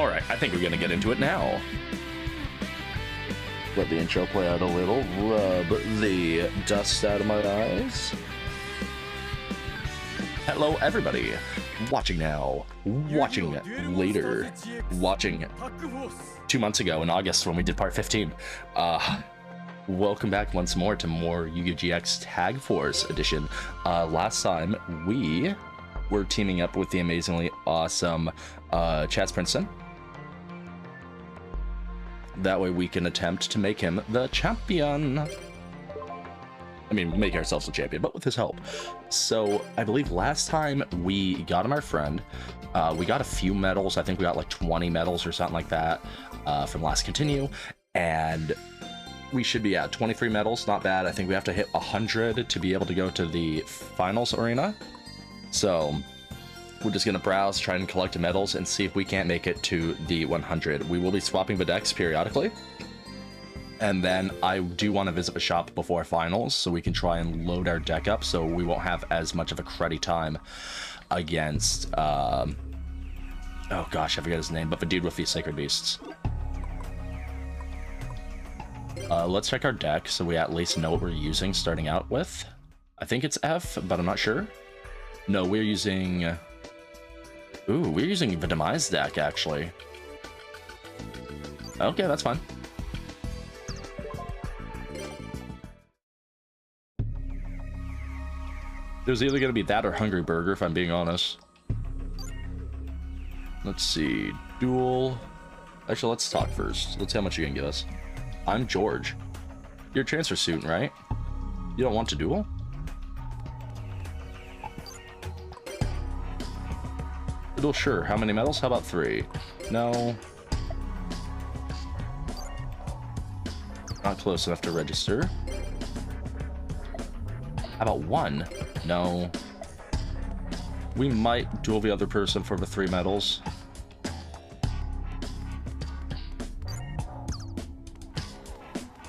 Alright, I think we're gonna get into it now. Let the intro play out a little, rub the dust out of my eyes. Hello everybody, watching now, watching later, watching 2 months ago in August when we did part 15. Welcome back once more to more Yu-Gi-Oh! GX Tag Force edition. Last time we were teaming up with the amazingly awesome Chazz Princeton. That way we can attempt to make him the champion. I mean, make ourselves the champion, but with his help. So I believe last time we got him our friend. We got a few medals. I think we got like 20 medals or something like that from last continue. And we should be at 23 medals, not bad. I think we have to hit 100 to be able to go to the finals arena. So we're just gonna browse, try and collect medals, and see if we can't make it to the 100. We will be swapping the decks periodically. And then I do want to visit the shop before finals so we can try and load our deck up so we won't have as much of a cruddy time against, oh gosh, I forget his name, but the dude with the Sacred Beasts. Let's check our deck so we at least know what we're using starting out with. I think it's F, but I'm not sure. No, we're using... Ooh, we're using the Demise deck, actually. Okay, that's fine. It was either going to be that or Hungry Burger, if I'm being honest. Let's see. Duel. Actually, let's talk first. Let's see how much you can give us. I'm George. You're a transfer student, right? You don't want to duel? Duel, sure. How many medals? How about 3? No. Not close enough to register. How about 1? No. We might duel the other person for the 3 medals.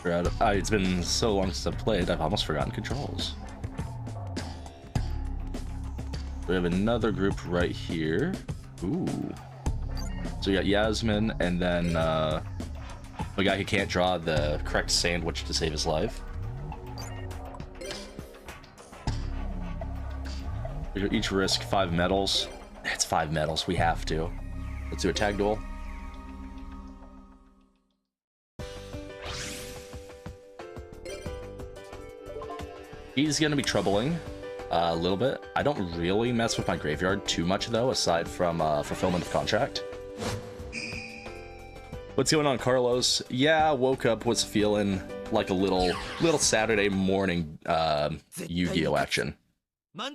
It's been so long since I've played, I've almost forgotten controls. We have another group right here. Ooh. So we got Yasmin, and then the guy who can't draw the correct sandwich to save his life. We each risk 5 medals. It's 5 medals, we have to. Let's do a tag duel. He's gonna be troubling a little bit. I don't really mess with my graveyard too much though, aside from fulfillment of contract. What's going on, Carlos? Yeah, woke up, was feeling like a little Saturday morning Yu-Gi-Oh action. So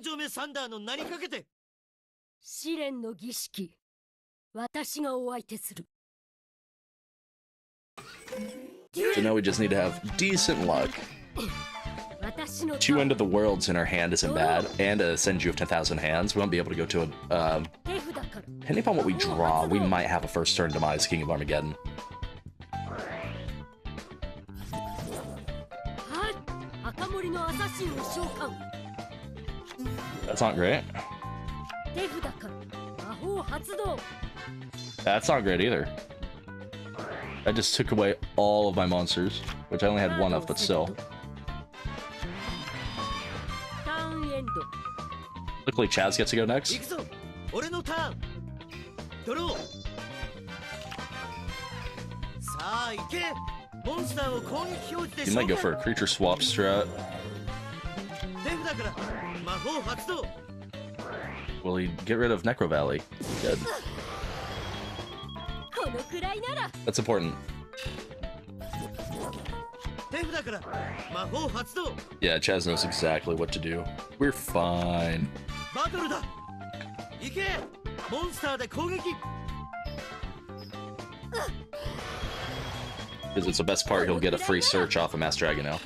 now we just need to have decent luck. 2 End of the Worlds in our hand isn't bad, and a Senju of 10,000 Hands. We won't be able to go to a... depending upon what we draw, we might have a first turn Demise King of Armageddon. That's not great. That's not great either. I just took away all of my monsters, which I only had 1 of, but still. Luckily, Chazz gets to go next. He might go for a creature swap strat. Will he get rid of Necro Valley? Good. That's important. Yeah, Chazz knows exactly what to do. We're fine. Because it's the best part, he'll get a free search off of Master Dragon now.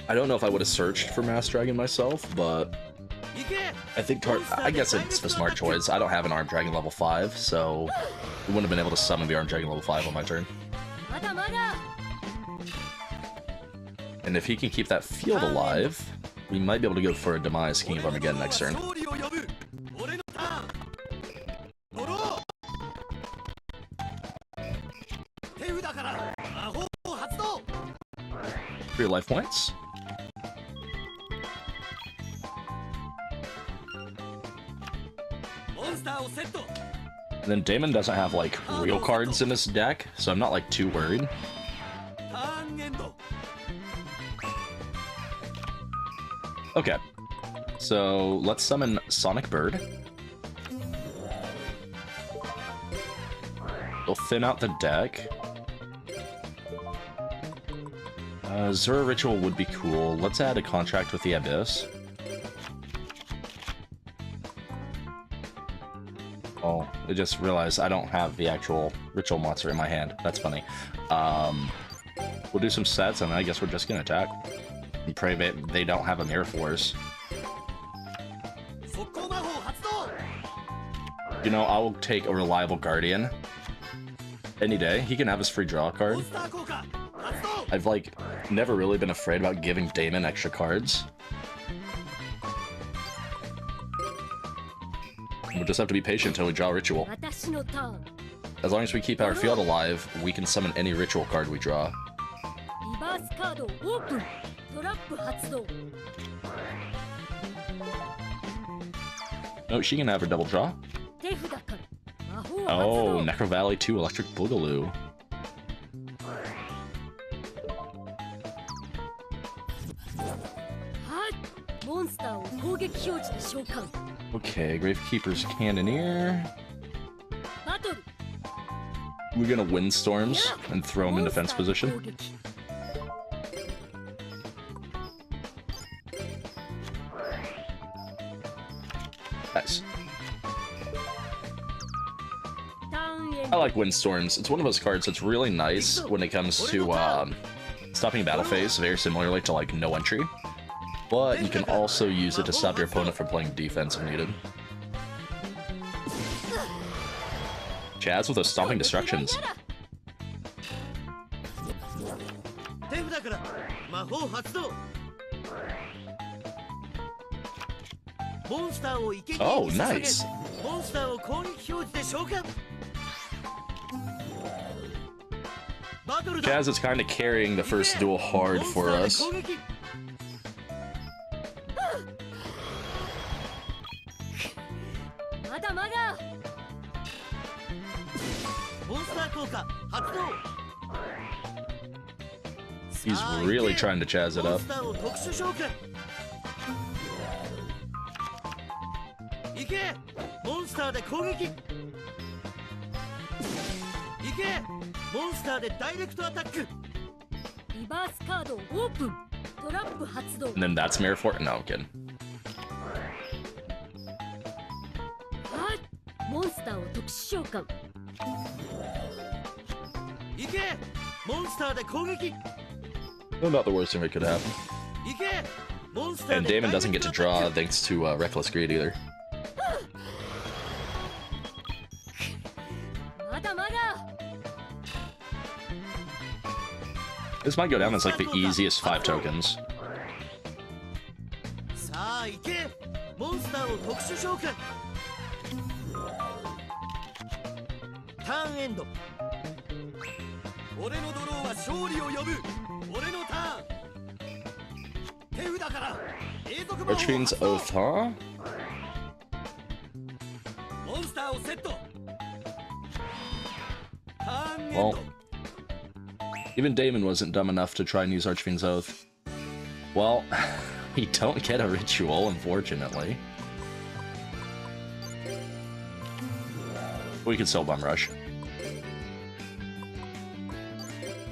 I don't know if I would have searched for Master Dragon myself, but I think I guess it's the smart choice. I don't have an Armed Dragon level 5, so we wouldn't have been able to summon the Armed Dragon level 5 on my turn. And if he can keep that field alive, we might be able to go for a Demise King of Armageddon next turn. Three life points. And then Damon doesn't have, like, real cards in his deck, so I'm not, like, too worried. Okay. So, let's summon Sonic Bird. We'll thin out the deck. Zora Ritual would be cool. Let's add a contract with the Abyss. Oh, I just realized I don't have the actual ritual monster in my hand. That's funny. We'll do some sets, and I guess we're just gonna attack. And pray that they don't have a Mirror Force. You know, I'll take a Reliable Guardian. Any day. He can have his free draw card. I've, like, never really been afraid about giving Damon extra cards. We'll just have to be patient until we draw Ritual. As long as we keep our field alive, we can summon any Ritual card we draw. No, she can have her double draw. Oh, Necro Valley 2 Electric Boogaloo. Okay, Gravekeeper's Cannoneer. We're gonna Windstorms and throw him in defense position. Nice. I like Windstorms. It's one of those cards that's really nice when it comes to stopping a battle phase, very similarly to, like, No Entry. But you can also use it to stop your opponent from playing defense if needed. Chazz with those Stomping Destructions. Oh, nice. Chazz is kind of carrying the first duel hard for us. He's really trying to Chazz it up. And then that's Mirror Force. No, I'm kidding. Not the worst thing that could happen. And Damon doesn't get to draw thanks to Reckless Greed either. This might go down as like the easiest 5 tokens. Archfiend's Oath, huh? Well, even Damon wasn't dumb enough to try and use Archfiend's Oath. Well, we don't get a ritual, unfortunately. We can still Bum Rush.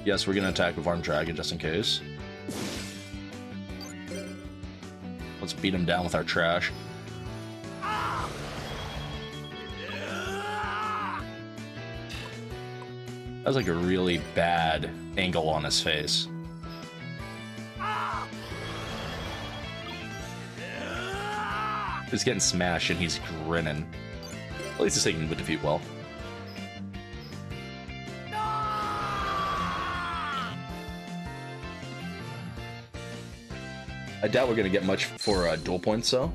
Yes, we're gonna attack with Armed Dragon just in case. Let's beat him down with our trash. That was like a really bad angle on his face. He's getting smashed and he's grinning. At least he's taking the defeat well. I doubt we're gonna get much for dual points, though.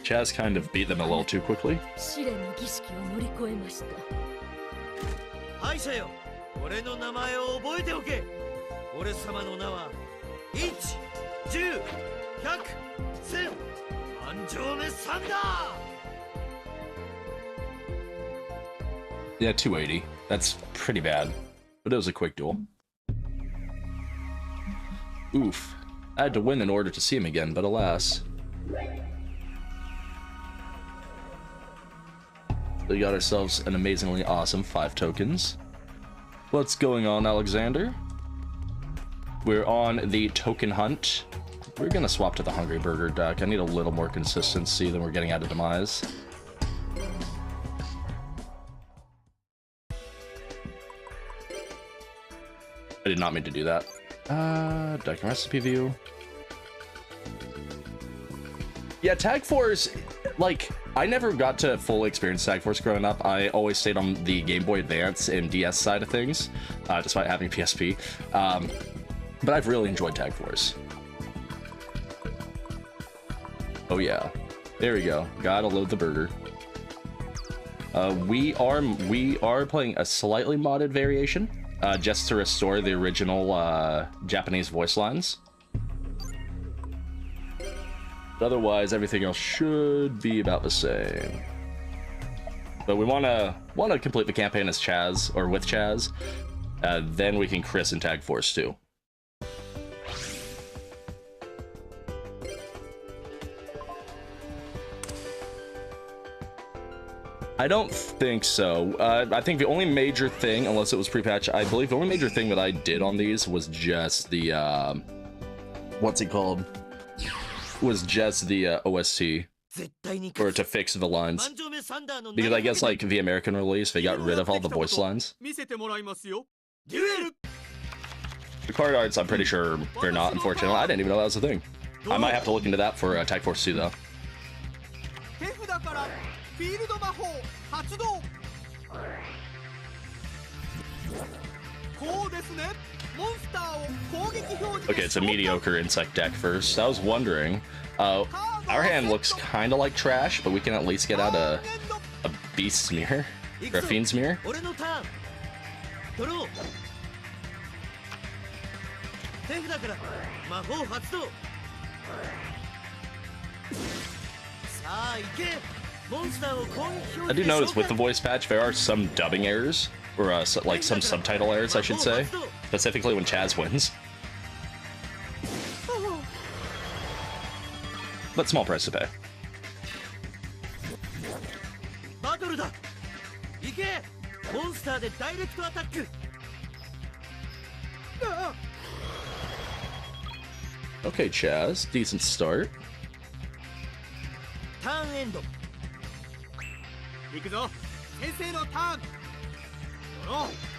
Chazz kind of beat them a little too quickly. Yeah, 280. That's pretty bad. But it was a quick duel. Oof. I had to win in order to see him again, but alas. We got ourselves an amazingly awesome 5 tokens. What's going on, Alexander? We're on the token hunt. We're gonna swap to the Hungry Burger deck. I need a little more consistency than we're getting out of Demise. I did not mean to do that. Deck and recipe view. Yeah, Tag Force, like, I never got to fully experience Tag Force growing up. I always stayed on the Game Boy Advance and DS side of things, despite having PSP. But I've really enjoyed Tag Force. Oh yeah, there we go. Gotta load the burger. We are playing a slightly modded variation, just to restore the original Japanese voice lines. But otherwise, everything else should be about the same. But we wanna complete the campaign as Chazz, or with Chazz. Then we can Chris and Tag Force too. I don't think so. I think the only major thing, unless it was pre-patch, I believe the only major thing that I did on these was just the, what's it called? Was just the OST, or to fix the lines. Because I guess, like, the American release, they got rid of all the voice lines. The card arts, I'm pretty sure they're not, unfortunately. I didn't even know that was a thing. I might have to look into that for Tag Force 2, though. Okay, it's a mediocre insect deck first. I was wondering. Our hand looks kind of like trash, but we can at least get out a Beast's Mirror, or a Fiend's Mirror. I do notice with the voice patch there are some dubbing errors, or like some subtitle errors, I should say, specifically when Chazz wins. But small price to pay. Okay, Chazz, decent start.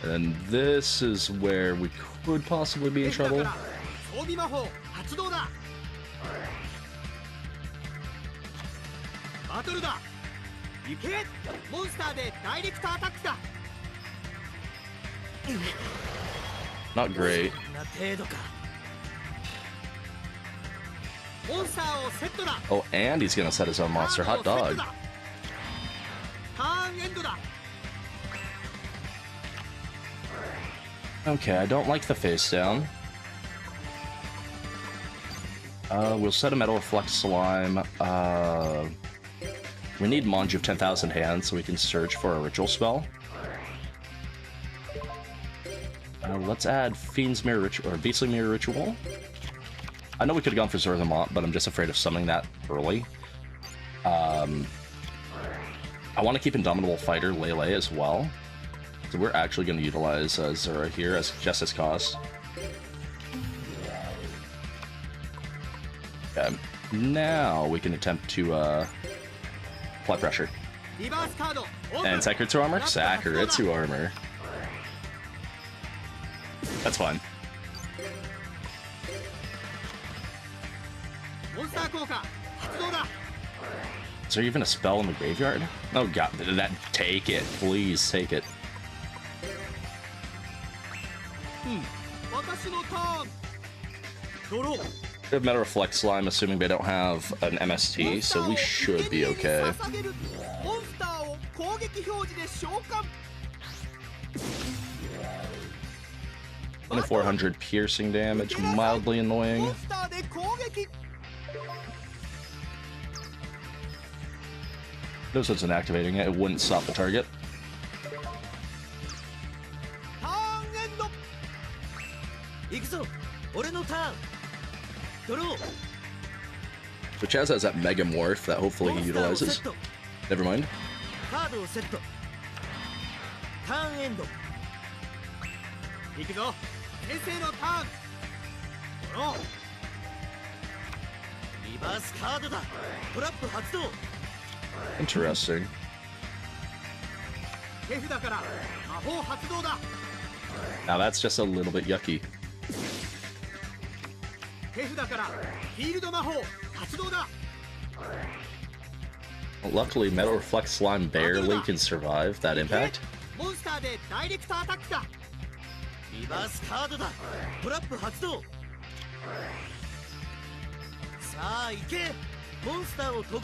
And this is where we could possibly be in trouble. Not great. Oh, and he's gonna set his own monster. Hot dog. Okay, I don't like the face down. We'll set a Metal Reflect Slime. We need Manju of 10,000 hands so we can search for a ritual spell. Let's add Fiend's Mirror Ritual, or Beastly Mirror Ritual. I know we could have gone for Zerthamont, but I'm just afraid of summoning that early. I want to keep Indomitable Fighter Lele as well. So we're actually going to utilize Zura here as just as cost. Okay. Now we can attempt to apply pressure. And Sakuretsu armor? Sakuretsu armor. That's fine. Is there even a spell in the graveyard? Oh god, take it. Please take it. We have Metal Reflect Slime, assuming they don't have an MST, so we should be okay. 2400 piercing damage, mildly annoying. No sense in activating it, it wouldn't stop the target. So Chazz has that Mega Morph that hopefully he utilizes. Never mind. Interesting. Now that's just a little bit yucky. Well, luckily, Metal Reflect Slime barely can survive that impact. A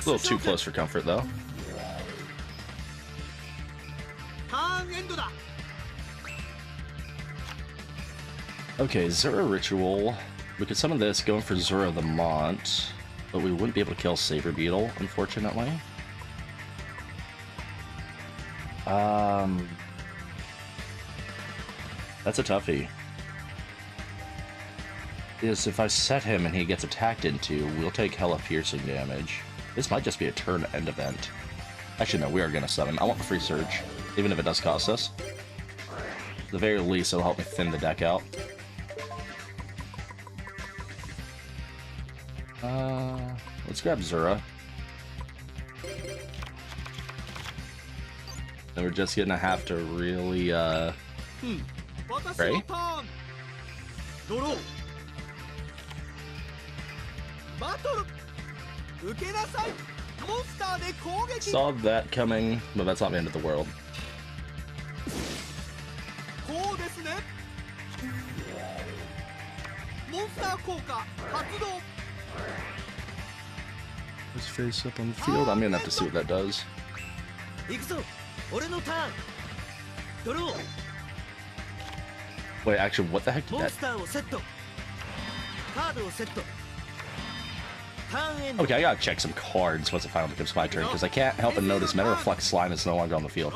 little too close for comfort, though. Okay, Zura Ritual. We could summon this, going for Zura the Mont, but we wouldn't be able to kill Saber Beetle, unfortunately. That's a toughie. Is if I set him and he gets attacked into, we'll take hella piercing damage. This might just be a turn end event. Actually, no, we are gonna summon. I want the free surge, even if it does cost us. At the very least, it'll help me thin the deck out. Let's grab Zura. And we're just gonna have to really, pray? Saw that coming, but that's not the end of the world. Let's face up on the field. I'm gonna have to see what that does. Wait, actually, what the heck did that? Okay, I gotta check some cards once it finally becomes my turn, because I can't help but notice Metal Reflect Slime is no longer on the field.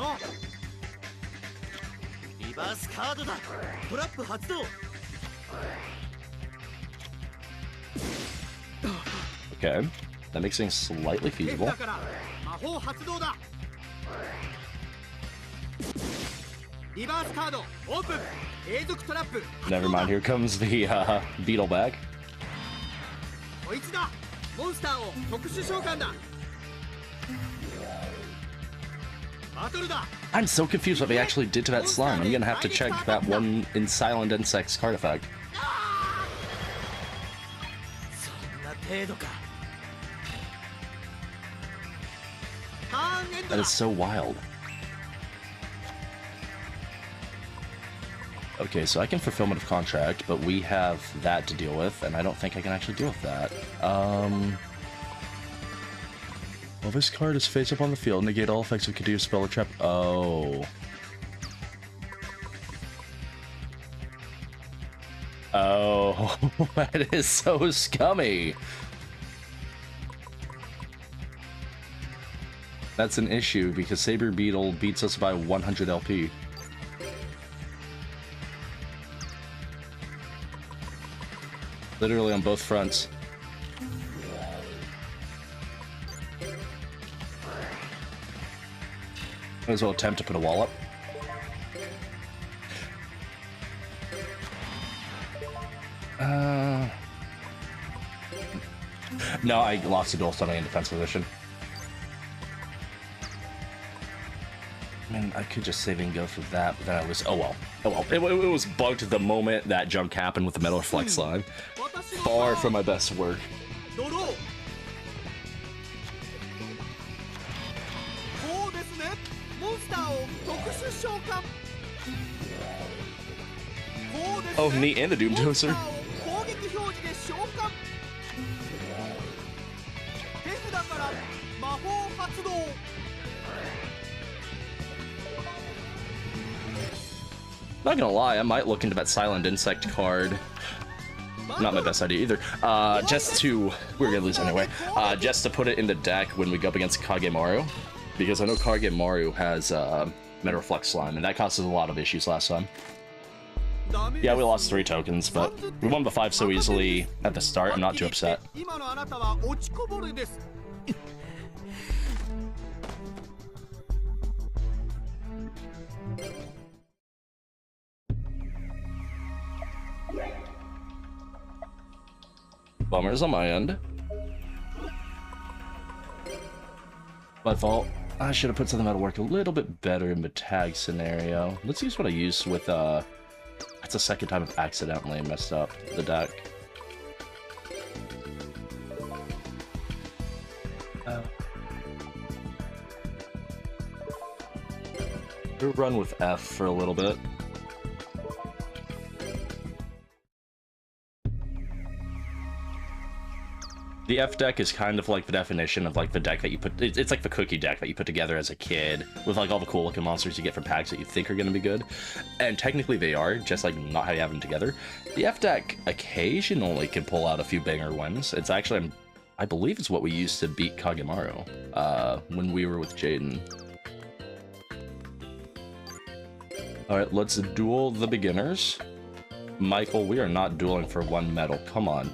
Okay, that makes things slightly feasible. Never mind, here comes the beetle back. I'm so confused what they actually did to that slime. I'm gonna have to check that one in Silent Insect's card effect. That is so wild. Okay, so I can fulfillment of contract, but we have that to deal with, and I don't think I can actually deal with that. Well, this card is face up on the field. Negate all effects of Kadir spell or trap. Oh. Oh, that is so scummy. That's an issue because Saber Beetle beats us by 100 LP. Literally on both fronts. Might as well attempt to put a wall up. No, I lost the dual stunning in defense position. I mean, I could just save and go for that, but then I was... Oh well. Oh well. It was bugged the moment that junk happened with the Metal Reflect Slime. Far from my best work. Oh, neat, and the Doom Dozer. Not gonna lie, I might look into that Silent Insect card. Not my best idea either. We're gonna lose anyway. Just to put it in the deck when we go up against Kagemaru. Because I know Kagemaru has Metal Reflect Slime, and that causes a lot of issues last time. Yeah, we lost 3 tokens, but we won the 5 so easily at the start. I'm not too upset. Bummers on my end. My fault. I should have put something that'll work a little bit better in the tag scenario. Let's use what I used with, that's the second time I've accidentally messed up the deck. We'll run with F for a little bit. The F deck is kind of like the definition of like the deck that you put. It's like the cookie deck that you put together as a kid with like all the cool looking monsters you get from packs that you think are going to be good, and technically they are, just like not how you have them together. The F deck occasionally can pull out a few banger wins. It's actually, I believe, it's what we used to beat Kagemaru when we were with Jaden. All right, let's duel the beginners. Michael, we are not dueling for 1 medal. Come on.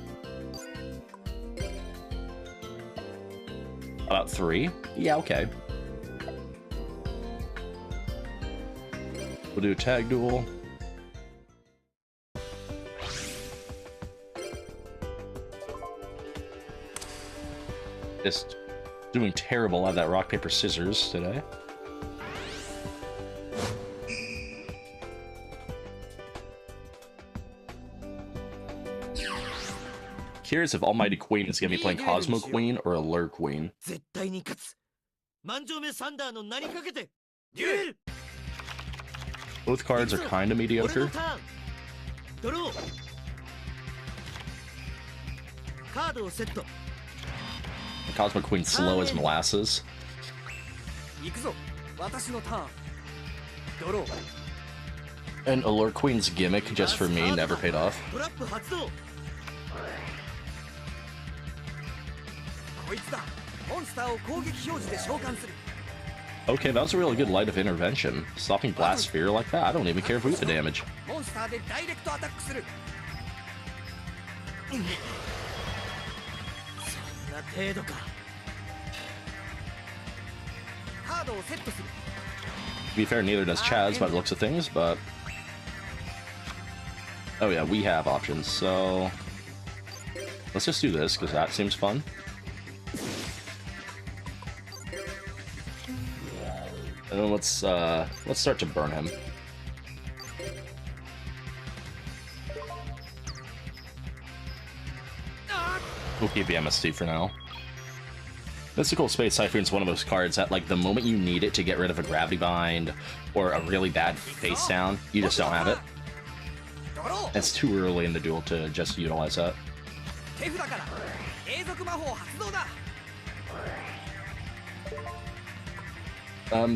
About 3? Yeah, okay. We'll do a tag duel. Just doing terrible at that rock, paper, scissors today. Curious if Almighty Queen is going to be playing Cosmo Queen or Allure Queen. Both cards are kind of mediocre. Cosmo Queen slow as molasses. And Allure Queen's gimmick, just for me, never paid off. Okay, that was a really good Light of Intervention. Stopping Blast Sphere like that, I don't even care if we get the damage. To be fair, neither does Chazz by the looks of things, but... Oh yeah, we have options, so... Let's just do this, because that seems fun. And then let's start to burn him. We'll keep the MST for now. Mystical Space Typhoon's one of those cards that, like, the moment you need it to get rid of a Gravity Bind or a really bad face down, you just don't have it. It's too early in the duel to just utilize that.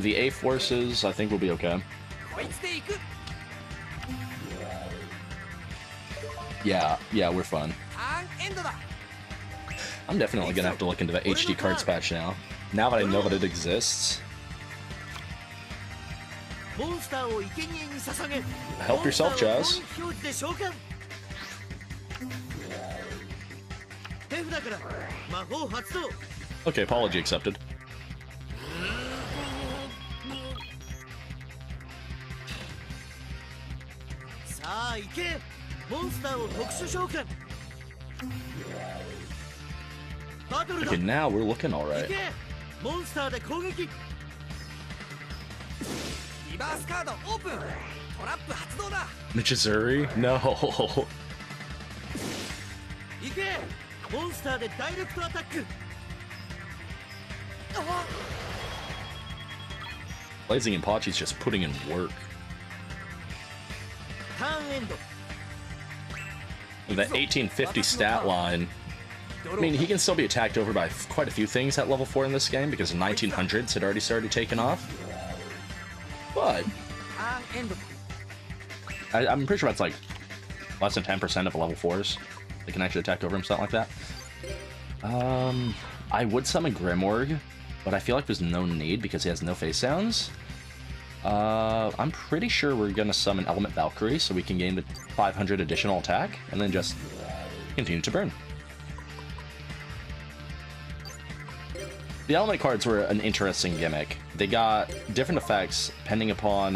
The A forces, I think, will be okay. Yeah, we're fine. I'm definitely gonna have to look into the HD cards patch now. Now that I know that it exists. Help yourself, Chazz. Okay, apology accepted. Okay, now we're looking alright. Michizuri? No. Blazing Impachi's just putting in work. The 1850 stat line I mean, he can still be attacked over by quite a few things at level 4 in this game, because 1900s had already started taking off. But I'm pretty sure that's like less than 10% of level 4s that can actually attack over him, something like that. I would summon Grimorg, but I feel like there's no need because he has no face sounds. I'm pretty sure we're gonna summon Element Valkyrie so we can gain the 500 additional attack and then just continue to burn. The element cards were an interesting gimmick. They got different effects depending upon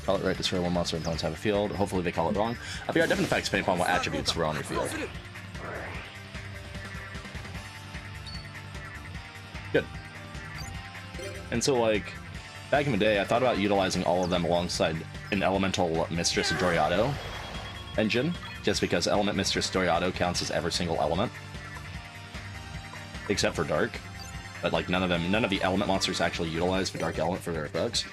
call it right, destroy one monster and opponents have a field. Hopefully they call it wrong. They got different effects depending upon what attributes were on your field. Good. And so, like, back in the day, I thought about utilizing all of them alongside an Elemental Mistress Doriado engine, just because Element Mistress Doriado counts as every single element. Except for Dark. But, like, none of the element monsters actually utilize the Dark Element for their effects.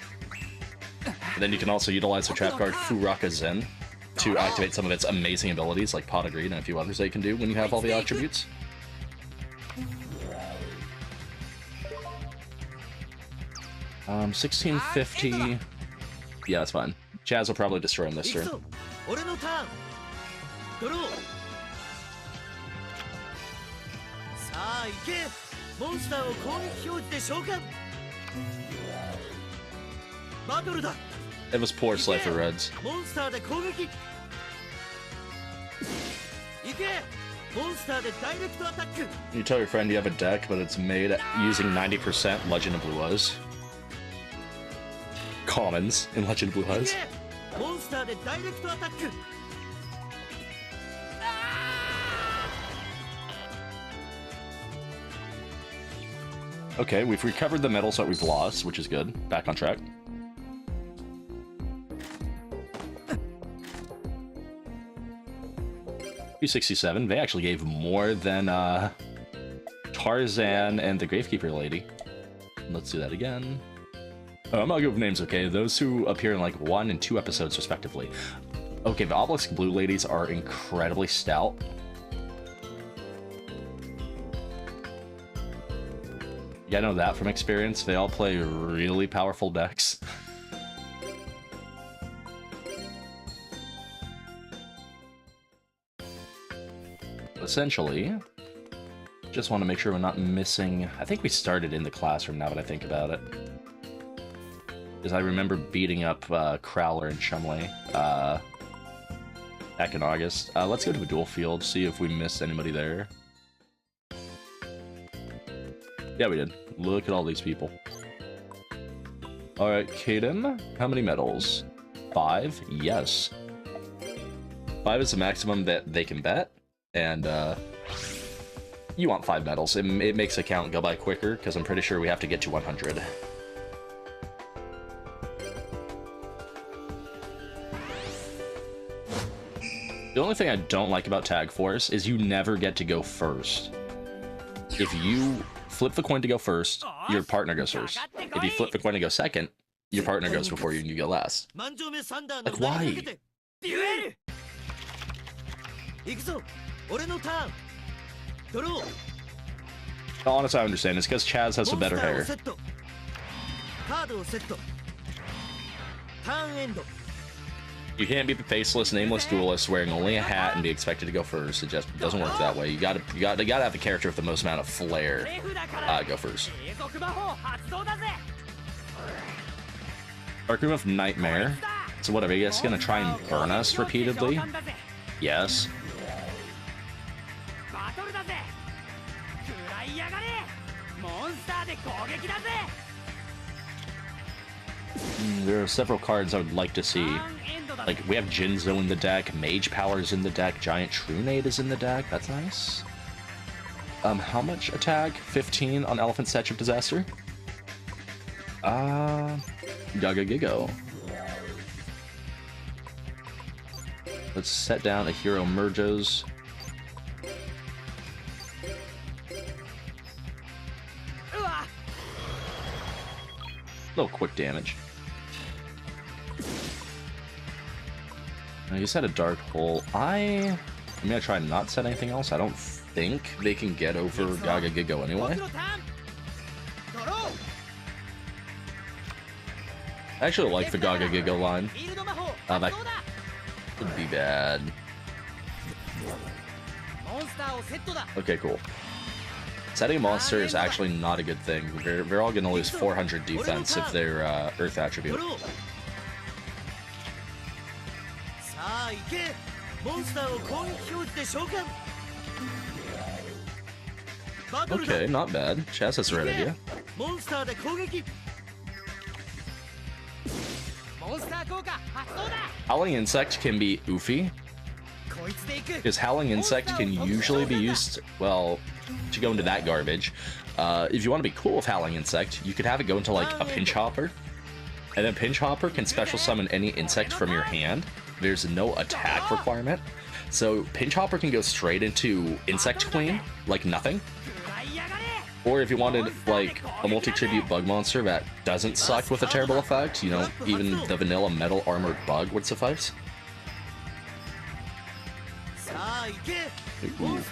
And then you can also utilize the trap card Furaka Zen to activate some of its amazing abilities, like Pot of Greed and a few others that you can do when you have all the attributes. Um, 1650. Yeah, that's fine. Chazz will probably destroy him this turn. It was poor Slifer Reds. You tell your friend you have a deck, but it's made using 90% Legend of Blue Eyes. Commons in Legend of Blue Eyes. Okay, we've recovered the medals that we've lost, which is good. Back on track. $267. They actually gave more than Tarzan and the Gravekeeper lady. Let's do that again. I'm not good with names, okay? Those who appear in like 1 and 2 episodes respectively. Okay, the Obelisk Blue ladies are incredibly stout. Yeah, I know that from experience. They all play really powerful decks. Essentially, just want to make sure we're not missing... I think we started in the classroom now that I think about it. Because I remember beating up Crowler and Chumley back in August. Let's go to the duel field, see if we missed anybody there. Yeah, we did. Look at all these people. Alright, Kaden, how many medals? 5? Yes. 5 is the maximum that they can bet, and you want 5 medals. It makes the count go by quicker, because I'm pretty sure we have to get to 100. The only thing I don't like about Tag Force is you never get to go first. If you flip the coin to go first, your partner goes first. If you flip the coin to go second, your partner goes before you and you go last. Like, why? Honestly, I understand. It's because Chazz has the better hair. You can't be the faceless, nameless duelist wearing only a hat and be expected to go first. It just doesn't work that way. You gotta have the character with the most amount of flair go first. Dark Room of Nightmare. So whatever, you guys gonna try and burn us repeatedly? Yes. There are several cards I would like to see. Like, we have Jinzo in the deck, Mage Power's in the deck, Giant Trunade is in the deck. That's nice. How much attack? 15 on Elephant Statue of Disaster? Gaga Gigo. Let's set down a Hero Merges. Little quick damage. Now you set a Dark Hole. I'm gonna try and not set anything else. I don't think they can get over Gaga Gigo anyway. I actually like the Gaga Gigo line. That could be bad. Okay, cool. Setting a monster is actually not a good thing. They're all going to lose 400 defense if they're Earth attribute. Okay, not bad. Chazz has the right idea. Howling Insect can be oofy, because Howling Insect can usually be used, well, to go into that garbage. If you want to be cool with Howling Insect, you could have it go into like a Pinch Hopper, and then Pinch Hopper can special summon any insect from your hand. There's no attack requirement, so Pinch Hopper can go straight into Insect Queen like nothing. Or if you wanted like a multi-tribute bug monster that doesn't suck with a terrible effect, you know, even the vanilla metal armored bug would suffice. Ooh.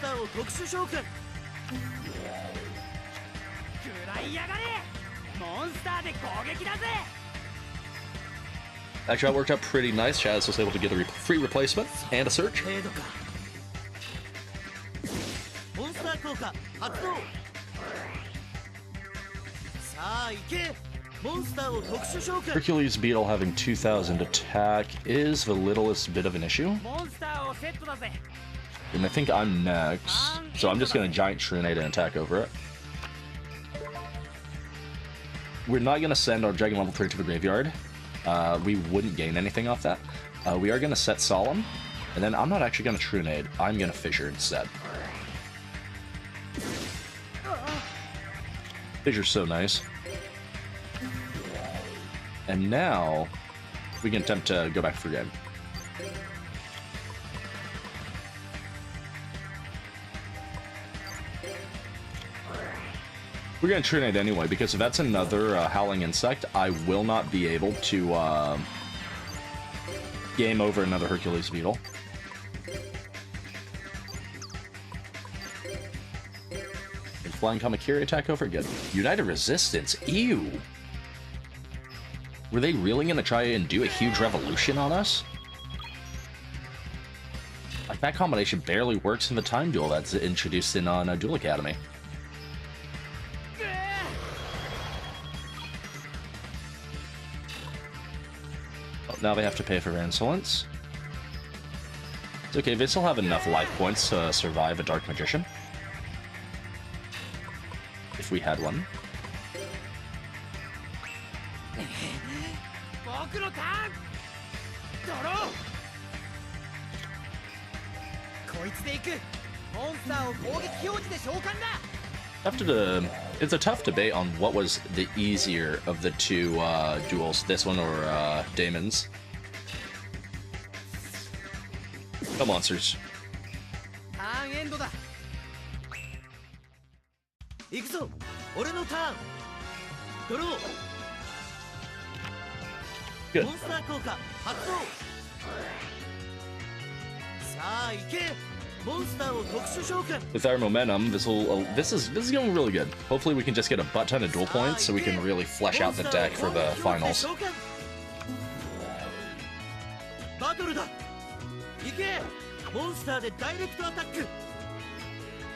Actually, that worked out pretty nice. Chazz was able to get a free replacement and a search. Hercules Beetle having 2000 attack is the littlest bit of an issue. And I think I'm next, so I'm just going to Giant Trinade and attack over it. We're not going to send our Dragon level 3 to the graveyard. We wouldn't gain anything off that. We are going to set Solemn, and then I'm not actually going to Trinade. I'm going to Fissure instead. Fissure's so nice. And now, we can attempt to go back for game. We're going to Trinade anyway, because if that's another Howling Insect, I will not be able to game over another Hercules Beetle. And Flying Kamakiri attack over again. United Resistance, ew! Were they really going to try and do a huge revolution on us? Like, that combination barely works in the time duel that's introduced in on Duel Academy. Now they have to pay for their insolence. It's okay, they still have enough life points to survive a Dark Magician. If we had one. It's a tough debate on what was the easier of the two duels, this one or Damon's. No monsters. Good. With our momentum, this is going really good. Hopefully we can just get a butt ton of duel points so we can really flesh out the deck for the finals.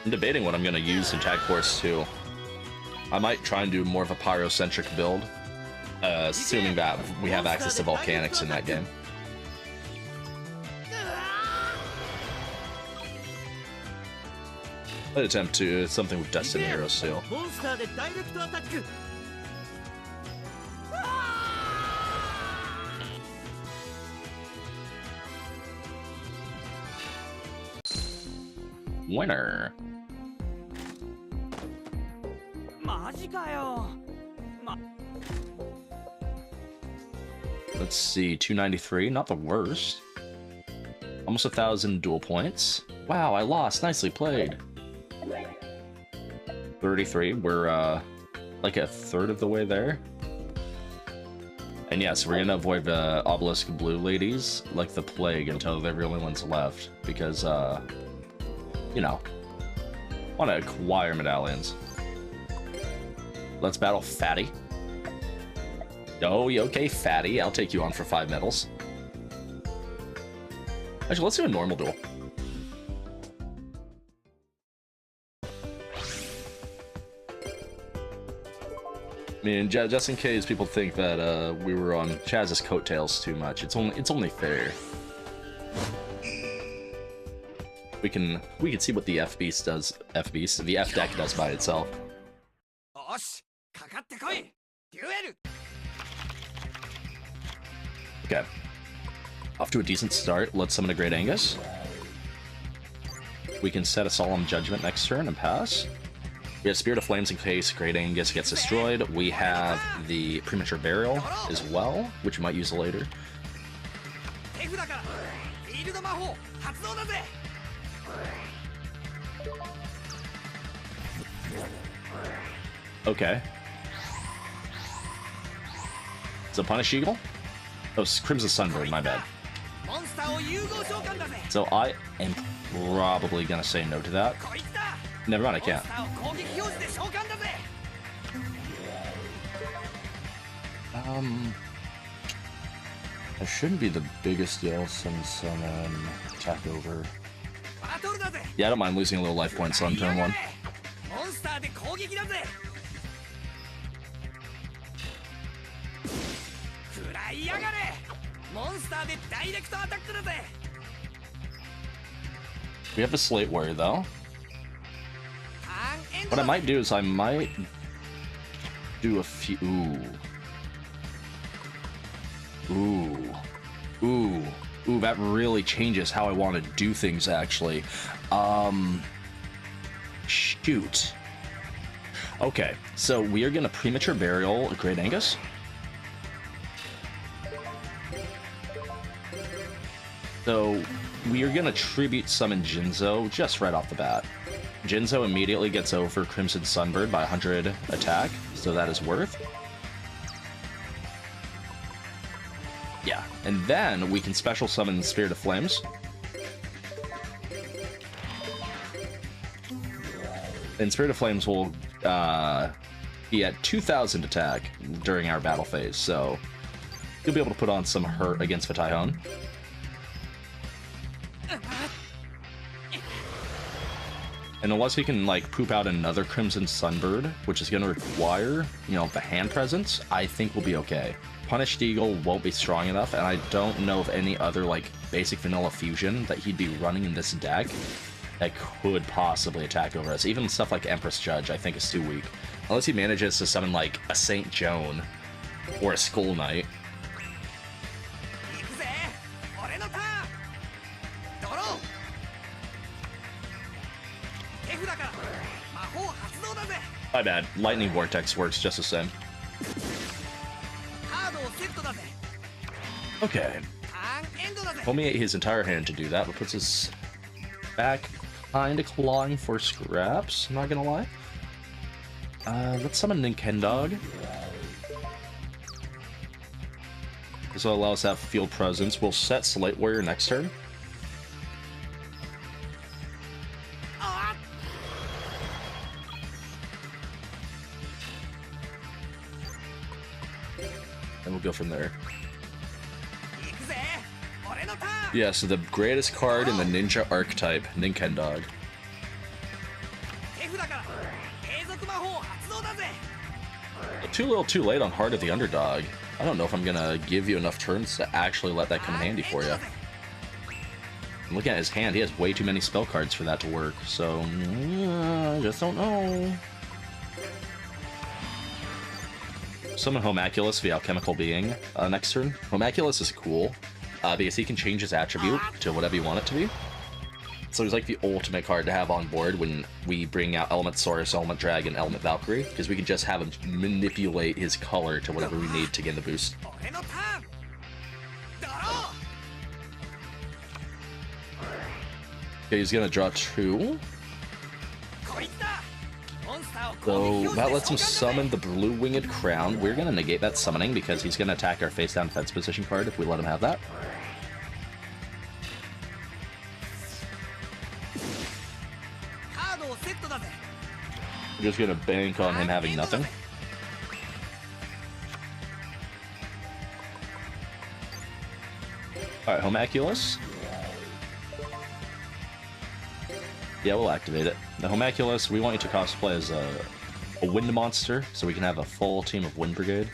I'm debating what I'm going to use in Tag Force 2. I might try and do more of a pyrocentric build, assuming that we have access to volcanics in that game. I'd attempt to something with Destiny Heroes too. Winner. Let's see, 293, not the worst. Almost 1,000 duel points. Wow, I lost. Nicely played. 33, we're like a third of the way there. And yes, we're gonna avoid the Obelisk Blue ladies like the plague until they're the only ones left, because you know, Want to acquire medallions. Let's battle Fatty. Oh, okay, Fatty. I'll take you on for 5 medals. Actually, let's do a normal duel. I mean, just in case people think that we were on Chazz's coattails too much, it's only fair. We can see what the F-Beast does. The F-Deck does by itself. Okay. Off to a decent start. Let's summon a Great Angus. We can set a Solemn Judgment next turn and pass. We have Spirit of Flames in case Great Angus gets destroyed. We have the Premature Burial as well, which we might use later. Okay. So Punish Eagle? Oh, Crimson Sunbird, my bad. So I am probably gonna say no to that. Never mind, I can't. It shouldn't be the biggest deal since attack over. Yeah, I don't mind losing a little life points on turn 1. We have a Slate Warrior though. What I might do is I might do a few. Ooh, that really changes how I want to do things actually. Shoot. Okay, so we are gonna Premature Burial Great Angus. So we are gonna Tribute Summon Jinzo just right off the bat. Jinzo immediately gets over Crimson Sunbird by 100 attack, so that is worth. Yeah, and then we can special summon Spirit of Flames. And Spirit of Flames will be at 2,000 attack during our battle phase, so you'll be able to put on some hurt against Fataion. And unless we can, like, poop out another Crimson Sunbird, which is going to require, you know, the hand presence, I think we'll be okay. Punished Eagle won't be strong enough, and I don't know of any other, like, basic vanilla fusion that he'd be running in this deck that could possibly attack over us. Even stuff like Empress Judge, I think, is too weak. Unless he manages to summon, like, a Saint Joan or a Skull Knight. My bad. Lightning Vortex works just the same. Okay. Homie ate his entire hand to do that, but puts us back kinda clawing for scraps, I'm not gonna lie. Let's summon Ninkendog. This will allow us to have field presence. We'll set Slate Warrior next turn. And we'll go from there. Yeah, so the greatest card in the ninja archetype, Ninkendog. Too little too late on Heart of the Underdog. I don't know if I'm gonna give you enough turns to actually let that come in handy for you. I'm looking at his hand, he has way too many spell cards for that to work, so I just don't know. Summon Homunculus, the Alchemical Being, next turn. Homunculus is cool, because he can change his attribute to whatever you want it to be. So he's like the ultimate card to have on board when we bring out Element Saurus, Element Dragon, Element Valkyrie, because we can just have him manipulate his color to whatever we need to gain the boost. Okay, he's gonna draw 2. So that lets him summon the Blue Winged Crown. We're gonna negate that summoning because he's gonna attack our face down defense position card if we let him have that. just gonna bank on him having nothing. Alright, Homunculus. Yeah, we'll activate it. The Homunculus, we want you to cosplay as a wind monster, so we can have a full team of Wind Brigade.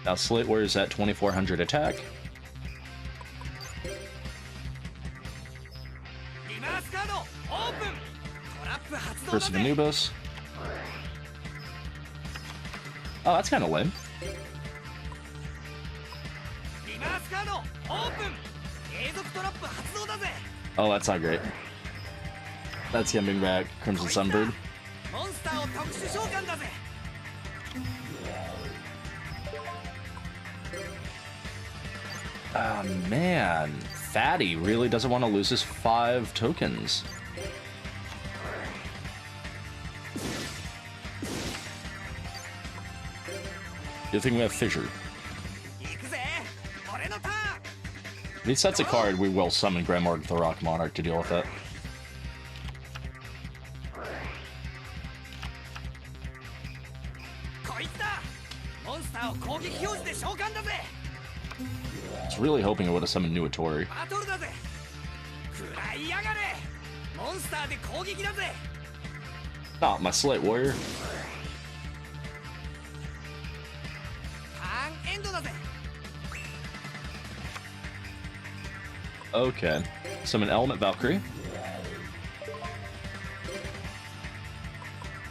Now Slate Warrior's at 2400 attack. Curse of Anubis. Oh, that's kind of lame. Oh, that's not great. That's coming back. Crimson Sunbird. Oh, man. Fatty really doesn't want to lose his 5 tokens. Good thing we have Fissure. If he sets a card, we will summon Grandmorg the Rock Monarch to deal with it. I was really hoping it would have summoned Nuatori. Ah, my Slate Warrior. Okay, summon Element Valkyrie.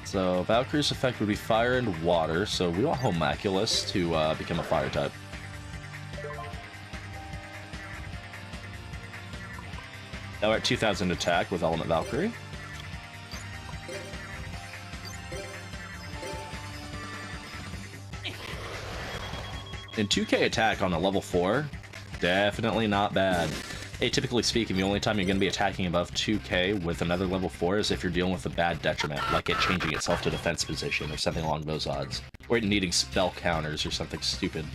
So Valkyrie's effect would be fire and water, so we want Homunculus to become a fire type. Now we're at 2000 attack with Element Valkyrie. In 2k attack on a level 4, definitely not bad. Atypically speaking, the only time you're going to be attacking above 2k with another level 4 is if you're dealing with a bad detriment, like it changing itself to defense position or something along those odds. Or needing spell counters or something stupid.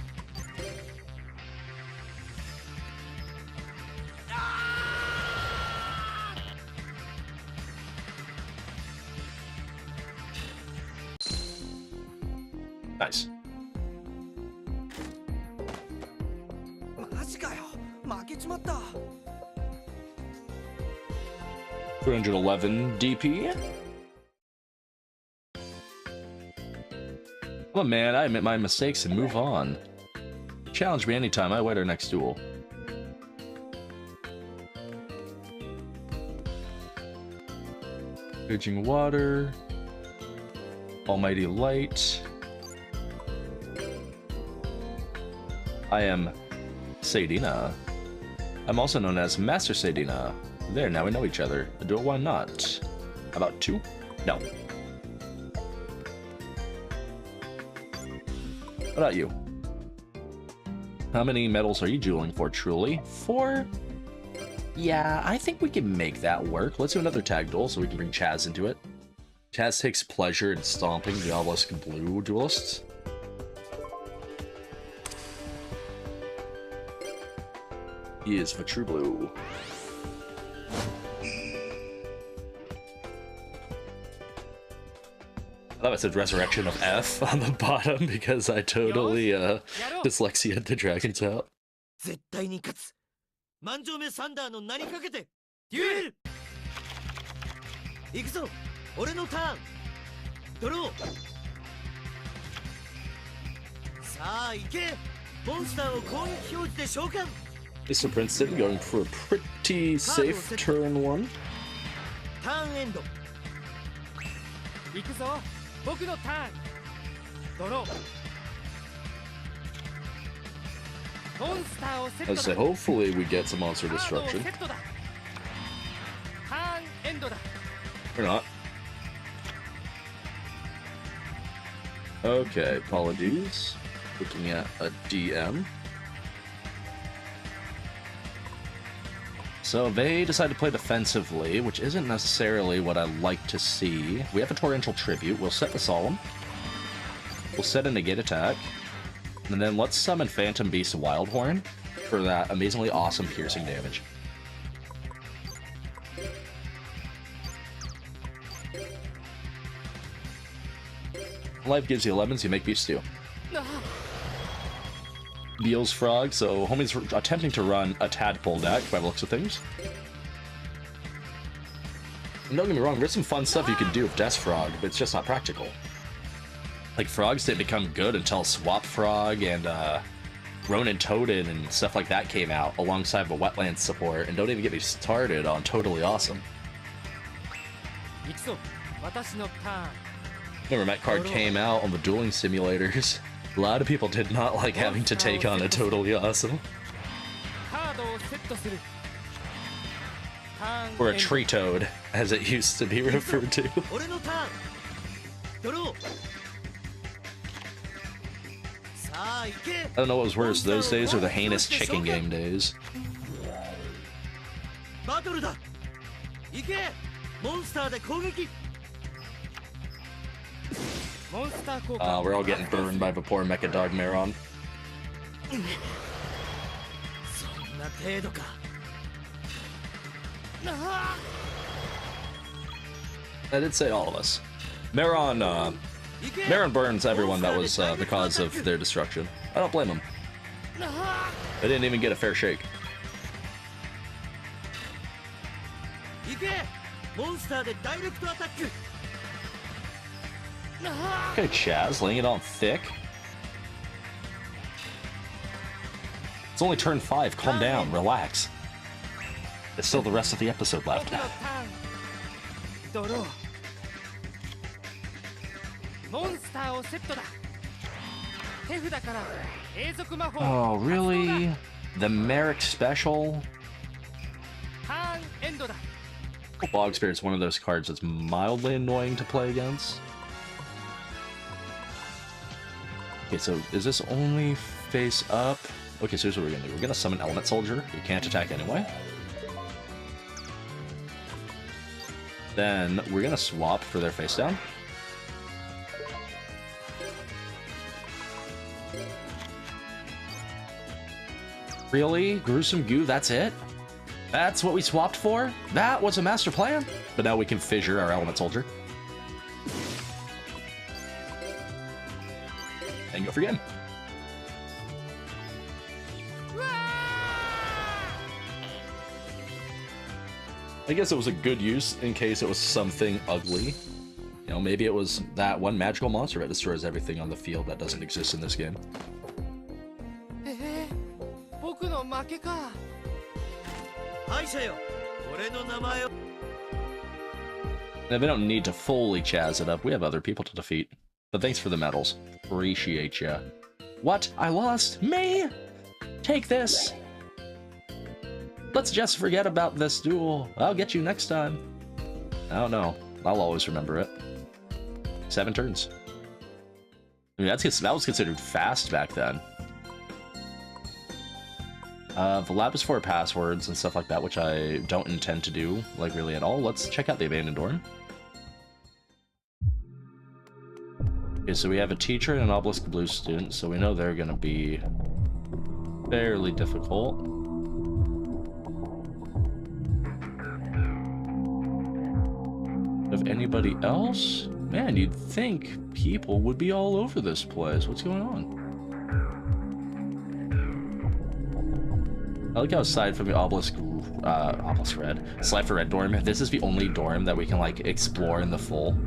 Nice. 311 DP. Oh man, I admit my mistakes and move on. Challenge me anytime, I win our next duel. Raging Water. Almighty Light. I am Sadina. I'm also known as Master Sadina. There, now we know each other. A duel, why not? About 2? No. What about you? How many medals are you dueling for, truly? 4? Yeah, I think we can make that work. Let's do another tag duel so we can bring Chazz into it. Chazz takes pleasure in stomping the Obelisk Blue duelists. He is for True Blue. I thought it said Resurrection of F on the bottom because I totally dyslexia the Dragon's out. Mr. Princeton going for a pretty safe turn 1. I say, hopefully we get some monster destruction. Or not. Okay, Apologies. Looking at a DM. So they decide to play defensively, which isn't necessarily what I like to see. We have a Torrential Tribute. We'll set the Solemn. We'll set a Negate attack. And then let's summon Phantom Beast Wildhorn. for that amazingly awesome piercing damage. Life gives you lemons, you make beef stew. Beals frog, so homie's attempting to run a tadpole deck by the looks of things. And don't get me wrong, there's some fun stuff you can do with Death Frog, but it's just not practical. Like, frogs didn't become good until Swap Frog and Ronin Toadin and stuff like that came out alongside the Wetlands support, and don't even get me started on Totally Awesome. Remember, that card came out on the dueling simulators. A lot of people did not like having to take on a Totally Awesome. Or a tree toad, as it used to be referred to. I don't know what was worse, those days or the heinous chicken game days. We're all getting burned by the poor Mecha Dog Meron. I did say all of us. Meron burns everyone that was the cause of their destruction. I don't blame them. They didn't even get a fair shake. Okay, Chazz, laying it on thick. It's only turn 5, calm down, relax. There's still the rest of the episode left. Oh, really? The Merrick Special? Bog Spirit's one of those cards that's mildly annoying to play against. Okay, so is this only face up? Okay, so here's what we're gonna do. We're gonna summon Element Soldier. You can't attack anyway. Then we're gonna swap for their face down. Really? Gruesome Goo, that's it? That's what we swapped for? That was a master plan? But now we can fissure our Element Soldier. And go for game. I guess it was a good use in case it was something ugly. You know, maybe it was that one magical monster that destroys everything on the field that doesn't exist in this game. Now, we don't need to fully Chazz it up. We have other people to defeat. But thanks for the medals. Appreciate ya. What? I lost? Me? Take this. Let's just forget about this duel. I'll get you next time. I don't know. I'll always remember it. 7 turns. I mean, that was considered fast back then. The lab is for passwords and stuff like that, which I don't intend to do, like, really at all. Let's check out the Abandoned Dorm. Okay, so we have a teacher and an Obelisk Blue student, so we know they're gonna be fairly difficult. Of anybody else? Man, you'd think people would be all over this place. What's going on? I like how aside from the Obelisk Red, Slifer Red dorm, this is the only dorm that we can, like, explore in the full.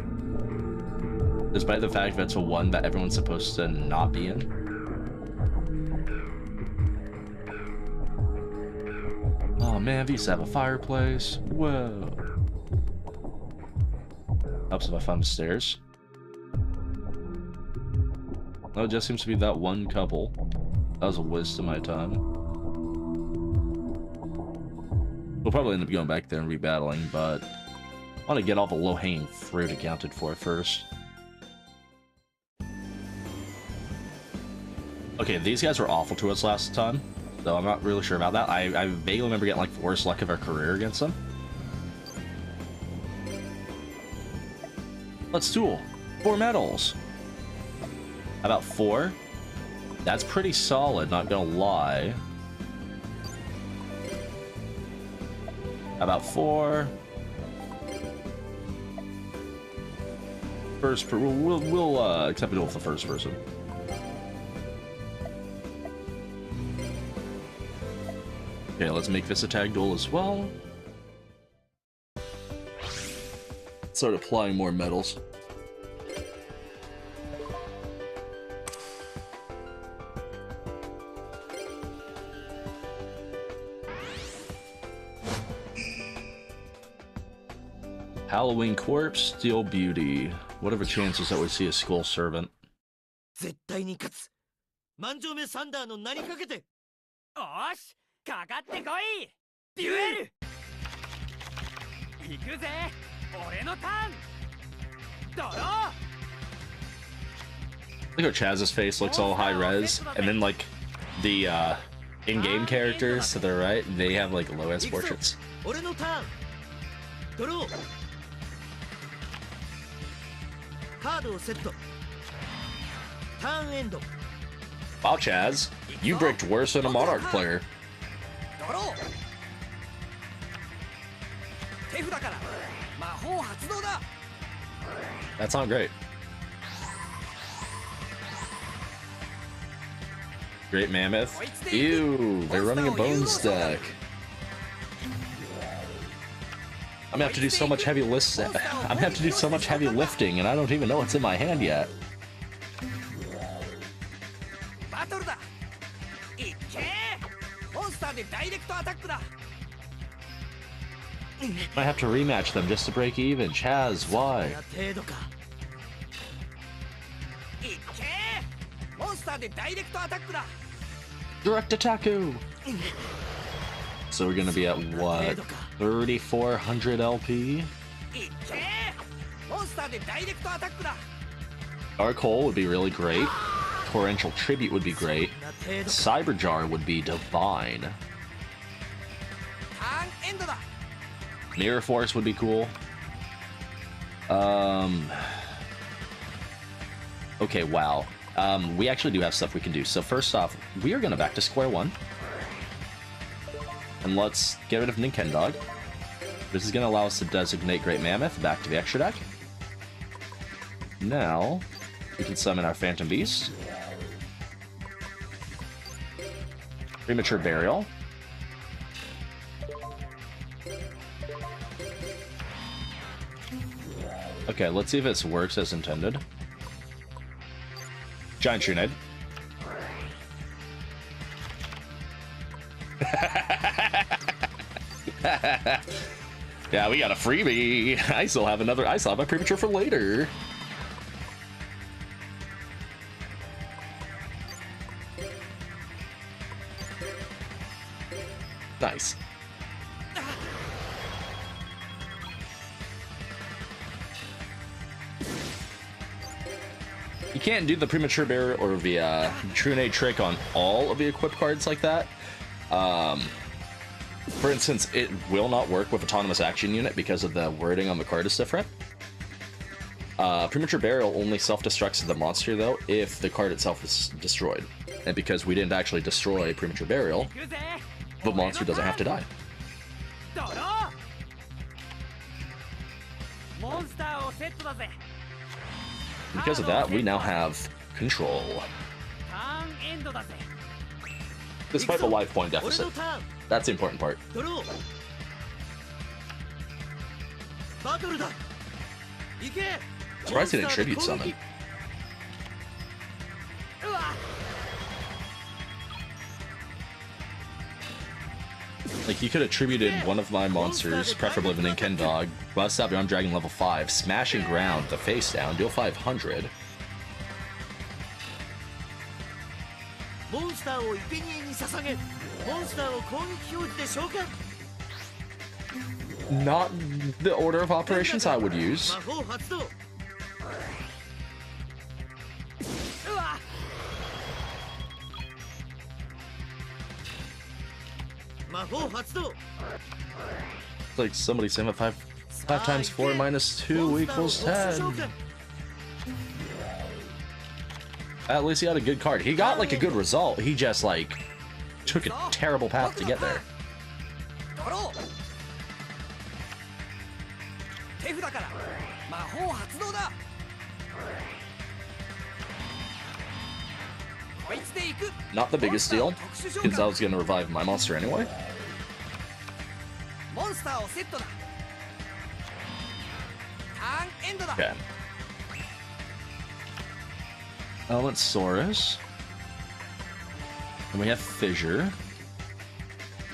Despite the fact that it's the one that everyone's supposed to not be in. Oh man, these have a fireplace. Whoa. Helps if I find the stairs. No, it just seems to be that one couple. That was a waste of my time. We'll probably end up going back there and rebattling, but I want to get all the low-hanging fruit accounted for first. Okay, these guys were awful to us last time, so I'm not really sure about that. I vaguely remember getting, like, the worst luck of our career against them. Let's duel. 4 medals. How about 4? That's pretty solid, not gonna lie. About 4. We'll accept it with the first person. Okay, let's make this a tag duel as well. Start applying more medals. Halloween Corpse, Steel Beauty. Whatever chances that we see a Skull Servant. 絶対に勝つ。万丈目サンダーの名にかけて。よし、かかってこい。デュエル。行くぜ。俺のターン。ドロー。Look at Chazz's face looks all high res, and then like the in-game characters to the right, they have like low res portraits. 俺のターン。ドロー。カードをセット。ターンエンド。Wow, Chazz, you bricked worse than a Monarch player. ドロー。手札から魔法発動だ。That sounds great. Great Mammoth. Ew, they're running a bone stack. I'm gonna have to do so much heavy I'm gonna have to do so much heavy lifting, and I don't even know what's in my hand yet. I have to rematch them just to break even. Chazz, why? Direct attack! So we're gonna be at what? 3,400 LP? Dark Hole would be really great. Torrential Tribute would be great. Cyber Jar would be divine. Mirror Force would be cool. Okay, wow. We actually do have stuff we can do. So first off, we are gonna back to square one. And let's get rid of Ninkendog. This is going to allow us to designate Great Mammoth back to the extra deck. Now, we can summon our Phantom Beast. Premature Burial. Okay, let's see if this works as intended. Giant Trunade. Yeah, we got a freebie. I still have my premature for later. Nice. You can't do the premature bear or the Trunade trick on all of the equipped cards like that. For instance, it will not work with Autonomous Action Unit because of the wording on the card is different. Premature Burial only self-destructs the monster, though, if the card itself is destroyed. And because we didn't actually destroy Premature Burial, the monster doesn't have to die. Because of that, we now have control. Despite the life point deficit. That's the important part. Surprised he didn't tribute summon. Like, you could have tributed one of my monsters, preferably the Ninkendog, bust out Beyond Dragon level 5, smashing ground to face down, deal 500. Not the order of operations I would use. It's like somebody saying that 5 times 4 minus 2 equals 10. At least he had a good card. He got like a good result. He just like took a terrible path to get there. 手札から魔法発動だ。こいつで行く。 Not the biggest deal, since I was gonna revive my monster anyway. モンスターをセットだ。ターンエンドだ。 Okay. Elementsaurus. And we have Fissure.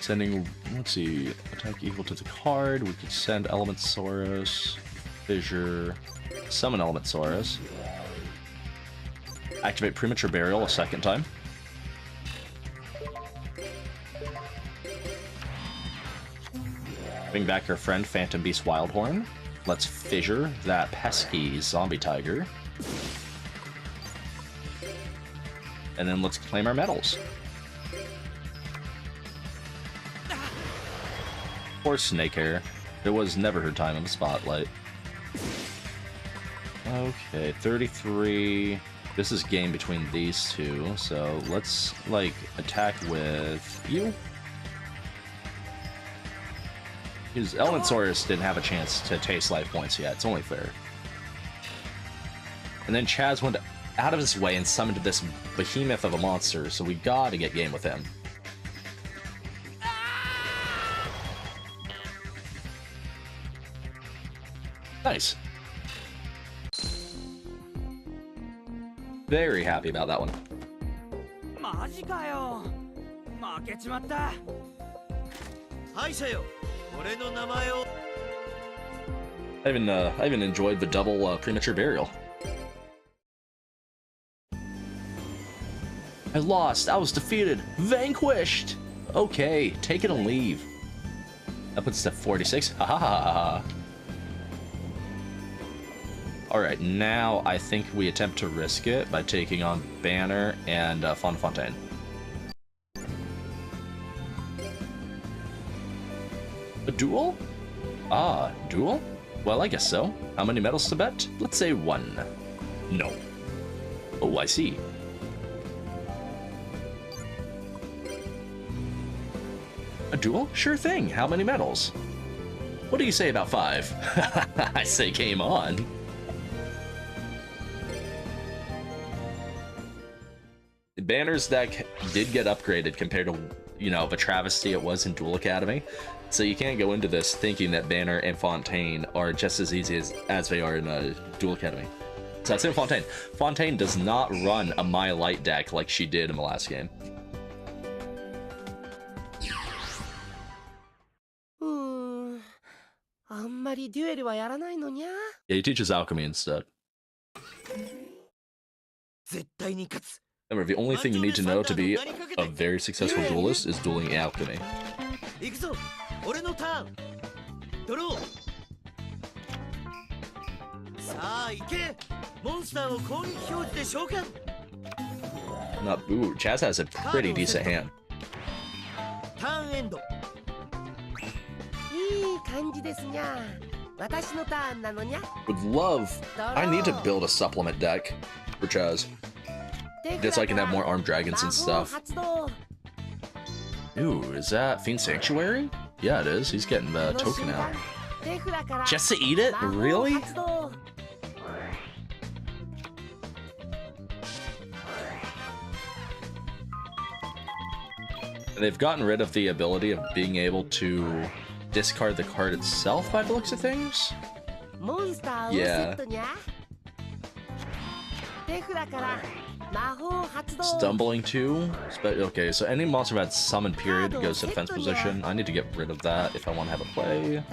Sending, let's see, attack equal to the card. We could send Elementsaurus, Fissure, summon Elementsaurus. Activate Premature Burial a second time. Bring back our friend Phantom Beast Wildhorn. Let's Fissure that pesky zombie tiger. And then let's claim our medals. Poor Snakehair. It was never her time in the spotlight. Okay, 33. This is game between these two, so let's, like, attack with you. Because Elementsaurus didn't have a chance to taste life points yet, it's only fair. And then Chazz went out of his way and summoned this behemoth of a monster, so we gotta get game with him. Nice. Very happy about that one. I even enjoyed the double premature burial. I lost. I was defeated. Vanquished. Okay, take it and leave. That puts us at 46. Ha ha ha ha. Alright, now I think we attempt to risk it by taking on Banner and Fontaine. A duel? Ah, duel? Well, I guess so. How many medals to bet? Let's say 1. No. Oh, I see. A duel? Sure thing. How many medals? What do you say about 5? I say game on. Banner's deck did get upgraded compared to, you know, the travesty it was in Duel Academy. So you can't go into this thinking that Banner and Fontaine are just as easy as they are in Duel Academy. So that's in Fontaine. Fontaine does not run a My Light deck like she did in the last game. Yeah, he teaches alchemy instead. Remember, the only thing you need to know to be a very successful duelist is dueling alchemy. Not boo. Chazz has a pretty decent hand. Would love. I need to build a supplement deck for Chazz. Just so I can have more armed dragons and stuff. Ooh, is that Fiend Sanctuary? Yeah, it is. He's getting the token out. Just to eat it? Really? And they've gotten rid of the ability of being able to discard the card itself by the looks of things? Yeah. Stumbling 2? Okay, so any monster that summon period goes to defense position. I need to get rid of that if I want to have a play.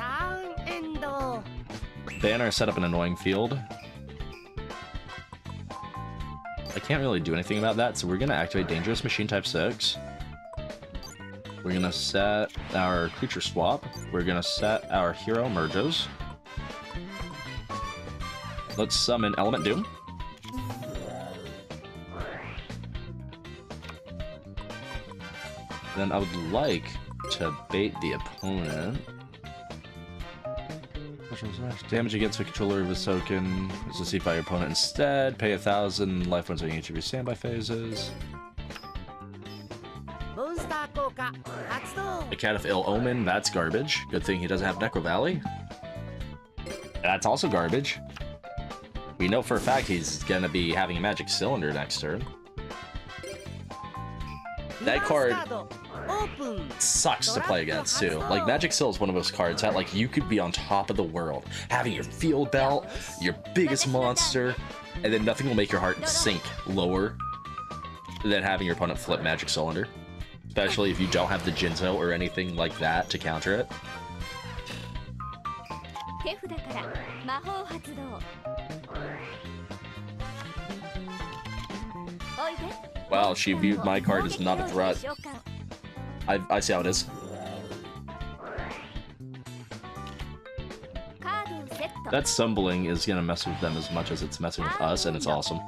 Banner set up an annoying field. I can't really do anything about that, so we're going to activate Dangerous Machine type 6. We're going to set our creature swap. We're going to set our hero merges. Let's summon Element Doom. Then I would like to bait the opponent. Damage against the controller of his token is received by your opponent instead. Pay 1,000 life points on each of your standby phases. A Cat of Ill Omen, that's garbage. Good thing he doesn't have Necro Valley. That's also garbage. We know for a fact he's gonna be having a magic cylinder next turn. That card sucks to play against too. Like Magic Cyl is one of those cards that like you could be on top of the world, having your field belt, your biggest monster, and then nothing will make your heart sink lower than having your opponent flip Magic Cylinder. Especially if you don't have the Jinzo or anything like that to counter it. Wow, she viewed my card as not a threat. I see how it is. That stumbling is gonna mess with them as much as it's messing with us, and it's awesome.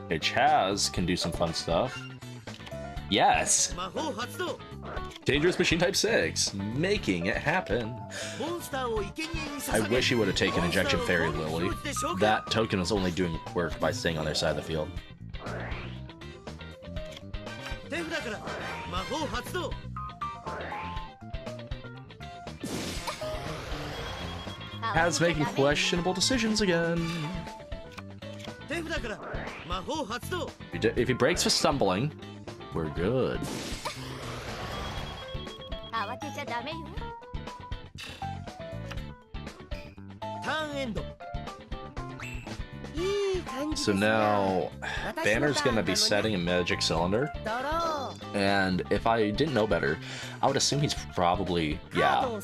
Okay, Chazz can do some fun stuff. Yes! Dangerous Machine Type 6, making it happen. I wish he would have taken Injection Fairy Lily. That token is only doing work by staying on their side of the field. Chazz making questionable decisions again. If he breaks for stumbling, we're good. So now, Banner's gonna be setting a Magic Cylinder, and if I didn't know better, I would assume he's probably, yeah,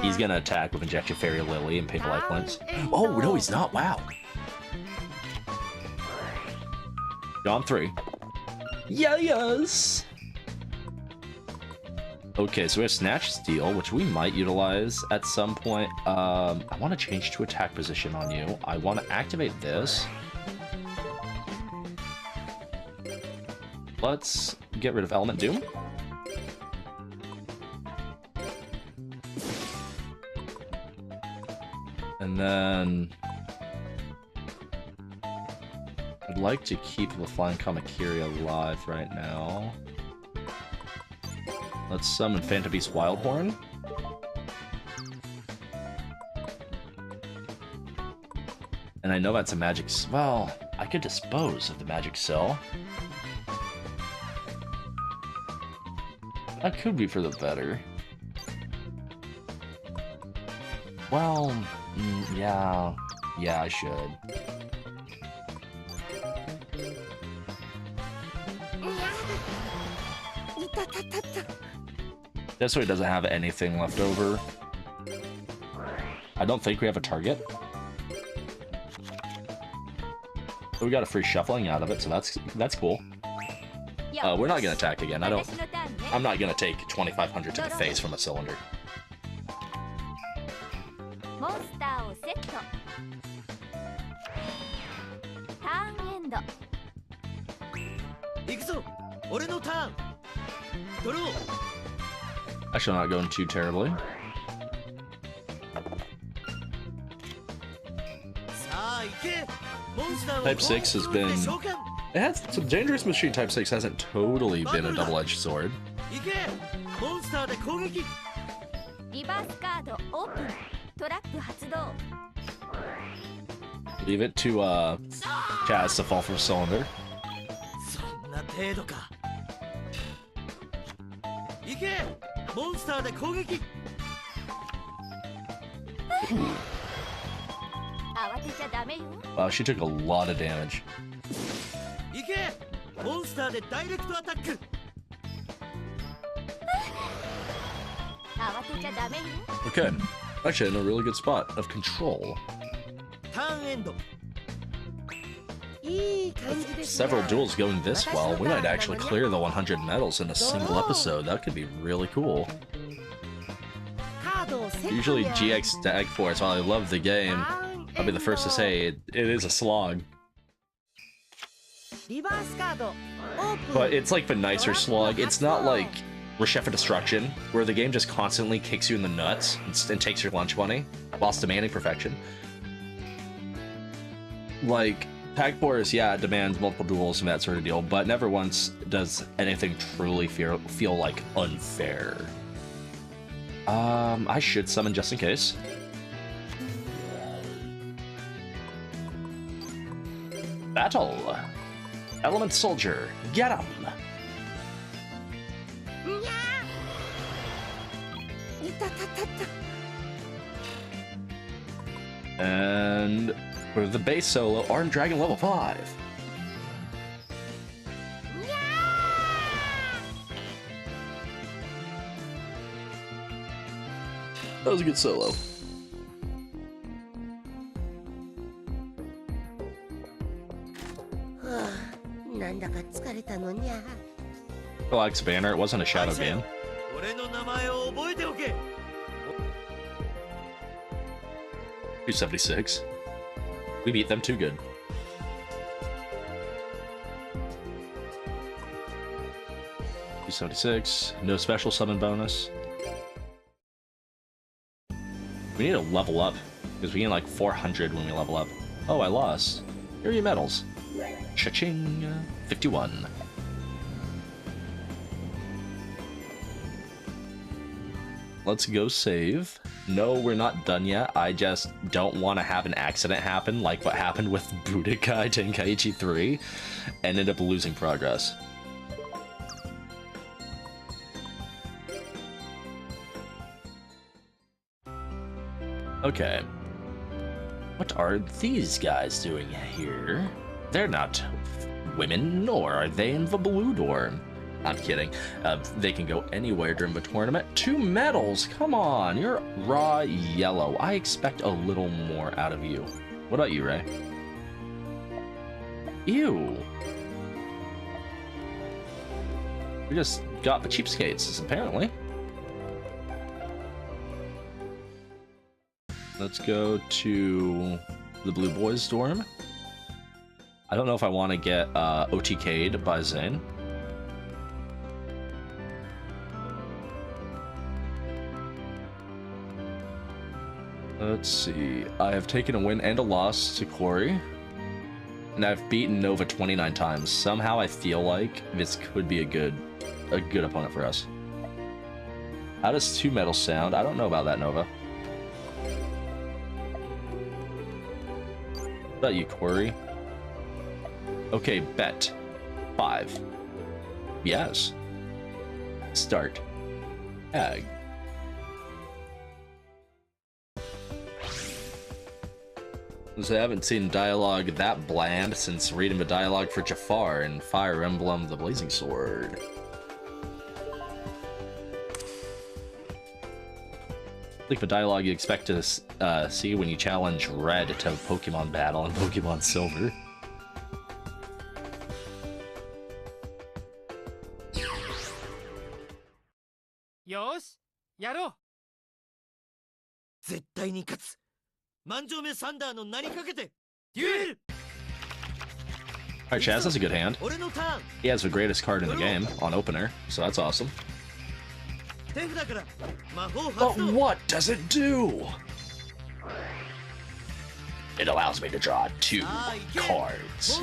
he's gonna attack with Injection Fairy Lily and Paper Life Points. Oh, no, he's not, wow. Gone 3. Yeah, yes! Okay, so we have Snatch Steal, which we might utilize at some point. I want to change to attack position on you. I want to activate this. Let's get rid of Element Doom. And then I'd like to keep the Flying Kamakiri alive right now. Let's summon Phantom Beast Wildhorn. And I know that's a magic... Well, I could dispose of the Magic Cyl. That could be for the better. Well, yeah. Yeah, I should. This way it doesn't have anything left over. I don't think we have a target. But we got a free shuffling out of it, so that's cool. We're not gonna attack again. I'm not gonna take 2,500 to the face from a cylinder. Actually, not going too terribly. Type 6 has been... It has some Dangerous Machine Type 6 hasn't totally been a double-edged sword. Leave it to Chazz to fall from cylinder. Wow, she took a lot of damage. Okay, actually in a really good spot of control. With several duels going this well, we might actually clear the 100 medals in a single episode. That could be really cool. Usually GX Stag Force, while I love the game, I'll be the first to say it is a slog. But it's like the nicer slog. It's not like Reshef of Destruction, where the game just constantly kicks you in the nuts and takes your lunch money whilst demanding perfection. Like, Tag Force, yeah, it demands multiple duels and that sort of deal, but never once does anything truly feel like unfair. I should summon just in case. Battle! Element Soldier, get him! And for the base solo, Armed Dragon level 5. That was a good solo. Relax banner, it wasn't a shadow ban. 276. We beat them too good. $276. No special summon bonus. We need to level up because we gain like 400 when we level up. Oh, I lost. Here are your medals. Cha-ching. 51. Let's go save. No, we're not done yet. I just don't want to have an accident happen like what happened with Budokai Tenkaichi 3 and end up losing progress. Okay. What are these guys doing here? They're not women, nor are they in the blue dorm. I'm kidding. They can go anywhere during the tournament. 2 medals? Come on, you're raw yellow. I expect a little more out of you. What about you, Ray? Ew. We just got the cheapskates, apparently. Let's go to the Blue Boys dorm. I don't know if I want to get OTK'd by Zane. Let's see. I have taken a win and a loss to Corey. And I've beaten Nova 29 times. Somehow I feel like this could be a good opponent for us. How does 2 medals sound? I don't know about that, Nova. What about you, Corey? Okay, bet. 5. Yes. Start. Tag. So I haven't seen dialogue that bland since reading the dialogue for Jafar in Fire Emblem The Blazing Sword. Like the dialogue you expect to see when you challenge Red to Pokemon Battle in Pokemon Silver. Yosh, yaro. 絶対に勝つ。万丈目サンダーの名にかけてデュエル。 Alright, Chazz has a good hand. He has the greatest card in the game on opener, so that's awesome. But what does it do? It allows me to draw 2 cards.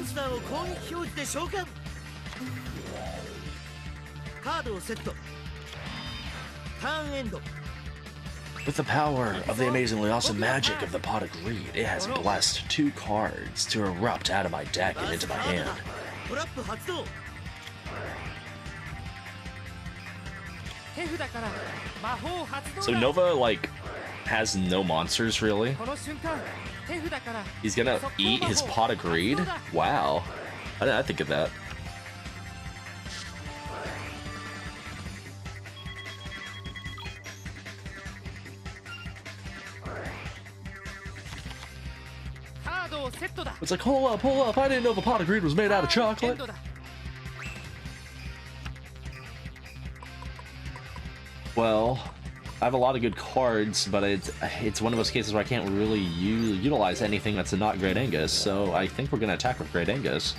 With the power of the amazingly awesome magic of the Pot of Greed, it has blessed 2 cards to erupt out of my deck and into my hand. So Nova, like, has no monsters, really? He's gonna eat his Pot of Greed? Wow. I didn't think of that. It's like, hold up, I didn't know the Pot of Greed was made out of chocolate. Well, I have a lot of good cards, but it's one of those cases where I can't really utilize anything that's not Great Angus, so I think we're going to attack with Great Angus.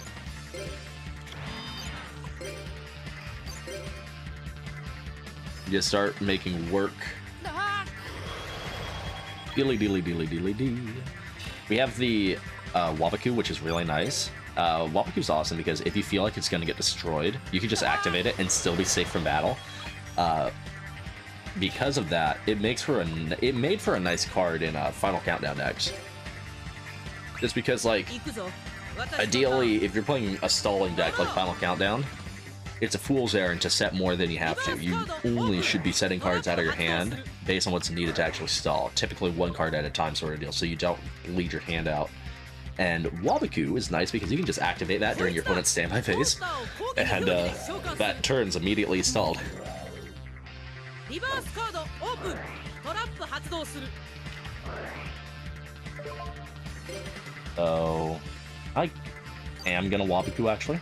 Just start making work. Dealy dealy dealy dealy dee. We have the Wabaku, which is really nice. Wabaku's awesome because if you feel like it's going to get destroyed, you can just activate it and still be safe from battle. Because of that, it made for a nice card in Final Countdown decks. Just because, like, ideally, if you're playing a stalling deck like Final Countdown, it's a fool's errand to set more than you have to. You only should be setting cards out of your hand based on what's needed to actually stall. Typically one card at a time sort of deal, so you don't bleed your hand out. And Wabaku is nice because you can just activate that during your opponent's standby phase, and that turn's immediately stalled. So, I am gonna Wabaku actually.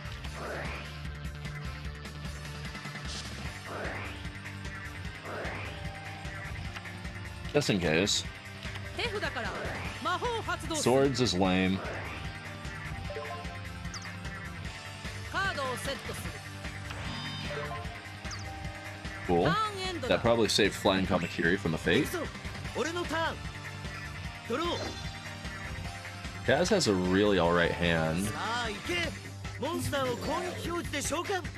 Just in case. Swords is lame. Cool. That probably saved Flying Kamakiri from a fate. Chazz has a really alright hand.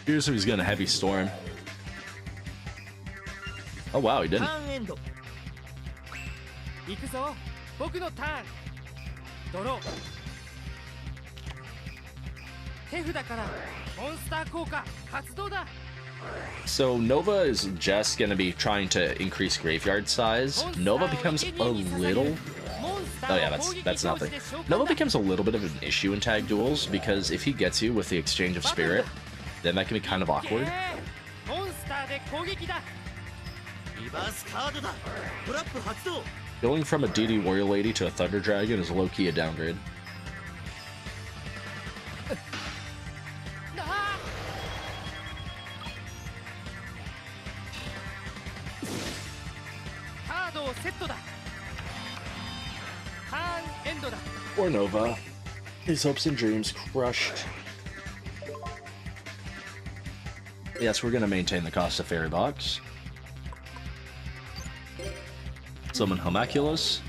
Here's if he's gonna Heavy Storm. Oh wow, he didn't. So Nova is just going to be trying to increase graveyard size. Nova becomes a little... Oh yeah, that's nothing. Nova becomes a little bit of an issue in tag duels because if he gets you with the exchange of spirit, then that can be kind of awkward. Going from a DD Warrior Lady to a Thunder Dragon is low-key a downgrade. Or Nova. His hopes and dreams crushed. Yes, we're gonna maintain the cost of Fairy Box. Summon Homunculus.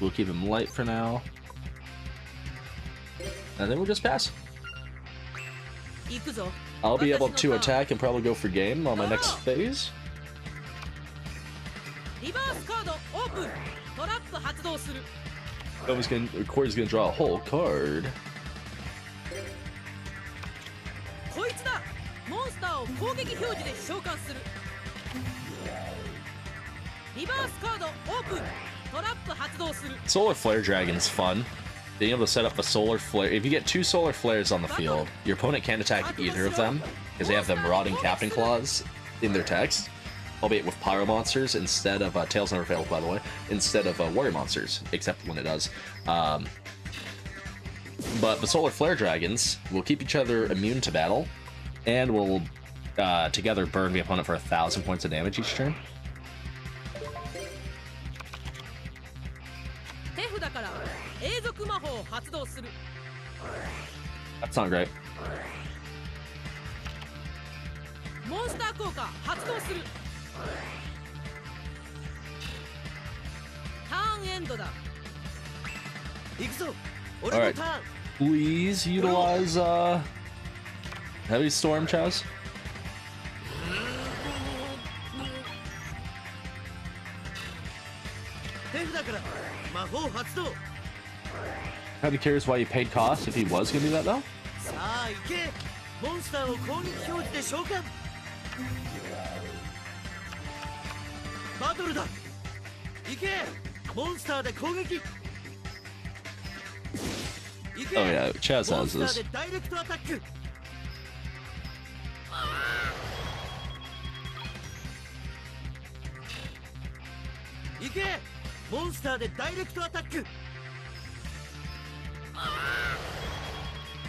We'll keep him light for now. And then we'll just pass. I'll be able to attack and probably go for game on my next phase. Corey's gonna draw a whole card. Solar Flare Dragon is fun. Being able to set up a Solar Flare. If you get 2 Solar Flares on the field, your opponent can't attack either of them because they have the Marauding Captain Claws in their text. Albeit with Pyro Monsters instead of... Tails never fails, by the way. Instead of Warrior Monsters, except when it does. But the Solar Flare Dragons will keep each other immune to battle, and will together burn the opponent for 1,000 points of damage each turn. That's not great. Alright, please utilize Heavy Storm, Chazz. Kinda curious why you paid cost if he was gonna do that though. Oh yeah, Chazz has this.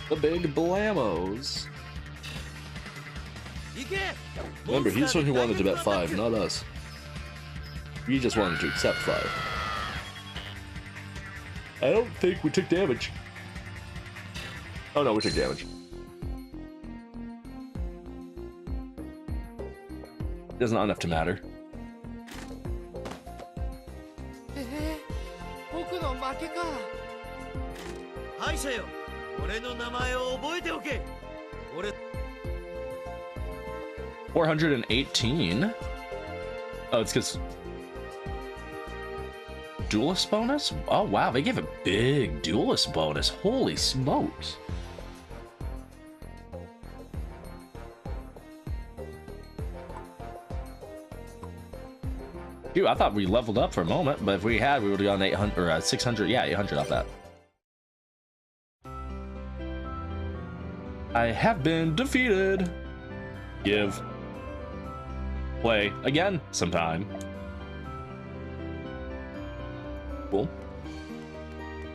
The big blamos. Remember, he's the one who wanted to bet 5, not us. We just wanted to accept 5. I don't think we took damage. Oh no, we took damage. That's not enough to matter. 者よ、俺の名前を覚えておけ。俺 418. Oh, it's because duelist bonus? Oh wow, they gave a big duelist bonus. Holy smokes. Dude, I thought we leveled up for a moment, but if we had, we would have gotten 800 or 600. Yeah, 800 off that. I have been defeated. Give. Play again sometime. Cool.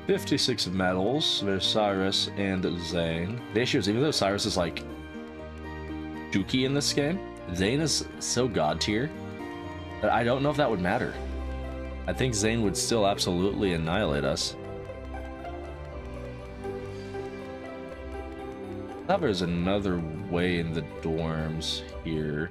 56 medals. There's Cyrus and Zane. The issue is, even though Cyrus is like dookie in this game, Zane is so god tier that I don't know if that would matter. I think Zane would still absolutely annihilate us. I thought there's another way in the dorms here.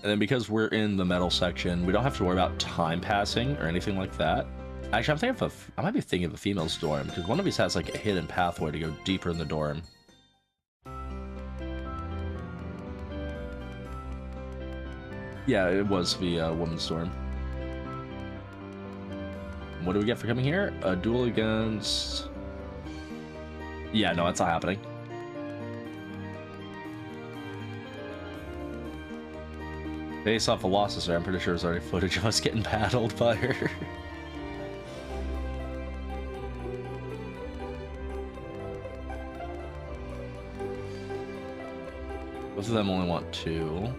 And then because we're in the metal section, we don't have to worry about time passing or anything like that. Actually, I might be thinking of a female's dorm, because one of these has like a hidden pathway to go deeper in the dorm. Yeah, it was the woman's dorm. What do we get for coming here? A duel against... Yeah, no, it's not happening. Based off the losses there, I'm pretty sure there's already footage of us getting battled by her. Both of them only want 2.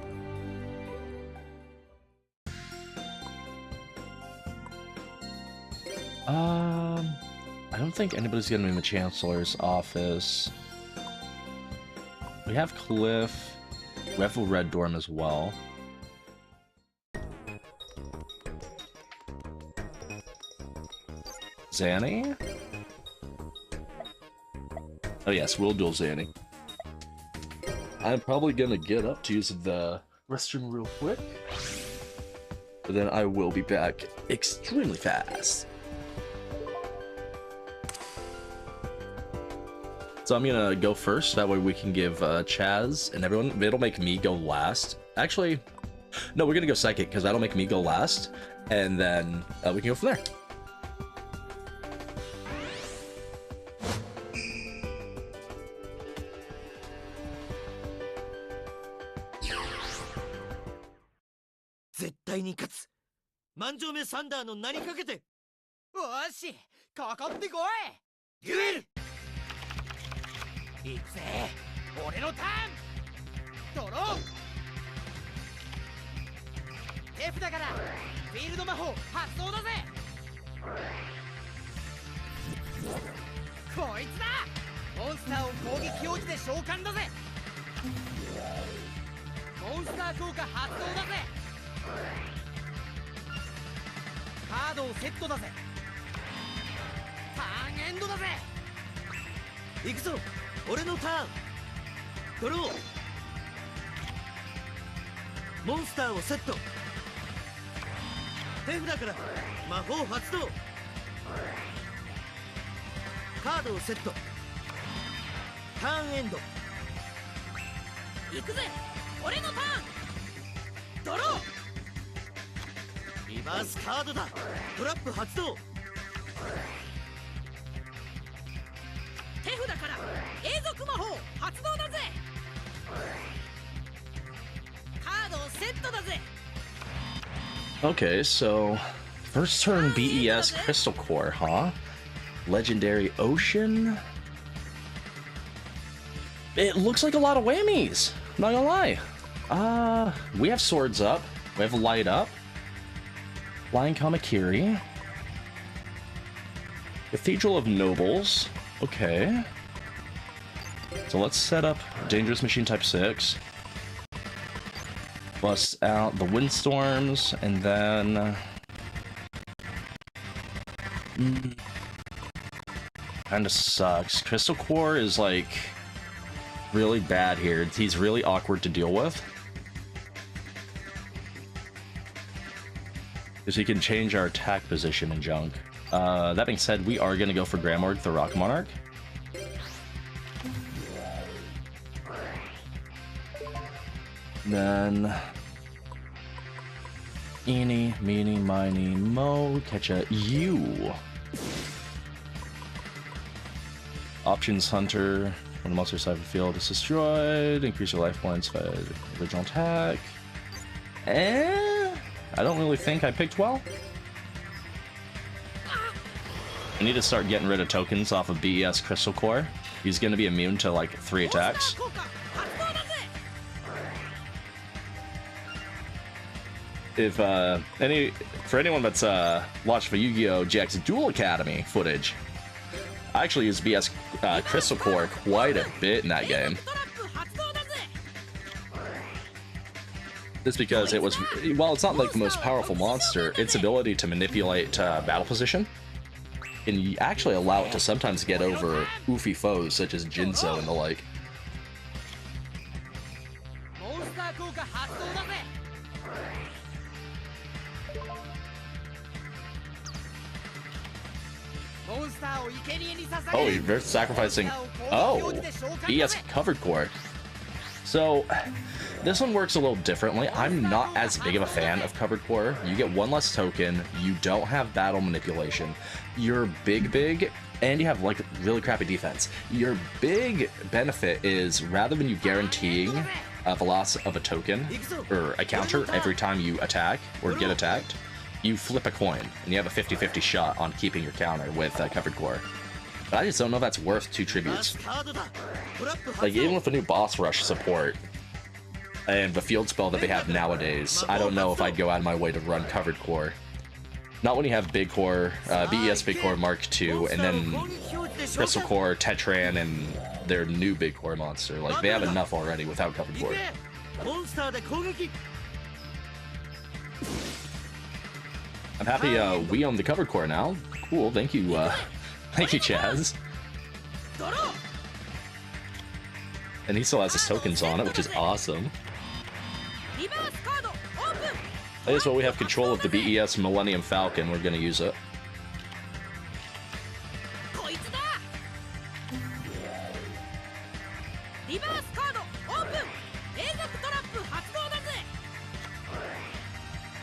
I don't think anybody's gonna be in the Chancellor's office. We have Cliff. We have a red dorm as well. Zanny? Oh yes, we'll duel Zanny. I'm probably gonna get up to use the restroom real quick, but then I will be back extremely fast. So I'm gonna go first, that way we can give Chazz and everyone, it'll make me go last. Actually, no, we're gonna go second, because that'll make me go last, and then we can go from there.いくぜ、俺のターン。ドロー。手札からフィールド魔法発動だぜ。こいつだ。モンスターを攻撃表示で召喚だぜ。モンスター効果発動だぜ。カードをセットだぜ。ターンエンドだぜ。行くぞ。俺のターン。ドロー。モンスターをセット。手札から魔法発動。カードをセット。ターンエンド。行くぜ、俺のターン。ドロー。リバースカードだ。トラップ発動。手札から永続魔法発動だぜ。カードをセットだぜ。 Okay, so first turn BES Crystal Core, huh? Legendary Ocean. It looks like a lot of whammies. Not gonna lie. We have swords up. We have light up. Flying Kamakiri. Cathedral of Nobles. Okay. So let's set up Dangerous Machine Type 6. Bust out the Windstorms, and then... Kinda sucks. Crystal Core is, like, really bad here. He's really awkward to deal with. Because he can change our attack position and junk. That being said, we are going to go for Gramorg, the Rock Monarch. Then... Eeny, meeny, miny, mo, catch a U. Options Hunter. When the monster side of the field is destroyed, increase your life points by original attack. I don't really think I picked well. I need to start getting rid of tokens off of BES Crystal Core. He's going to be immune to like 3 attacks. If for anyone that's watched the Yu-Gi-Oh! GX Duel Academy footage, I actually used BS Crystal Core quite a bit in that game. Just because it was, while it's not like the most powerful monster, its ability to manipulate battle position can actually allow it to sometimes get over oofy foes such as Jinzo and the like. Oh, you're sacrificing. Oh, BS Covered Core. So, this one works a little differently. I'm not as big of a fan of Covered Core. You get 1 less token, you don't have battle manipulation, you're big, and you have like really crappy defense. Your big benefit is rather than you guaranteeing the loss of a token or a counter every time you attack or get attacked, you flip a coin and you have a 50-50 shot on keeping your counter with Covered Core. But I just don't know if that's worth 2 tributes. Like, even with the new boss rush support and the field spell that they have nowadays, I don't know if I'd go out of my way to run Covered Core. Not when you have Big Core, BES Big Core Mark II, and then Crystal Core, Tetran, and their new Big Core monster. Like, they have enough already without Covered Core. I'm happy we own the Covered Core now. Cool, thank you, Chazz. And he still has his tokens on it, which is awesome. I guess while we have control of the BES Millennium Falcon, we're gonna use it.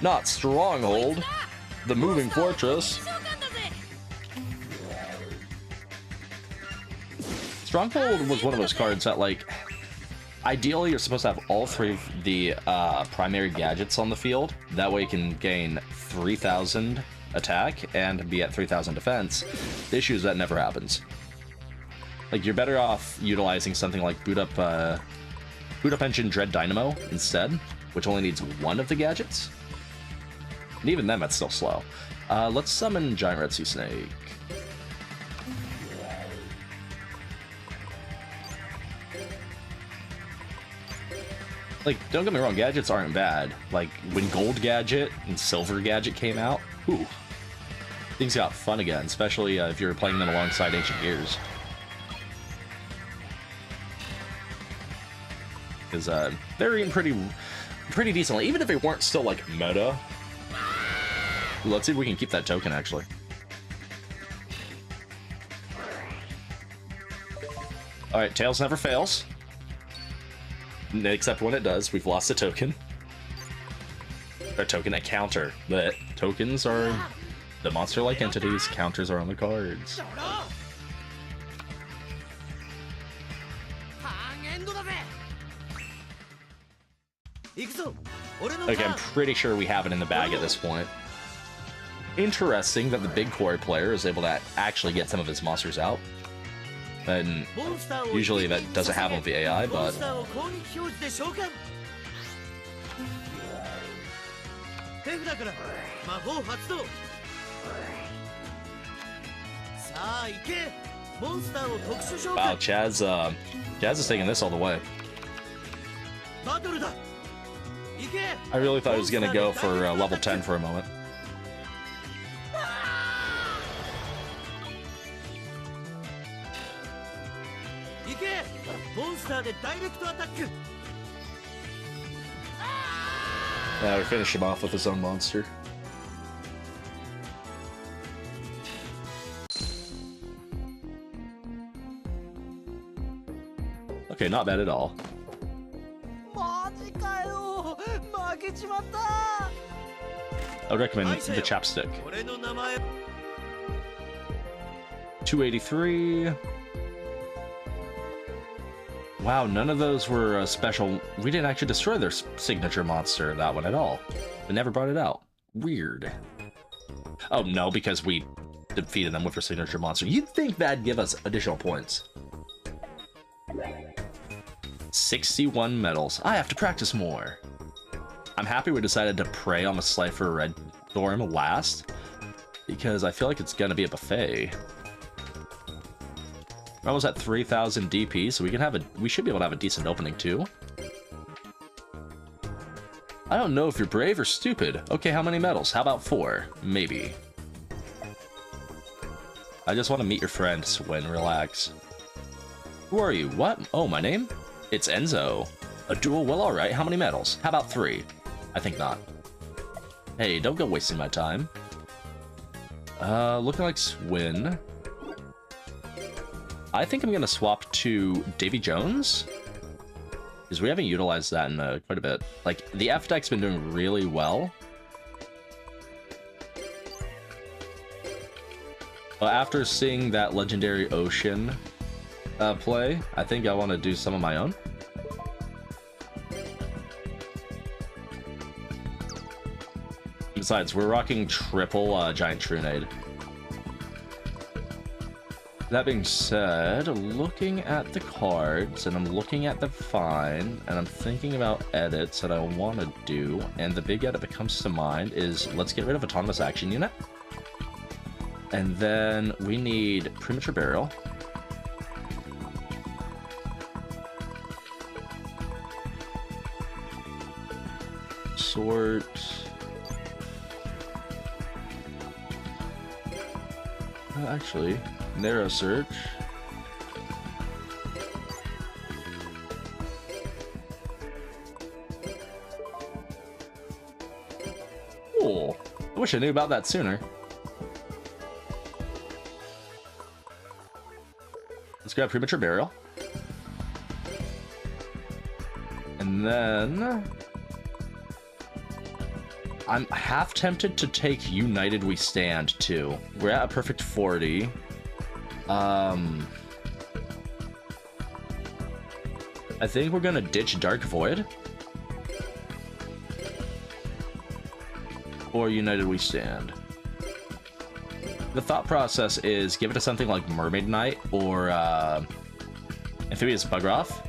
Not Stronghold, the moving fortress. Stronghold was one of those cards that, like, ideally you're supposed to have all 3 of the primary gadgets on the field. That way you can gain 3,000 attack and be at 3,000 defense. The issue is that never happens. Like, you're better off utilizing something like Boot Up Engine Dread Dynamo instead, which only needs 1 of the gadgets. And even then, that's still slow. Let's summon Giant Red Sea Snake. Like, don't get me wrong, gadgets aren't bad. Like, when Gold Gadget and Silver Gadget came out, ooh, things got fun again, especially if you're playing them alongside Ancient Gears. Because they're in pretty decently, even if they weren't still, like, meta. Let's see if we can keep that token, actually. Alright, Tails never fails. Except when it does, we've lost a token. A token, a counter. But tokens are the monster-like entities, counters are on the cards. Okay, I'm pretty sure we have it in the bag at this point. Interesting that the Big Core player is able to actually get some of his monsters out. And usually that doesn't happen with the AI, but... Wow, Chazz is taking this all the way. I really thought he was going to go for level 10 for a moment. Yeah, we finish him off with his own monster. Okay, not bad at all. マジかよ、負けちまった。 I would recommend the chapstick. 俺の名前 283. Wow, none of those were special. We didn't actually destroy their signature monster, that one at all. They never brought it out. Weird. Oh, no, because we defeated them with their signature monster. You'd think that'd give us additional points. 61 medals. I have to practice more. I'm happy we decided to prey on the Slifer Red Thorn last, because I feel like it's gonna be a buffet. We're almost at 3,000 DP, so we should be able to have a decent opening too. I don't know if you're brave or stupid. Okay, how many medals? How about 4? Maybe. I just want to meet your friend, Swin. Relax. Who are you? What? Oh, my name? It's Enzo. A duel? Well, alright. How many medals? How about 3? I think not. Hey, don't go wasting my time. Looking like Swin. I think I'm gonna swap to Davy Jones, because we haven't utilized that in quite a bit. Like, the F deck's been doing really well. But after seeing that Legendary Ocean play, I think I want to do some of my own. Besides, we're rocking triple Giant Trunade. That being said, looking at the cards, and I'm looking at the find, and I'm thinking about edits that I want to do, and the big edit that comes to mind is, let's get rid of Autonomous Action Unit. And then we need Premature Burial. Sort... actually... Narrow search. Cool. I wish I knew about that sooner. Let's grab Premature Burial. And then... I'm half tempted to take United We Stand, too. We're at a perfect 40. I think we're gonna ditch Dark Void. Or United We Stand. The thought process is give it to something like Mermaid Knight or Amphibious Bugroth,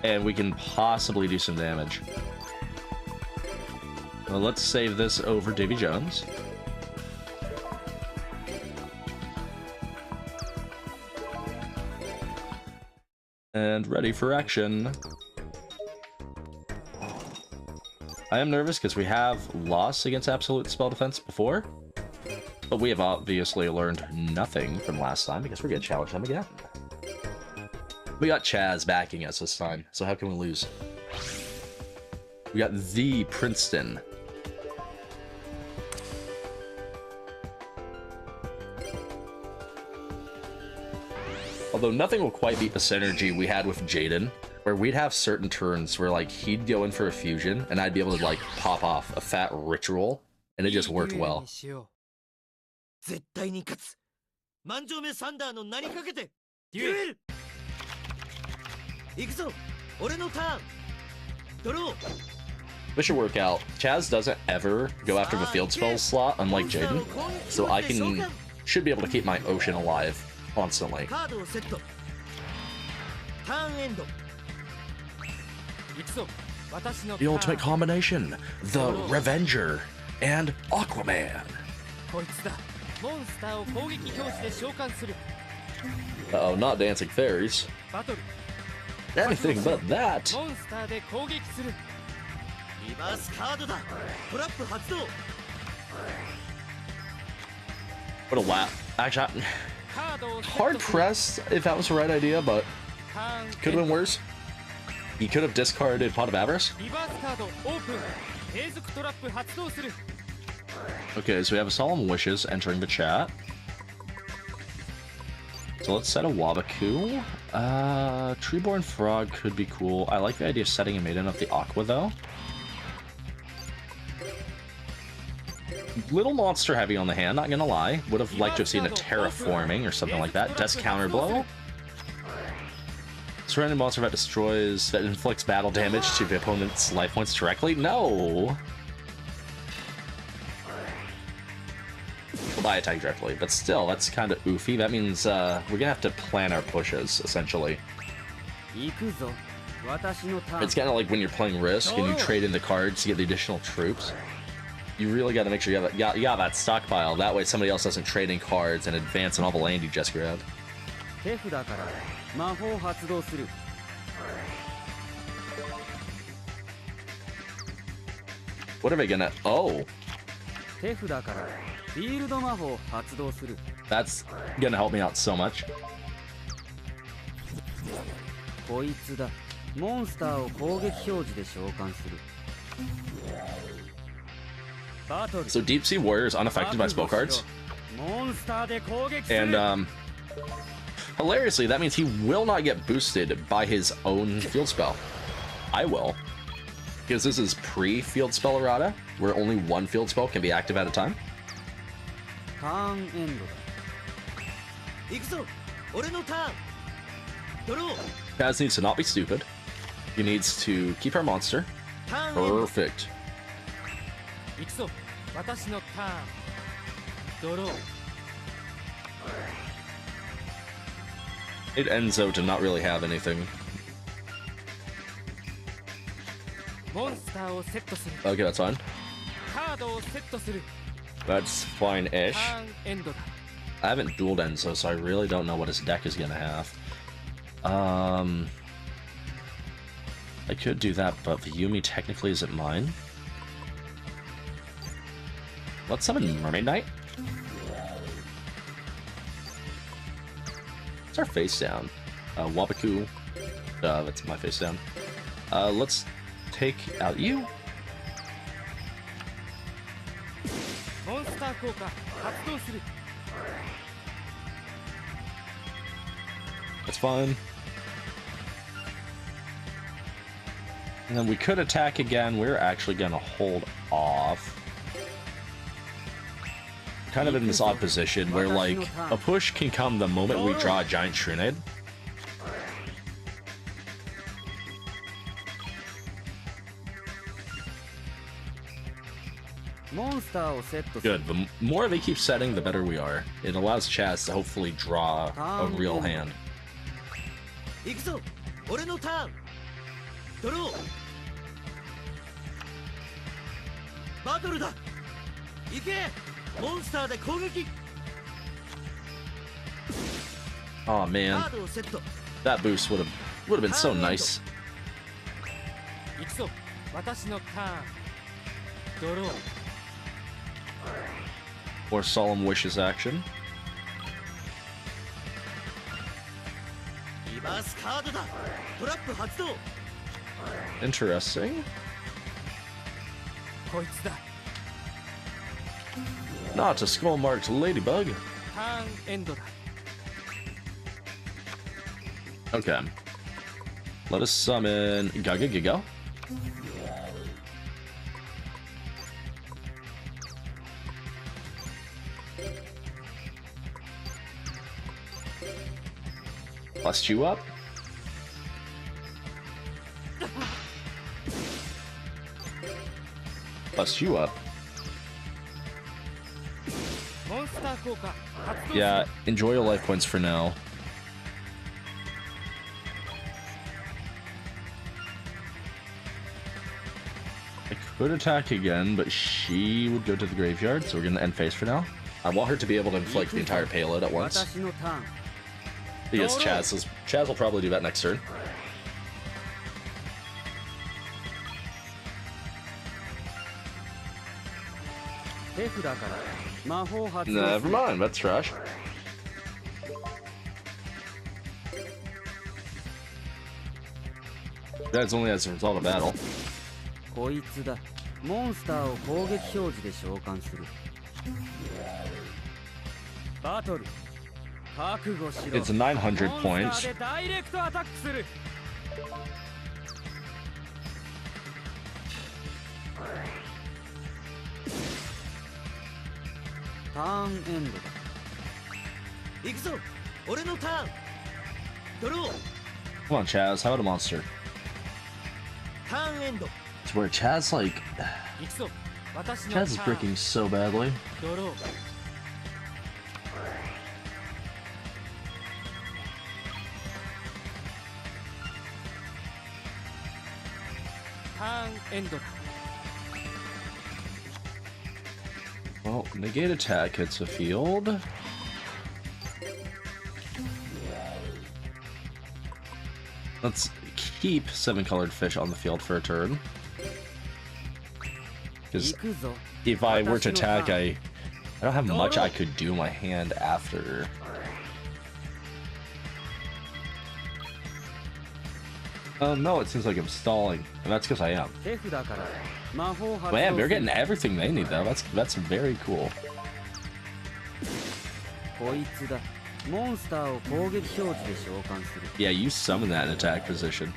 and we can possibly do some damage. Well, let's save this over Davy Jones. And ready for action. I am nervous because we have lost against Absolute Spell Defense before, but we have obviously learned nothing from last time because we're going to challenge them again. We got Chazz backing us this time, so how can we lose? We got the Princeton. Although nothing will quite beat the synergy we had with Jaden, where we'd have certain turns where like he'd go in for a fusion and I'd be able to like pop off a fat ritual, and it just worked well. This should work out. Chazz doesn't ever go after the field spells slot, unlike Jaden, so I should be able to keep my Ocean alive constantly. The ultimate combination, the Revenger and Aquaman. Uh-oh, not dancing fairies. Anything but that. What a laugh. Actually, hard pressed if that was the right idea, but could have been worse. He could have discarded Pot of Avarice. Okay, so we have a Solemn Wishes entering the chat. So let's set a Wabaku. Treeborn Frog could be cool. I like the idea of setting a Maiden of the Aqua, though. Little monster heavy on the hand, not gonna lie. Would have liked to have seen a Terraforming or something like that. Desk Counter Blow. Surrounding monster that destroys, that inflicts battle damage to the opponent's life points directly? No! Well, I attack directly, but still, that's kind of oofy. That means we're gonna have to plan our pushes, essentially. It's kind of like when you're playing Risk and you trade in the cards to get the additional troops. You really got to make sure you have that stockpile. That way somebody else doesn't trade in cards and advance on all the land you just grabbed. What are they gonna... Oh! That's gonna help me out so much. So Deep Sea Warrior is unaffected by spell cards. And hilariously, that means he will not get boosted by his own field spell. I will. Because this is pre-field spell errata, where only one field spell can be active at a time. Chazz needs to not be stupid. He needs to keep our monster. Perfect. It Enzo to not really have anything. Okay, that's fine. That's fine-ish. I haven't dueled Enzo, so I really don't know what his deck is gonna have. I could do that, but the Yumi technically isn't mine. Let's summon Mermaid Knight. It's our face down. Wabaku. That's my face down. Let's take out you. That's fine. And then we could attack again. We're actually gonna hold off. Kind of in this odd position where, like, a push can come the moment we draw a giant Shrunade. Good. The more they keep setting, the better we are. It allows Chazz to hopefully draw a real hand. Oh man, that boost would have been so nice. Or Solemn Wishes action. Interesting. Not a skull-marked ladybug. Okay. Let us summon Gaga Giga. Bust you up. Bust you up. Yeah, enjoy your life points for now. I could attack again, but she would go to the graveyard, so we're gonna end phase for now. I want her to be able to inflict the entire payload at once. Because Chazz will probably do that next turn. Never mind, that's trash. That's only as a result of battle. It's 900 points. Come on, Chazz, how about a monster? It's where Chazz, like... Chazz is breaking so badly. Well, negate attack hits the field. Let's keep 7 colored fish on the field for a turn. Because if I were to attack, I don't have much I could do in my hand after. No, it seems like I'm stalling, and that's because I am. Man, they're getting everything they need though. That's very cool. Yeah, you summon that in attack position.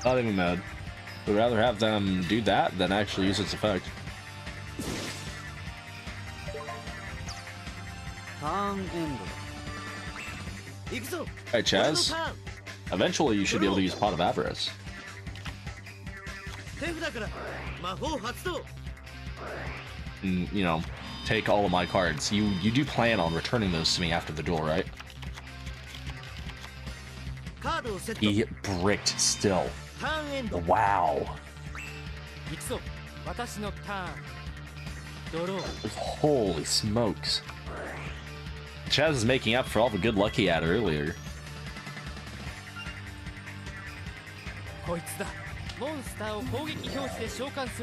Not even mad. Would rather have them do that than actually use its effect. Alright, Chazz. Eventually you should be able to use Pot of Avarice. And, you know, take all of my cards. You do plan on returning those to me after the duel, right? He bricked still. Wow. Holy smokes. Chazz is making up for all the good luck he had earlier.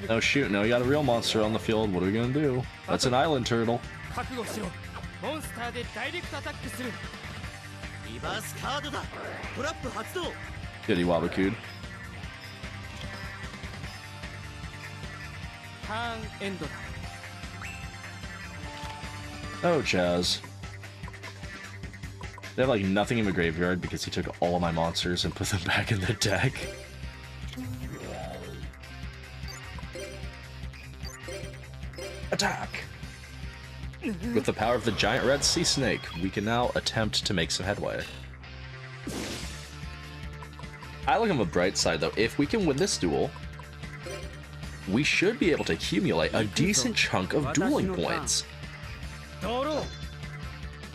Oh shoot, no, you got a real monster on the field. What are we gonna do? That's an island turtle. Goody Wabakood. Oh, Chazz. They have like nothing in the graveyard because he took all of my monsters and put them back in the deck. Attack! With the power of the giant red sea snake, we can now attempt to make some headway. I look on the bright side though. If we can win this duel, we should be able to accumulate a decent chunk of dueling points.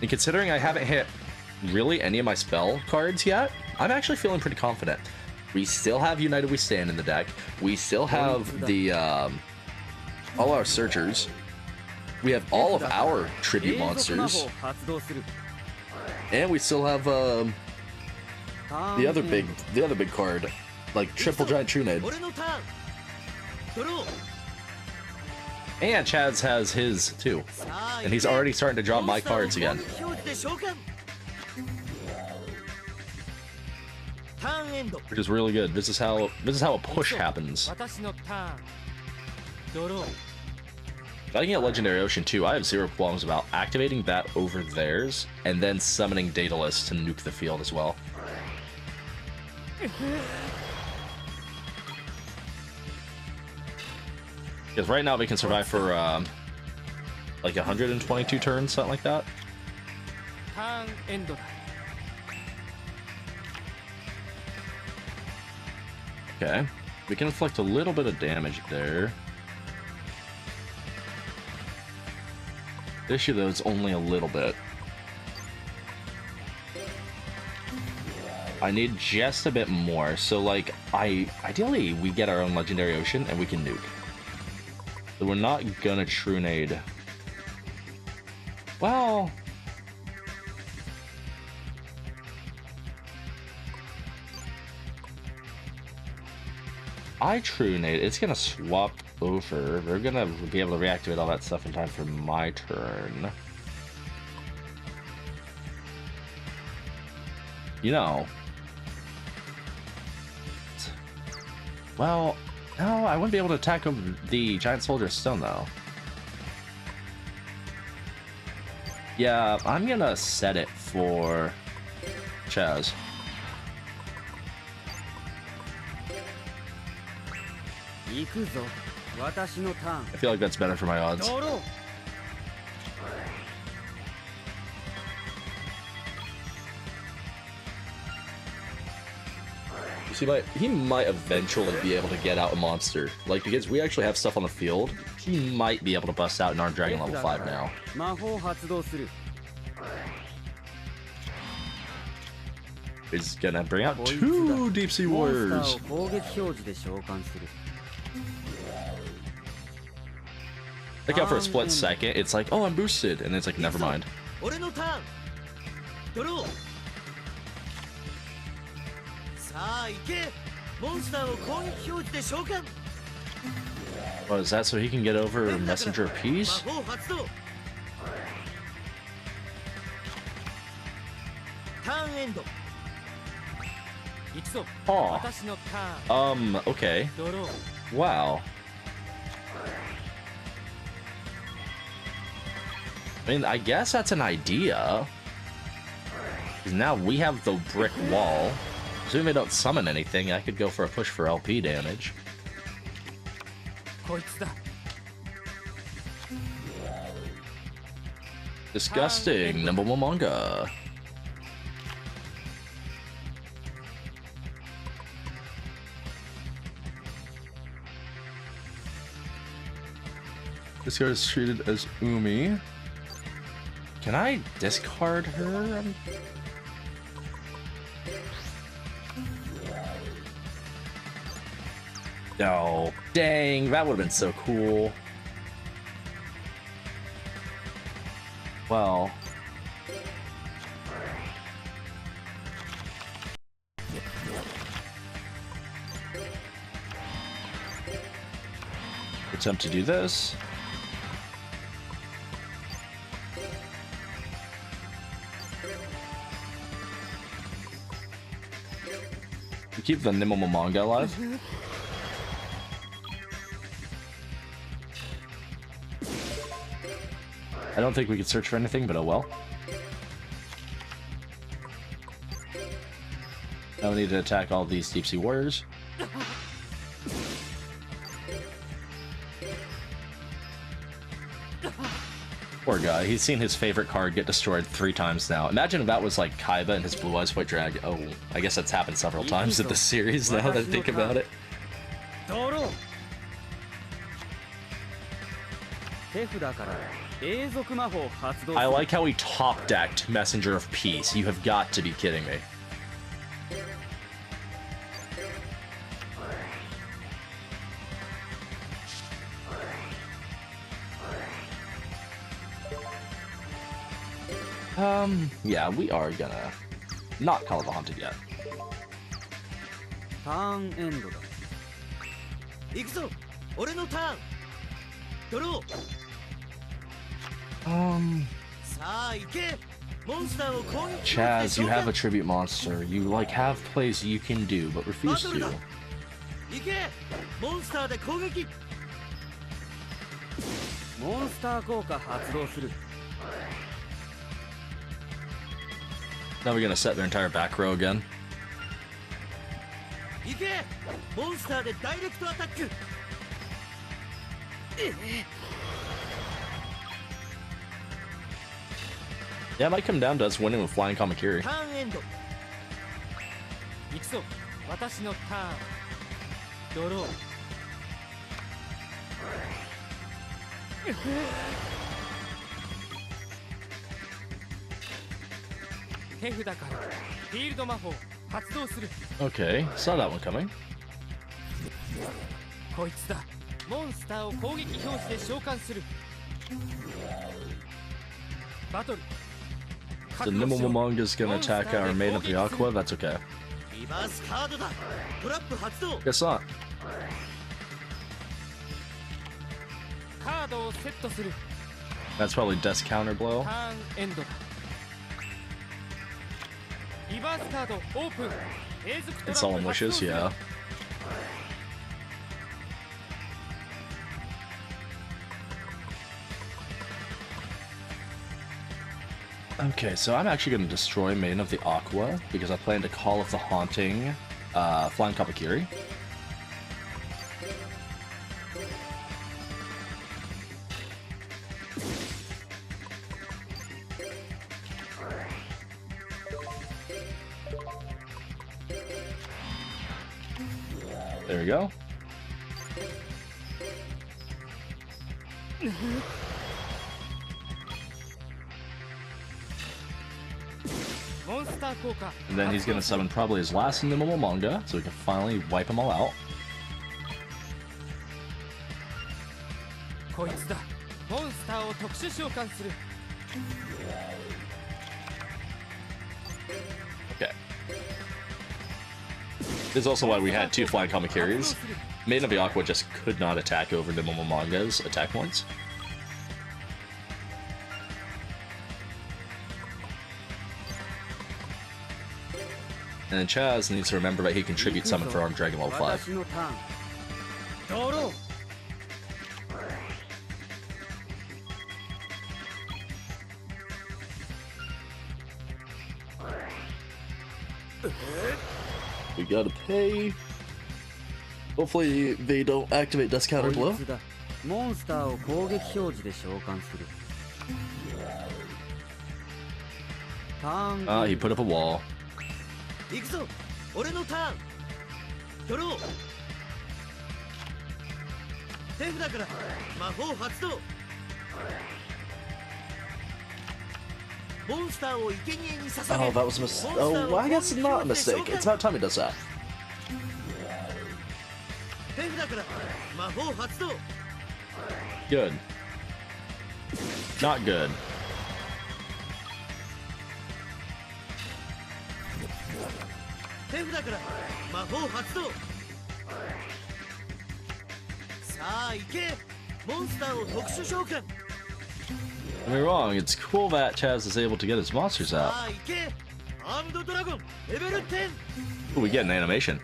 And considering I haven't hit really any of my spell cards yet, I'm actually feeling pretty confident. We still have United We Stand in the deck. We still have the all our searchers. We have all of our tribute monsters. And we still have the other big card, like triple giant Trunade. And Chazz has his too. And he's already starting to drop my cards again. Which is really good. This is how a push happens. If I can get Legendary Ocean too, I have zero qualms about activating that over theirs and then summoning Daedalus to nuke the field as well. Because right now we can survive for like 122 turns, something like that. Okay, we can inflict a little bit of damage there. The issue though is only a little bit. I need just a bit more, so like ideally we get our own Legendary Ocean and we can nuke. So we're not gonna Trunade. Well, I Trunade, it's gonna swap over. We're gonna be able to reactivate all that stuff in time for my turn. You know. Well, No, I wouldn't be able to attack the giant soldier stone though. Yeah, I'm gonna set it for Chazz. I feel like that's better for my odds. You see, he might eventually be able to get out a monster. Like, because we actually have stuff on the field, he might be able to bust out an Armed Dragon level 5 now. He's gonna bring out 2 Deep Sea Warriors. Look out for a split second, it's like, oh, I'm boosted, and it's like, never mind. Oh, is that so he can get over Messenger of Peace? Oh. Okay. Wow. I mean, I guess that's an idea. Because now we have the brick wall. Assuming they don't summon anything, I could go for a push for LP damage. Disgusting. Number one manga. This card is treated as Umi. Can I discard her? No. Dang, that would have been so cool. Well. Attempt to do this. Keep the Nimble manga alive. I don't think we could search for anything, but oh well. Now we need to attack all these Deep Sea Warriors. Poor guy, he's seen his favorite card get destroyed 3 times now. Imagine if that was like Kaiba and his Blue Eyes White Dragon. Oh, I guess that's happened several times in the series now that I think about it. I like how he top-decked Messenger of Peace. You have got to be kidding me. Yeah, we are gonna not call it the Haunted yet. Chazz, you have a tribute monster. You like have plays you can do, but refuse to. Now we're gonna set their entire back row again. Yeah, it might come down to us winning with Flying Kamakiri. Okay, saw that one coming. The Nimble Manga's gonna attack our Maiden of the Aqua, that's okay. Guess not. That's probably Death's counter blow. And Solemn Wishes, yeah. Okay, so I'm actually going to destroy main of the Aqua because I plan to call of the Haunting Flying Kapakiri. There we go. And then he's gonna summon probably his last Nimble Manga, so we can finally wipe them all out. Okay. This is also why we had two Flying Kamakiris. Maiden of the Aqua just could not attack over Nimble Manga's attack points. And then Chazz needs to remember that he contributes summon for Armed Dragon level 5. We gotta pay. Hopefully they don't activate Dust Counter Blow. He put up a wall. Oh, that was a mistake. Oh, well, I guess not a mistake. It's about time he does that. Good. Not good. Don't get me wrong, it's cool that Chazz is able to get his monsters out. Ooh, we get an animation.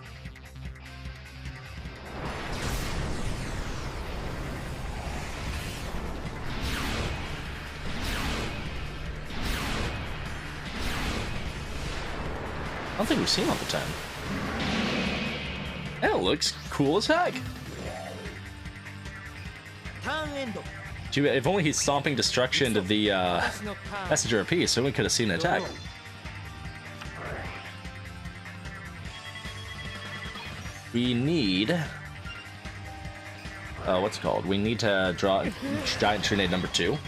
I don't think we've seen on the 10. And it looks cool as heck. If only he's stomping destruction to the messenger of peace, so we could have seen an attack. We need what's it called? We need to draw Giant Trinade number 2.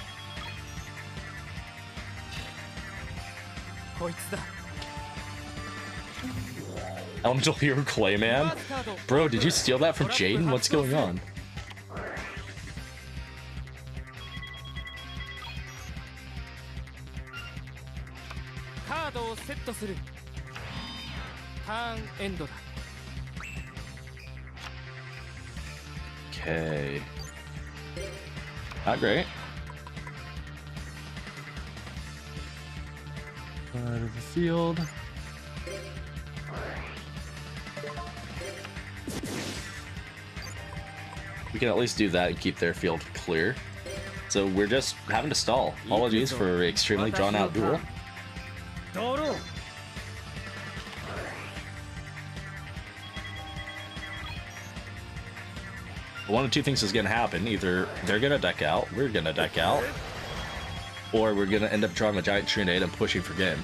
Elemental Hero Clayman? Bro, did you steal that from Jaden? What's going on? Okay. Not great. Out of the field. We can at least do that and keep their field clear. So we're just having to stall. Apologies for extremely drawn out duel. One of two things is going to happen. Either they're going to deck out, we're going to deck out, or we're going to end up drawing a Giant Trinade and pushing for game.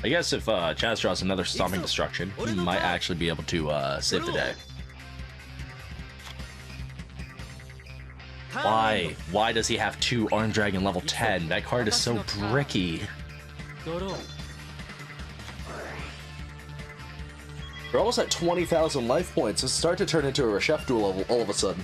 I guess if Chazz draws another Stomping Destruction, he might actually be able to save the day. Why? Why does he have 2 Armed Dragon level 10? That card is so bricky. We're almost at 20,000 life points. It's starting to turn into a Reshef duel all of a sudden.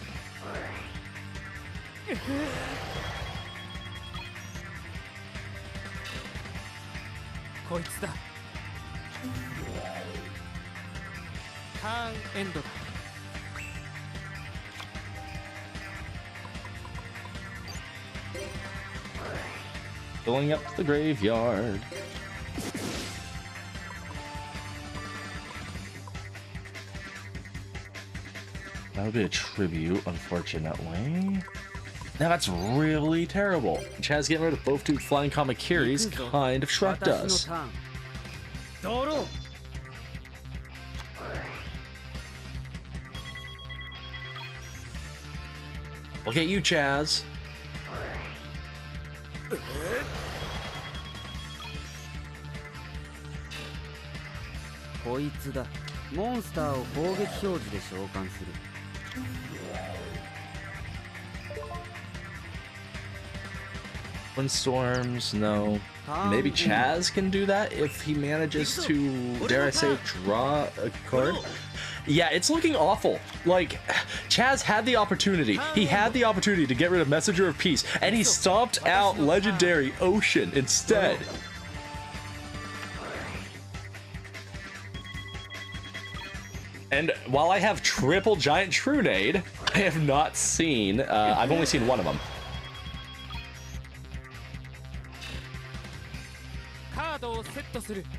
Filling up the graveyard. That would be a tribute, unfortunately. That's really terrible. Chazz getting rid of both two flying Kamakiris kind of shrugged us. Look at you, Chazz. こいつだ。モンスターを攻撃表示で召喚する。Windstorms, no. Maybe Chazz can do that if he manages to, dare I say, draw a card. Yeah, it's looking awful. Like, Chazz had the opportunity. He had the opportunity to get rid of Messenger of Peace, and he stomped out Legendary Ocean instead. And while I have triple Giant Trunade, I have not seen, I've only seen one of them.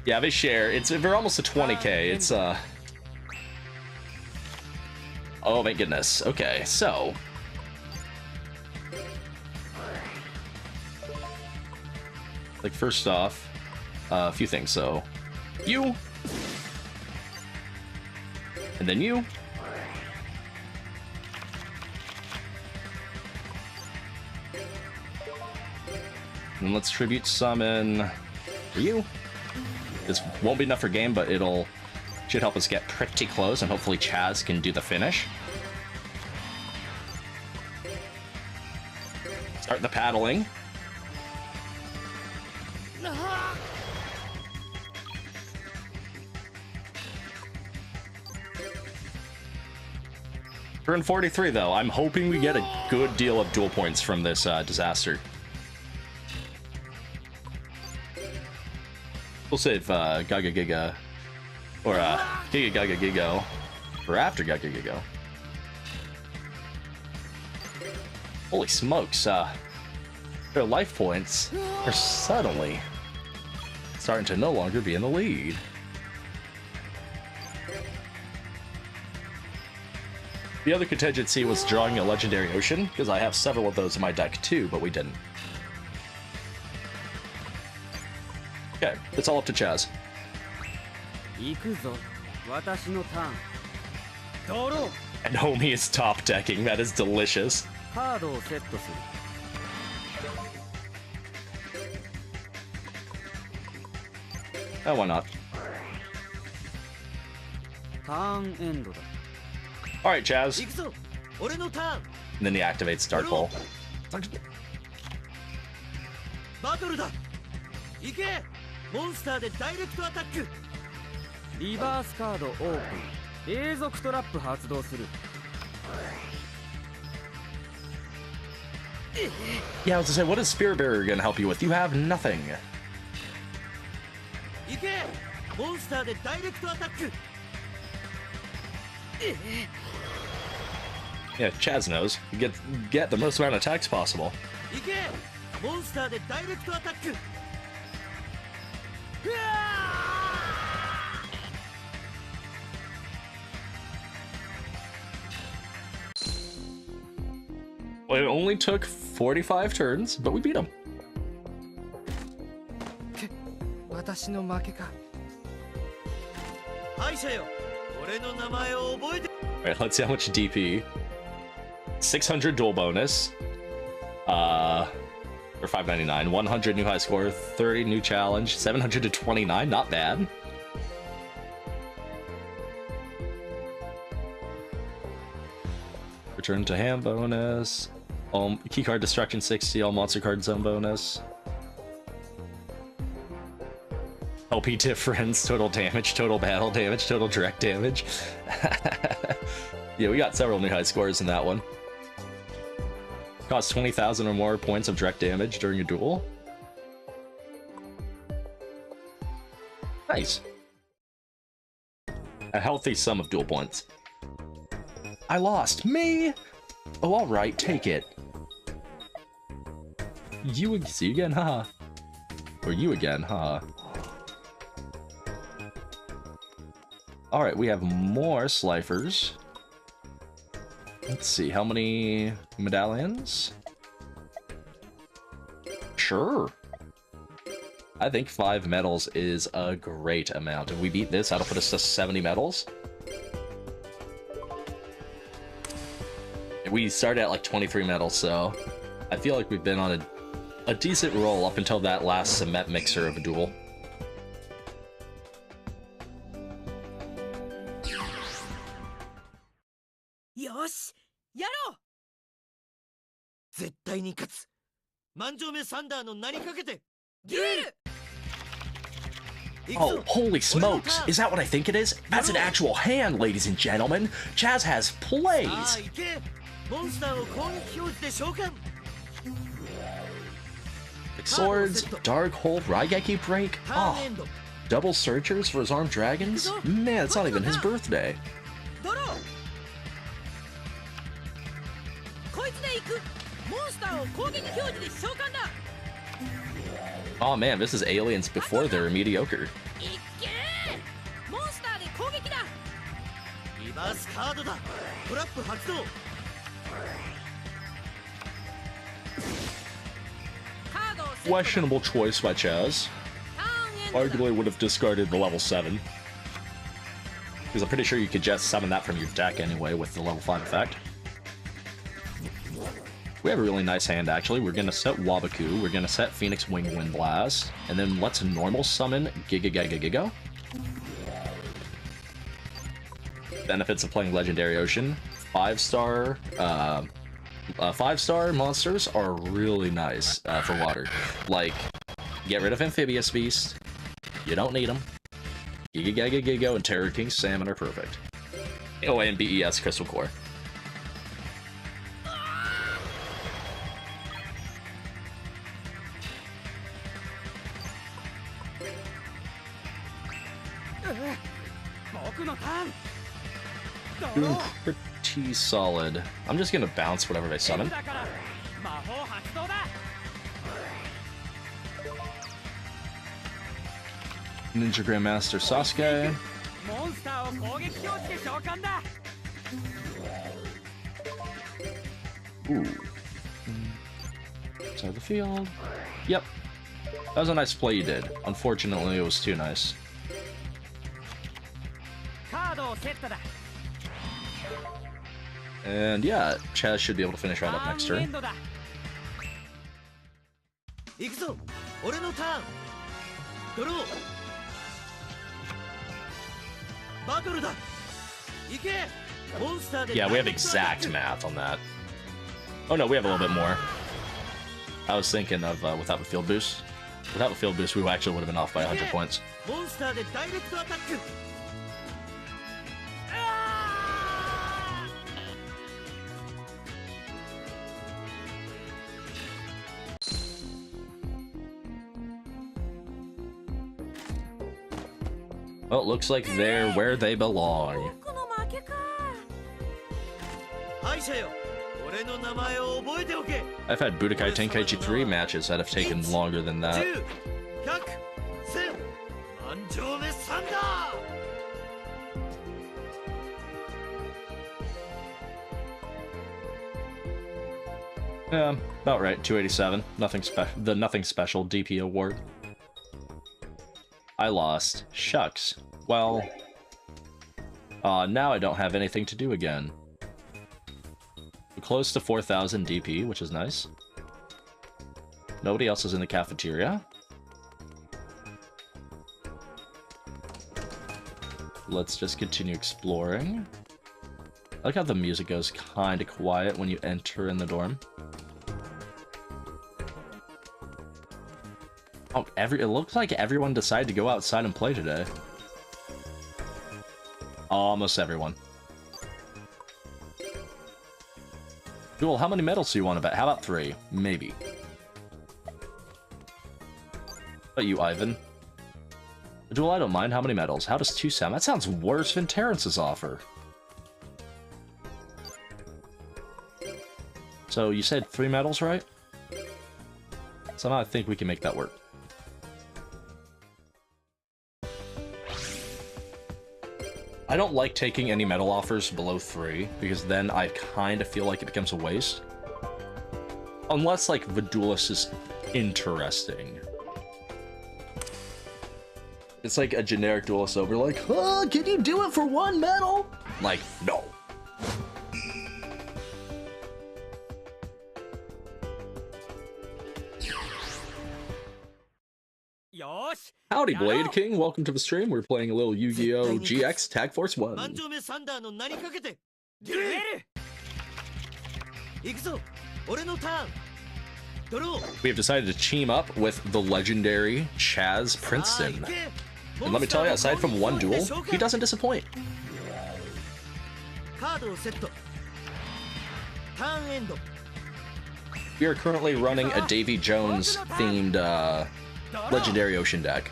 Yeah, they share. They're almost to 20k. It's oh thank goodness. Okay, so like first off, a few things. So you, and then you. And let's tribute summon for you. This won't be enough for game, but should help us get pretty close, and hopefully Chazz can do the finish. Start the paddling. Turn 43 though. I'm hoping we get a good deal of dual points from this disaster. We'll save Gaga Giga, or Giga Gaga Gigo, for after Gaga Gigo. Holy smokes, their life points are suddenly starting to no longer be in the lead. The other contingency was drawing a Legendary Ocean, because I have several of those in my deck too, but we didn't. Okay, it's all up to Chazz. And homie is top decking. That is delicious. Oh, why not? Alright, Chazz. And then he activates Dark Hole. Yeah, I was gonna say, what is Spirit Barrier gonna help you with? You have nothing. Yeah, Chazz knows. You get the most amount of attacks possible. Well, it only took 45 turns, but we beat him. Alright, let's see how much DP. 600 dual bonus. Or 599. 100 new high score, 30 new challenge, 700 to 29, not bad. Return to hand bonus. Keycard destruction 60, all monster card zone bonus. LP difference, total damage, total battle damage, total direct damage. Yeah, we got several new high scores in that one. Cost 20,000 or more points of direct damage during a duel. Nice. A healthy sum of duel points. I lost. Me? Oh, alright, take it. You see you again, haha. Or you again, haha. Alright, we have more Slifers. Let's see, how many medallions? Sure. I think 5 medals is a great amount. If we beat this, that'll put us to 70 medals. We started at like 23 medals, so I feel like we've been on a decent roll up until that last cement mixer of a duel. Yosh, yaro! 絶対に勝つ。万丈目サンダーの名にかけて。デュエル! Oh, holy smokes! Is that what I think it is? That's an actual hand, ladies and gentlemen! Chazz has plays! Swords, Dark Hole, Raigeki Break? Oh, double searchers for his armed dragons? Man, it's not even his birthday. Oh man, this is aliens before they're mediocre. Questionable choice by Chazz. Arguably would have discarded the level 7. Because I'm pretty sure you could just summon that from your deck anyway with the level 5 effect. We have a really nice hand, actually. We're gonna set Wabaku, we're gonna set Phoenix Wing Wind Blast, and then let's normal summon Giga Giga Giga. Benefits of playing Legendary Ocean. 5-star monsters are really nice for water. Like, get rid of Amphibious Beast. You don't need them. Giga Giga Giga and Terror King Salmon are perfect. Oh, and BES Crystal Core. Doing pretty solid. I'm just gonna bounce whatever they summon. Ninja Grandmaster Sasuke. Ooh. Inside the field. Yep. That was a nice play you did. Unfortunately, it was too nice. And yeah, Chazz should be able to finish right up next turn. Yeah, we have exact math on that. Oh no, we have a little bit more. I was thinking of without the field boost. Without the field boost, we actually would have been off by 100 points. Well, it looks like they're where they belong. I've had Budokai Tenkaichi 3 matches that have taken longer than that. Yeah, about right, 287. The nothing special DP award. I lost. Shucks. Well, now I don't have anything to do again. We're close to 4,000 DP, which is nice. Nobody else is in the cafeteria. Let's just continue exploring. I like how the music goes kind of quiet when you enter in the dorm. Oh, it looks like everyone decided to go outside and play today. Almost everyone. Duel, how many medals do you want to bet? How about 3? Maybe. But you, Ivan. Duel, I don't mind. How many medals? How does 2 sound? That sounds worse than Terrence's offer. So you said 3 medals, right? Somehow I think we can make that work. I don't like taking any medal offers below 3, because then I kind of feel like it becomes a waste. Unless, like, the duelist is interesting. It's like a generic duelist over, like, oh, can you do it for 1 medal? Like, no. Howdy, Blade King. Welcome to the stream. We're playing a little Yu-Gi-Oh! GX Tag Force 1. We have decided to team up with the legendary Chazz Princeton. And let me tell you, aside from 1 duel, he doesn't disappoint. We are currently running a Davy Jones themed legendary ocean deck.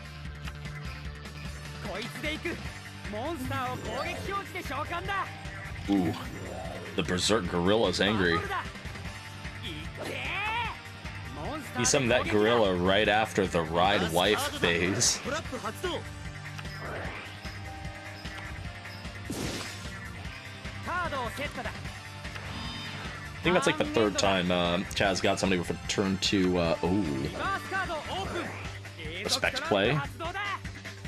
Ooh, the Berserk Gorilla's angry. He summoned that gorilla right after the Ride Wife phase. I think that's like the 3rd time Chazz got somebody with a turn to, oh. Respect play.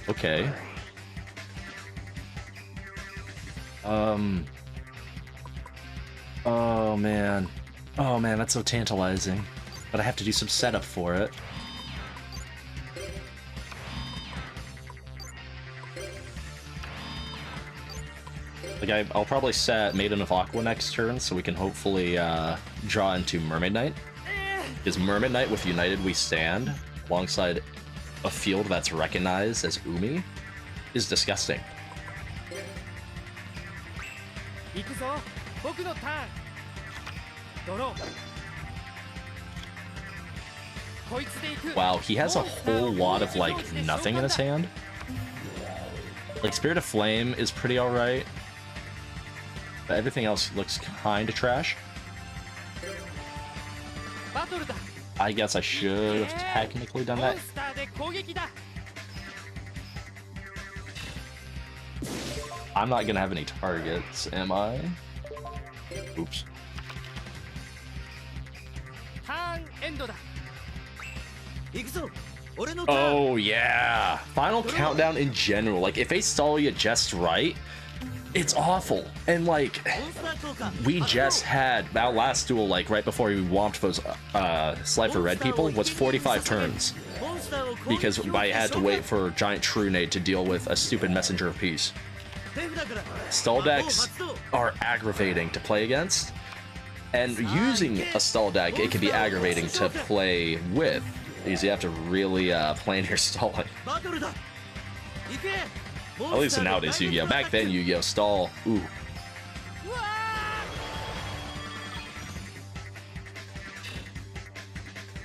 Okay. Oh man. Oh man, that's so tantalizing. But I have to do some setup for it. Like, I'll probably set Maiden of Aqua next turn, so we can hopefully draw into Mermaid Knight. Because Mermaid Knight with United We Stand, alongside a field that's recognized as Umi, is disgusting. Wow, he has a whole lot of, like, nothing in his hand. Like, Spirit of Flame is pretty alright. But everything else looks kinda trash. I guess I should have technically done that. I'm not gonna have any targets, am I? Oops. Oh yeah! Final Countdown in general, like if they stall you just right, it's awful. And like, we just had our last duel, like right before we whomped those Slifer Red people, was 45 turns. Because I had to wait for Giant Trunade to deal with a stupid Messenger of Peace. Stall decks are aggravating to play against, and using a stall deck, it can be aggravating to play with, because you have to really plan your stalling. At least in nowadays Yu-Gi-Oh! Back then, Yu-Gi-Oh! Stall, ooh.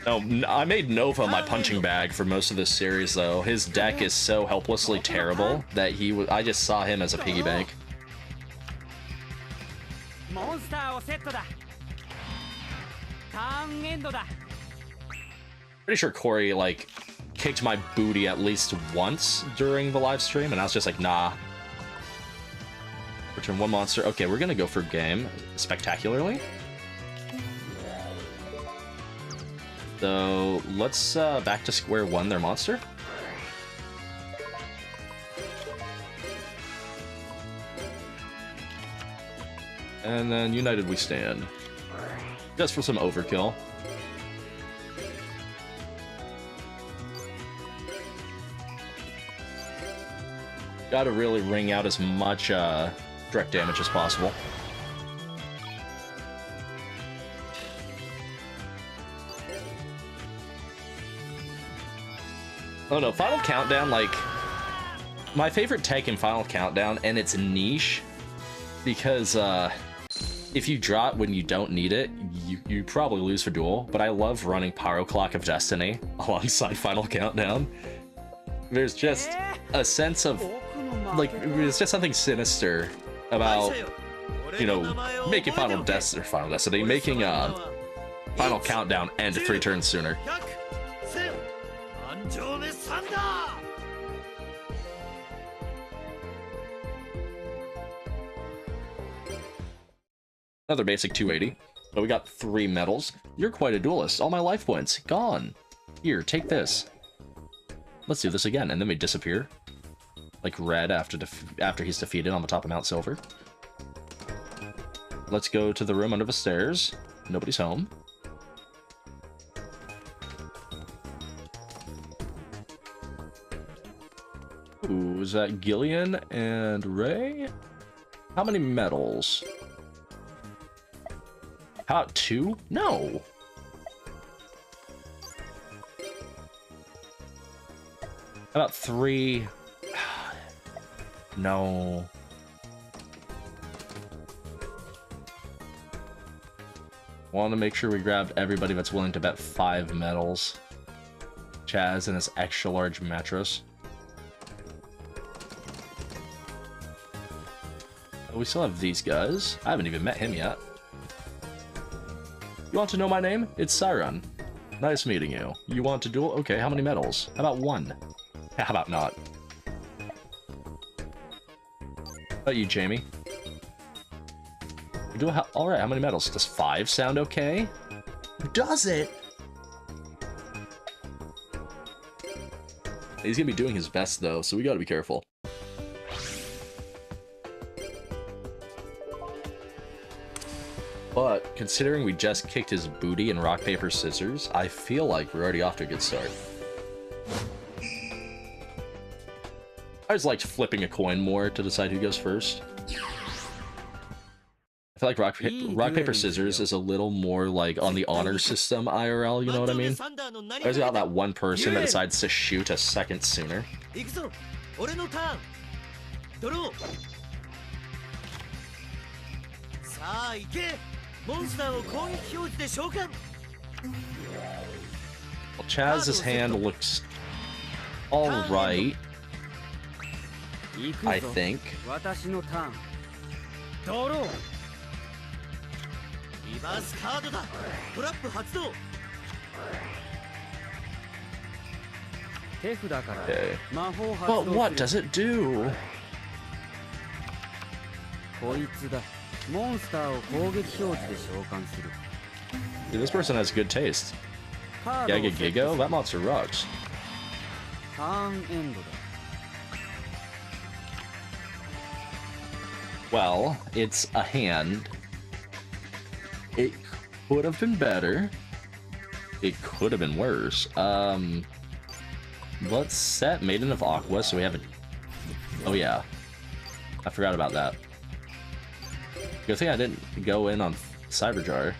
No, I made Nova my punching bag for most of this series, though. His deck is so helplessly terrible that I just saw him as a piggy bank. Pretty sure Corey, like, kicked my booty at least once during the live stream, and I was just like, nah. Return 1 monster. Okay, we're gonna go for game spectacularly. So let's back to square one their monster. And then United We Stand. Just for some overkill. Gotta really wring out as much direct damage as possible. Oh no, Final Countdown, like, my favorite tech in Final Countdown, and it's niche, because if you draw it when you don't need it, you probably lose for duel, but I love running Pyro Clock of Destiny alongside Final Countdown. There's just a sense of, like, there's just something sinister about, you know, making Final Destiny, making Final Countdown end 3 turns sooner. Another basic 280. But we got 3 medals. You're quite a duelist. All my life points. Gone. Here, take this. Let's do this again. And then we disappear. Like red after he's defeated on the top of Mount Silver. Let's go to the room under the stairs. Nobody's home. Ooh, is that Gillian and Ray? How many medals? How about 2? No! How about 3? No. Want to make sure we grabbed everybody that's willing to bet 5 medals. Chazz and his extra large mattress. Oh, we still have these guys. I haven't even met him yet. You want to know my name? It's Siren. Nice meeting you. You want to duel? Okay, how many medals? How about 1? How about not? How about you, Jamie? You do alright, how many medals? Does 5 sound okay? Does it? He's gonna be doing his best though, so we gotta be careful. But considering we just kicked his booty in rock, paper, scissors, I feel like we're already off to a good start. I just liked flipping a coin more to decide who goes first. I feel like rock, paper, scissors is a little more like on the honor system IRL, you know what I mean? There's got that one person that decides to shoot a second sooner. Well, Chazz's hand looks alright, I think. Okay. But what does it do? Dude, this person has good taste. Gaga Gigo? That monster rocks. Well, it's a hand. It could have been better. It could have been worse. Let's set Maiden of Aqua so we have a... Oh yeah. I forgot about that. Good thing I didn't go in on Cyberjar.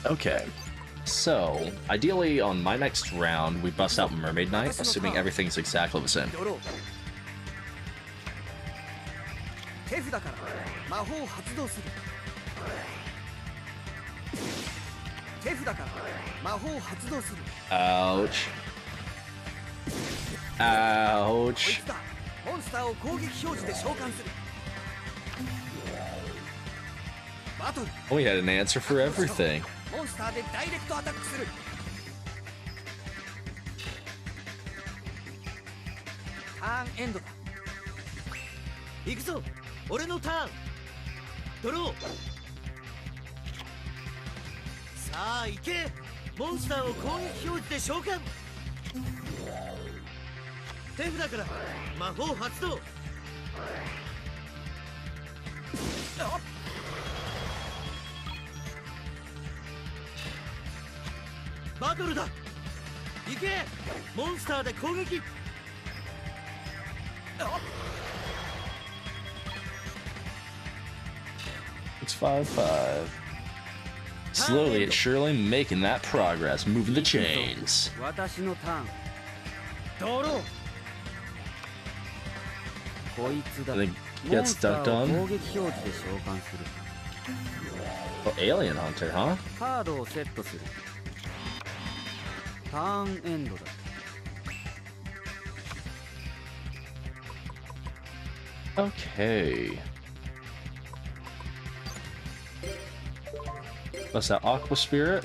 Okay. So, ideally on my next round, we bust out Mermaid Knight, assuming everything's exactly the same. Ouch. Ouch. We had an answer for everything. It's 5-5. Slowly and surely making that progress, moving the chains. I think gets dunked on. Oh, Alien Hunter, huh? Okay. What's that? Aqua Spirit?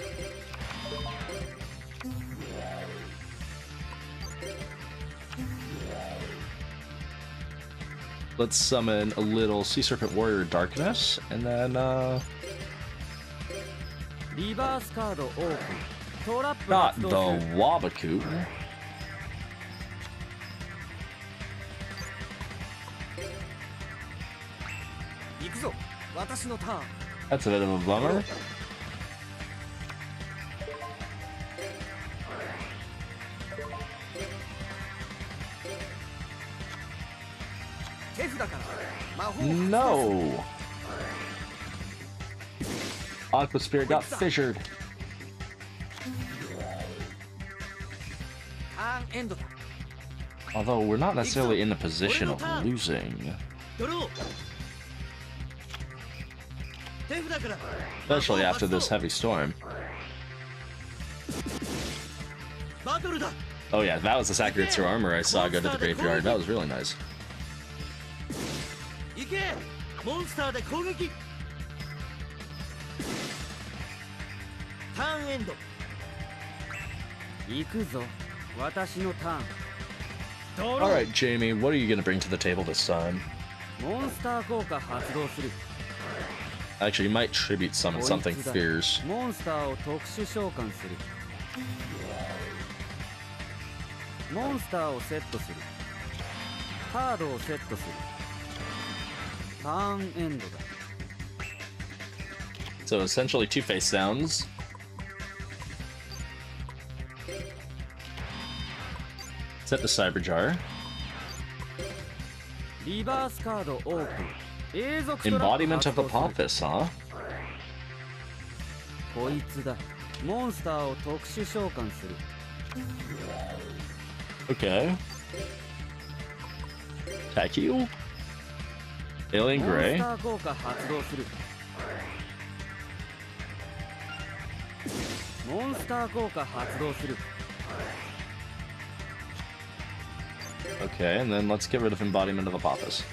let's summon a little Sea Serpent Warrior Darkness, and then, not the Wabaku. That's a bit of a bummer. No! Aqua Spirit got fissured. Although we're not necessarily in the position of losing. Especially after this heavy storm. Oh yeah, that was the Sakuretsu armor I saw go to the graveyard. That was really nice. Alright, Jamie, what are you gonna bring to the table this time? Actually, you might tribute summon something fierce. So essentially 2 face downs. Set the Cyber Jar. Embodiment of Apophis, huh? Okay. Attack you? Alien Gray. Okay, and then let's get rid of Embodiment of Apophis.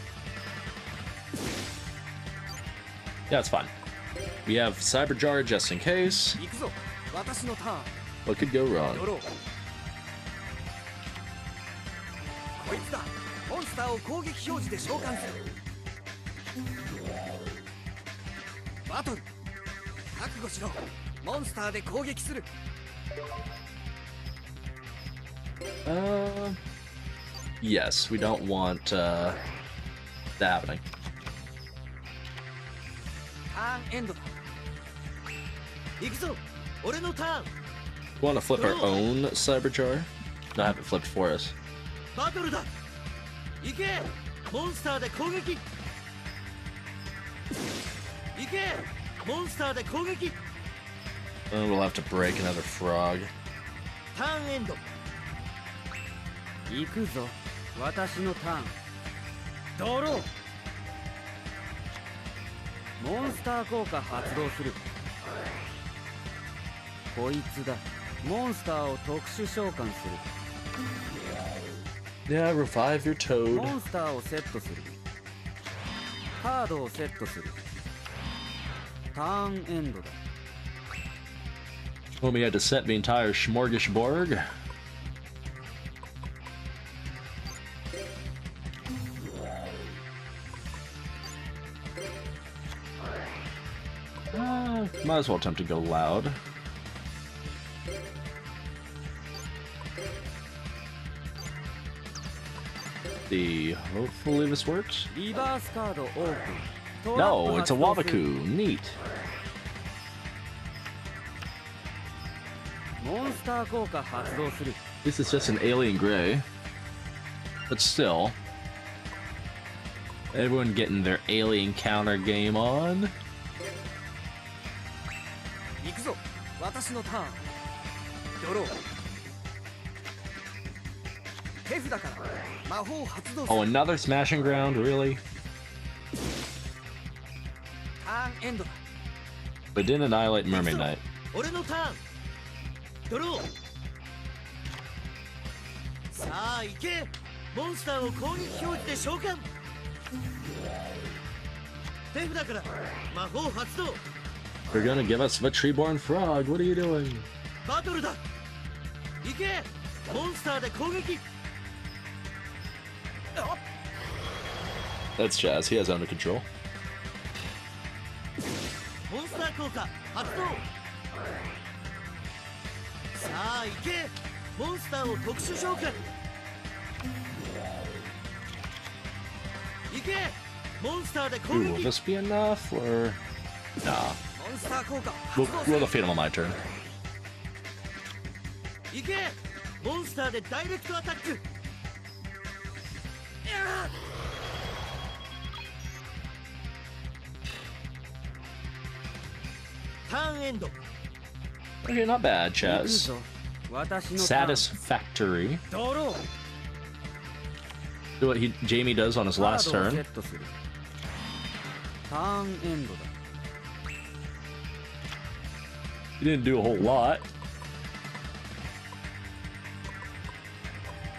Yeah, it's fine. We have Cyber Jar just in case. What could go wrong? Yes, we don't want that happening. We want to flip our own Cyber Jar? Not have it flipped for us. We'll have to break another frog. Yeah, revive your toad. Well, we had to set the entire smorgasbord. Might as well attempt to go loud. Hopefully this works. No, it's a Wabaku. Neat. This is just an alien gray. But still. Everyone getting their alien counter game on. Oh, another smashing ground, really? But didn't annihilate Mermaid Knight. You're gonna give us the Treeborn Frog, what are you doing? That's Chazz. He has under control. モンスター効果発動。さあ行け、モンスターを特殊召喚。行け、モンスターで攻 Ooh, will 撃。 this be enough or nah? モンスター効果 We'll, 発動。 we'll defeat him on my turn. 行け、モンスターでダイレクトアタック。いやー、ターンエンド。 Okay, not bad, 行く Chazz. ぞ、私のターン。 Satisfactory. ドロー。 Do what Jamie does on his カ last ードをセ turn. ットする。ターンエンドだ。 He didn't do a whole lot.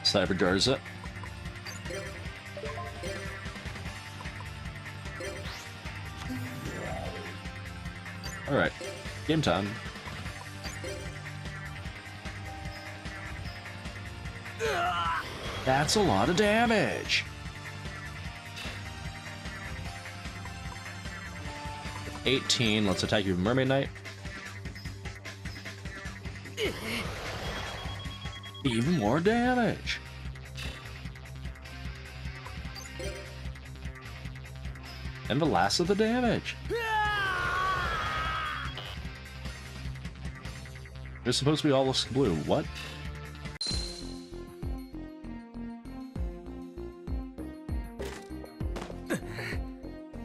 Cyber jars it. Alright, game time. That's a lot of damage. 18, let's attack you with Mermaid Knight. Even more damage. And the last of the damage. They're supposed to be all blue. What?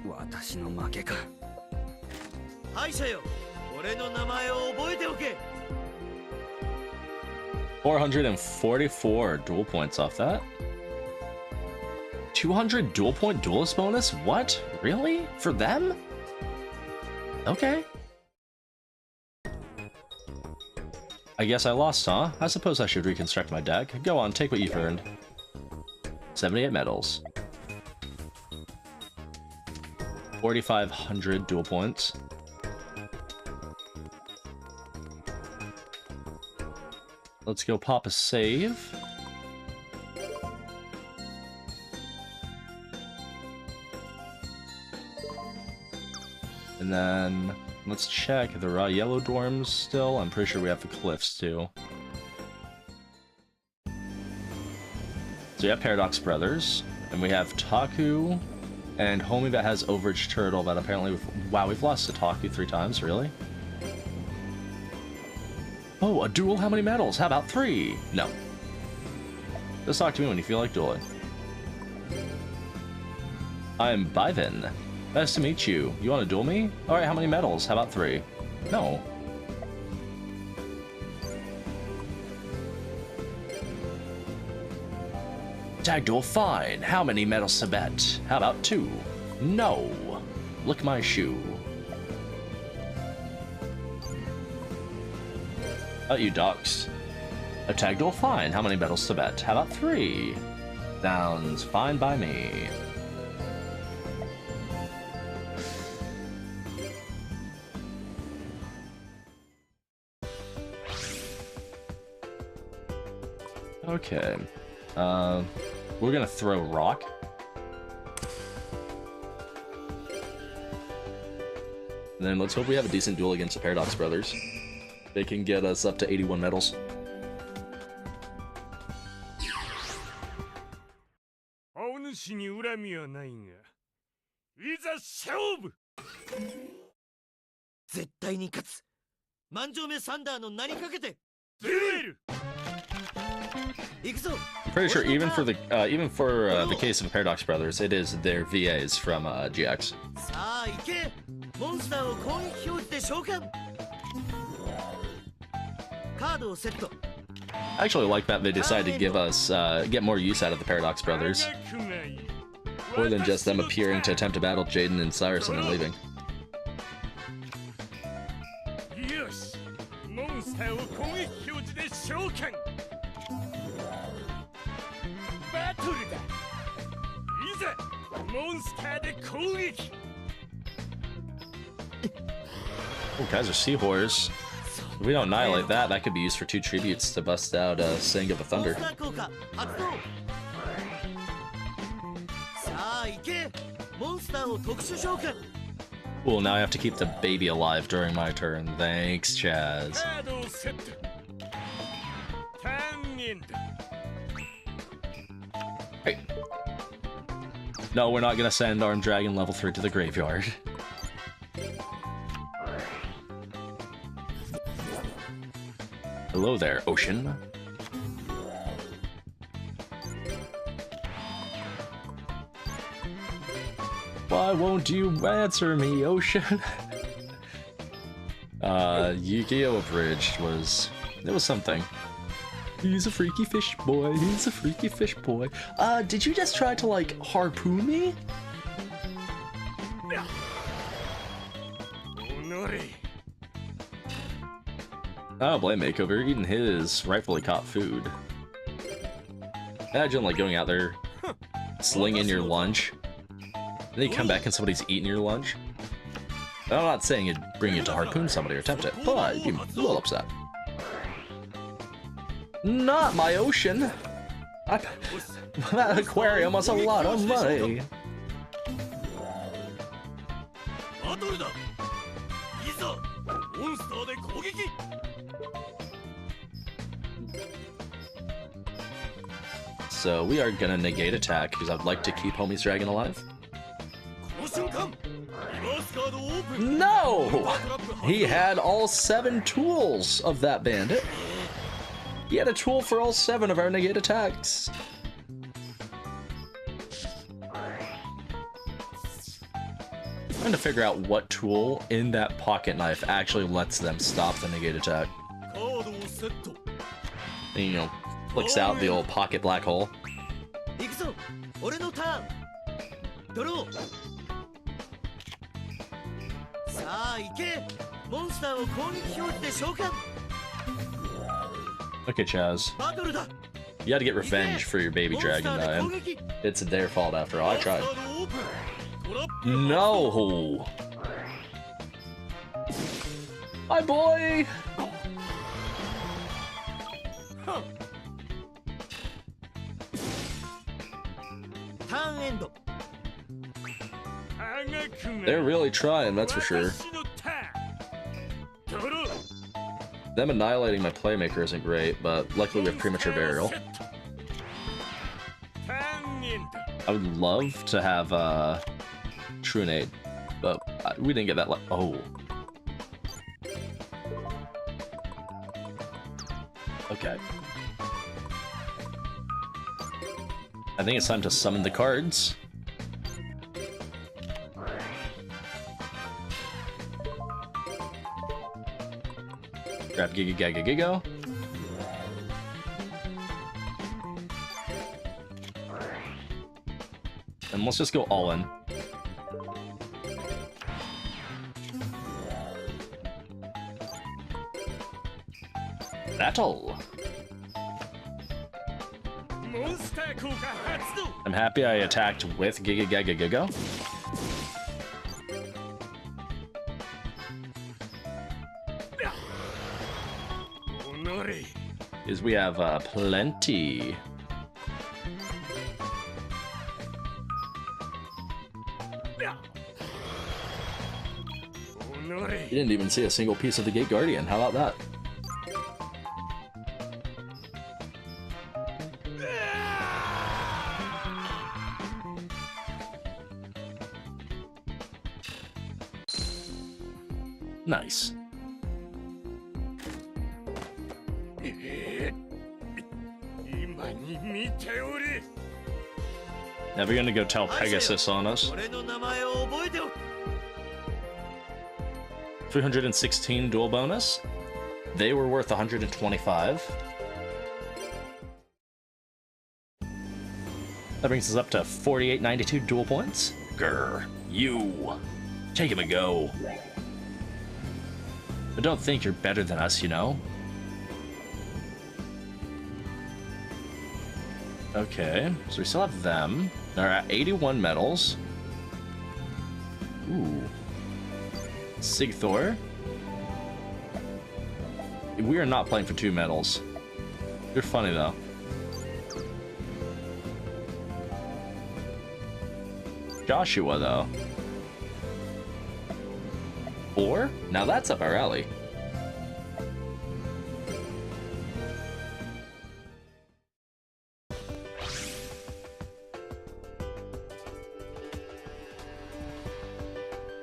私の負けか。敗者よ、俺の名前を覚えておけ。 444 duel points off that. 200 duel point duelist bonus? What? Really? For them? Okay. I guess I lost, huh? I suppose I should reconstruct my deck. Go on, take what you've earned. 78 medals. 4,500 duel points. Let's go pop a save. And then let's check. There are yellow dorms still. I'm pretty sure we have the cliffs too. So we have Paradox Brothers, and we have Taku, and Homie that has Overage Turtle that apparently wow, we've lost to Taku 3 times, really? Oh, a duel? How many medals? How about 3? No. Just talk to me when you feel like dueling. I'm Byvin. Nice to meet you. You want to duel me? Alright, how many medals? How about 3? No. Tag duel, fine. How many medals to bet? How about 2? No. Lick my shoe. You ducks. A tag duel, fine. How many medals to bet? How about 3? Sounds fine by me. Okay. We're gonna throw rock. And then let's hope we have a decent duel against the Paradox Brothers. They can get us up to 81 medals. 青主に恨みはないが、いざ勝負。絶対に勝つ。万丈目サンダーの名にかけて。デュエル。行くぞ。 I'm pretty sure even for the case of Paradox Brothers, it is their VAs from GX. さあ行け。モンスターを攻撃表示で召喚。カードをセット。 I actually like that they decided to give us get more use out of the Paradox Brothers, more than just them appearing to attempt to battle Jaden and Cyrus and then leaving. よし、モンスターを攻撃表示で召喚。バトルだ。いざ、モンスターで攻撃。 Oh, guys are Seahorse. If we don't annihilate that, that could be used for 2 tributes to bust out Sing of the モン Thunder. スター効果発動。さ Cool, now I have to keep the baby alive during my turn. Thanks, Chazz. カードをセットターンエンド Hey. No, we're not gonna send Armed Dragon level 3 to the graveyard. Hello there, Ocean. Why won't you answer me, Ocean? Yu-Gi-Oh! Abridged was... it was something. He's a freaky fish boy, he's a freaky fish boy. Did you just try to, like, harpoon me? 己 I don't blame Makeover, eating his rightfully caught food. Imagine, like, going out there, slinging your lunch, and then you come back and somebody's eating your lunch. I'm not saying it'd bring you to harpoon somebody or attempt it, but I'd be a little upset. Not my Ocean! That aquarium was a lot of money! バトルだいざモンスターで攻撃 So we are gonna negate attack because I'd like to keep Homie's Dragon alive. この瞬間リバースカードオープン No! He had all 7 tools of that bandit. He had a tool for all 7 of our negate attacks. I'm trying to figure out what tool in that pocket knife actually lets them stop the negate attack. カードをセット And, you know, flicks out the old pocket black hole. 行くぞ俺のターンドローさあ行けモンスターを攻撃表示で召喚 Okay, Chazz. バトルだ You had to get revenge for your baby モンス dragon ターで攻 dying. 撃 It's their fault after all. I カ tried. ードオープントラップ No! My boy! ターンエンド They're really trying, that's for sure. 私のターンドロー Them annihilating my playmaker isn't great, but luckily we have premature burial. ターンエンド I would love to have True Nade, but we didn't get that. Oh. Okay. I think it's time to summon the cards. Grab Giga Gaga Gigo. And let's just go all in. Battle! モンスター効果発動 I'm happy I attacked with Giga Gaga Gigo. Is we have plenty. You didn't even see a single piece of the Gate Guardian. How about that? Nice. Never gonna go tell Pegasus on us. 俺の名前を覚えておく 316 duel bonus. They were worth 125. That brings us up to 4892 duel points. Grr, you. Take him a go. But don't think you're better than us, you know? Okay, so we still have them. They're at 81 medals. Ooh. Sigthor. We are not playing for 2 medals. You're funny though. Joshua, though. 4? Now that's up our alley.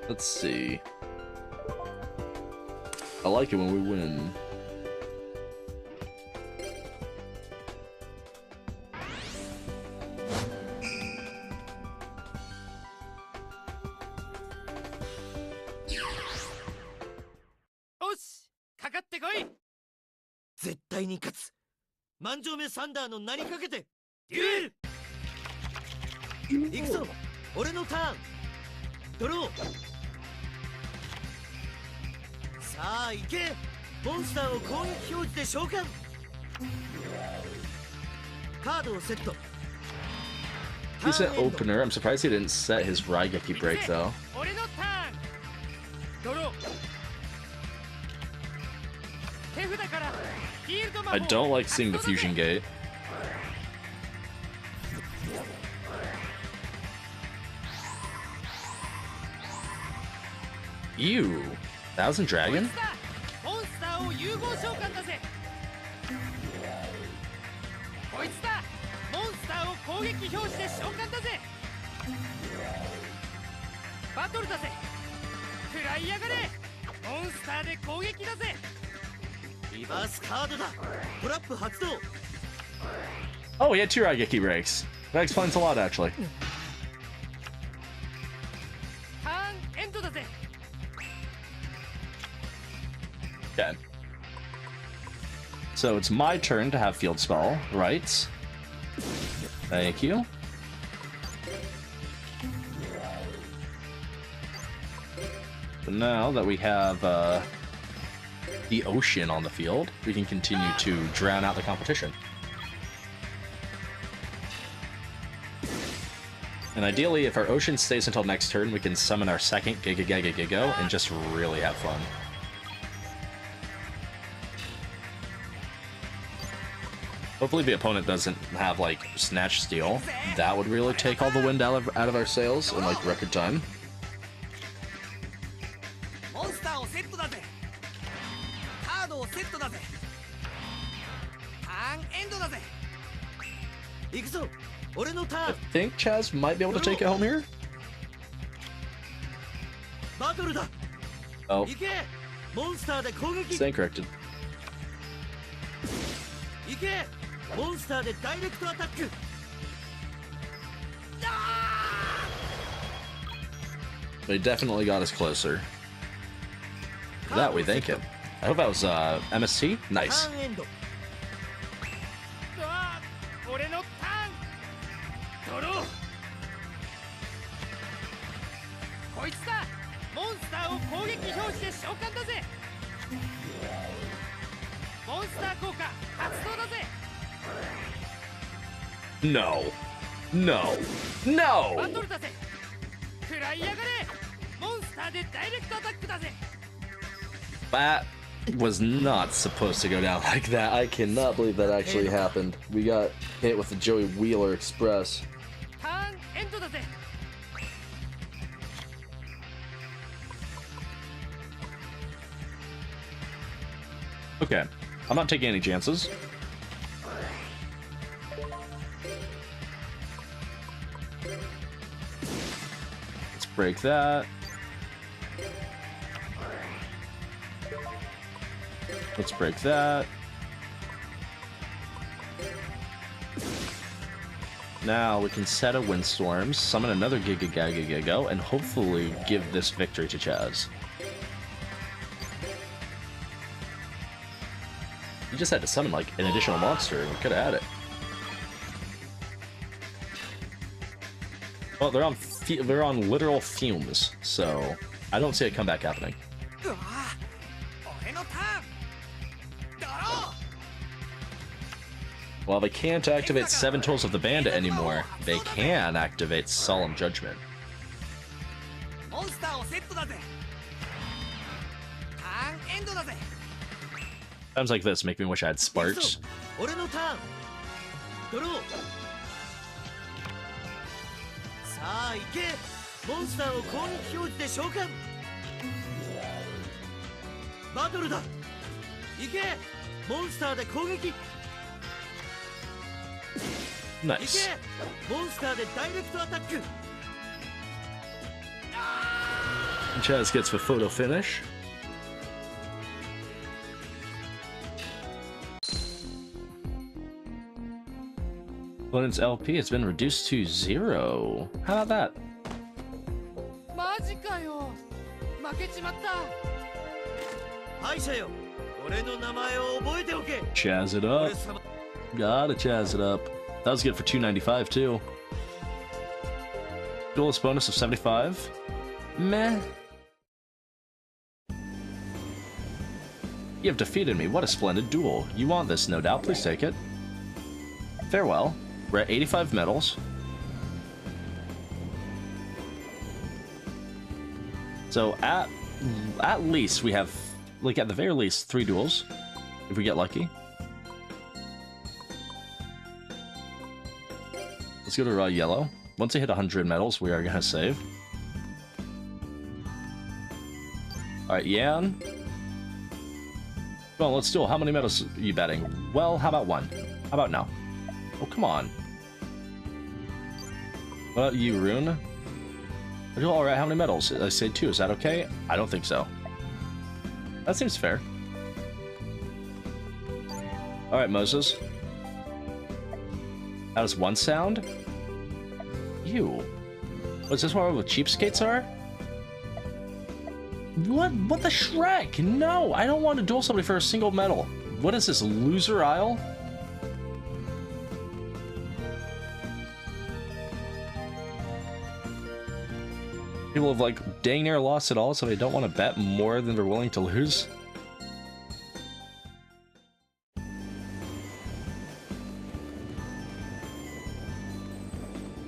Let's see. I like it when we win. Osh! かかってこい絶対に勝つ万丈目サンダーの名にかけてデュエル行くぞ俺のターンドローさあ行けモンスターを攻撃表示で召喚カードをセット Decent opener. I'm surprised he didn't set his Raigeki break though. 俺のターンドロー手札からフィールド魔法 I don't like seeing the fusion gate. Ew. Thousand Dragon? モンスターを融合召喚だぜこいつだモンスターを攻撃表示で召喚だぜバトルだぜ食らいやがれモンスターで攻撃だぜリバースカードだトラップ発動 Oh, he had 2 Raigeki breaks. That explains a lot, actually. ターンエンドだぜ Okay. So it's my turn to have field spell, right? Thank you. So now that we have the ocean on the field, we can continue to drown out the competition. And ideally, if our ocean stays until next turn, we can summon our second Giga and just really have fun. Hopefully the opponent doesn't have, like, Snatch Steal. That would really take all the wind out of our sails in, like, record time. モンスターをセットだぜカードをセットだぜターンエンドだぜ行くぞ俺のター I ン think Chazz might be able to take it home here. バトルだ Oh, 行けモンスターで攻撃 stand corrected. 行けモンスターでダイレクトアタック They definitely got us closer. For that we thank him. I hope that was MST. タ Nice. ーンエンド俺のターンドローこいつだモンスターを攻撃表示で召喚だぜモンスター効果発動だぜ No. No. バ No! トルだぜ食らいやがれモンスターでダイレクトアタックだぜ That was not supposed to go down like that. I cannot believe that actually happened. We got hit with the Joey Wheeler Express. ターンエンドだぜ Okay. I'm not taking any chances. Let's break that. Let's break that. Now we can set a Windstorm, summon another Giga, and hopefully give this victory to Chazz. You just had to summon like an additional monster and we could have had it. Well, they're on literal fumes, so I don't see a comeback happening. うわ俺のターンドロ While they can't activate 7 Tools of the Bandit anymore, they can activate Solemn Judgment. ーモンスターをセットだぜターンエンドだぜ Times like this make me wish I had Sparks. 俺のターンドローさあ行けモンスターを攻撃表示で召喚バトルだ行けモンスターで攻撃 Nice. 行けモンスターでダイレクトアタック Chazz gets the photo finish. Opponent's LP has been reduced to 0. How about that? マジかよ負けちまった敗者よ俺の名前を覚えておけ Chazz it up. 俺様 Gotta Chazz it up. That was good for 295 too. Duelist bonus of 75. Meh. You have defeated me. What a splendid duel. You want this, no doubt. Please take it. Farewell. We're at 85 medals. So at least we have, like at the very least, 3 duels, if we get lucky. Let's go to yellow. Once we hit 100 medals, we are gonna save. Alright, Yan. Well, let's duel. How many medals are you betting? Well, how about 1? How about no? Oh, come on. What about you, Rune? Alright, how many medals? I say 2. Is that okay? I don't think so. That seems fair. Alright, Moses. How does 1 sound? Ew. What's this where all the cheapskates are? What the Shrek? No, I don't want to duel somebody for a single medal. What is this, Loser Isle? People have like dang near lost it all, so they don't want to bet more than they're willing to lose.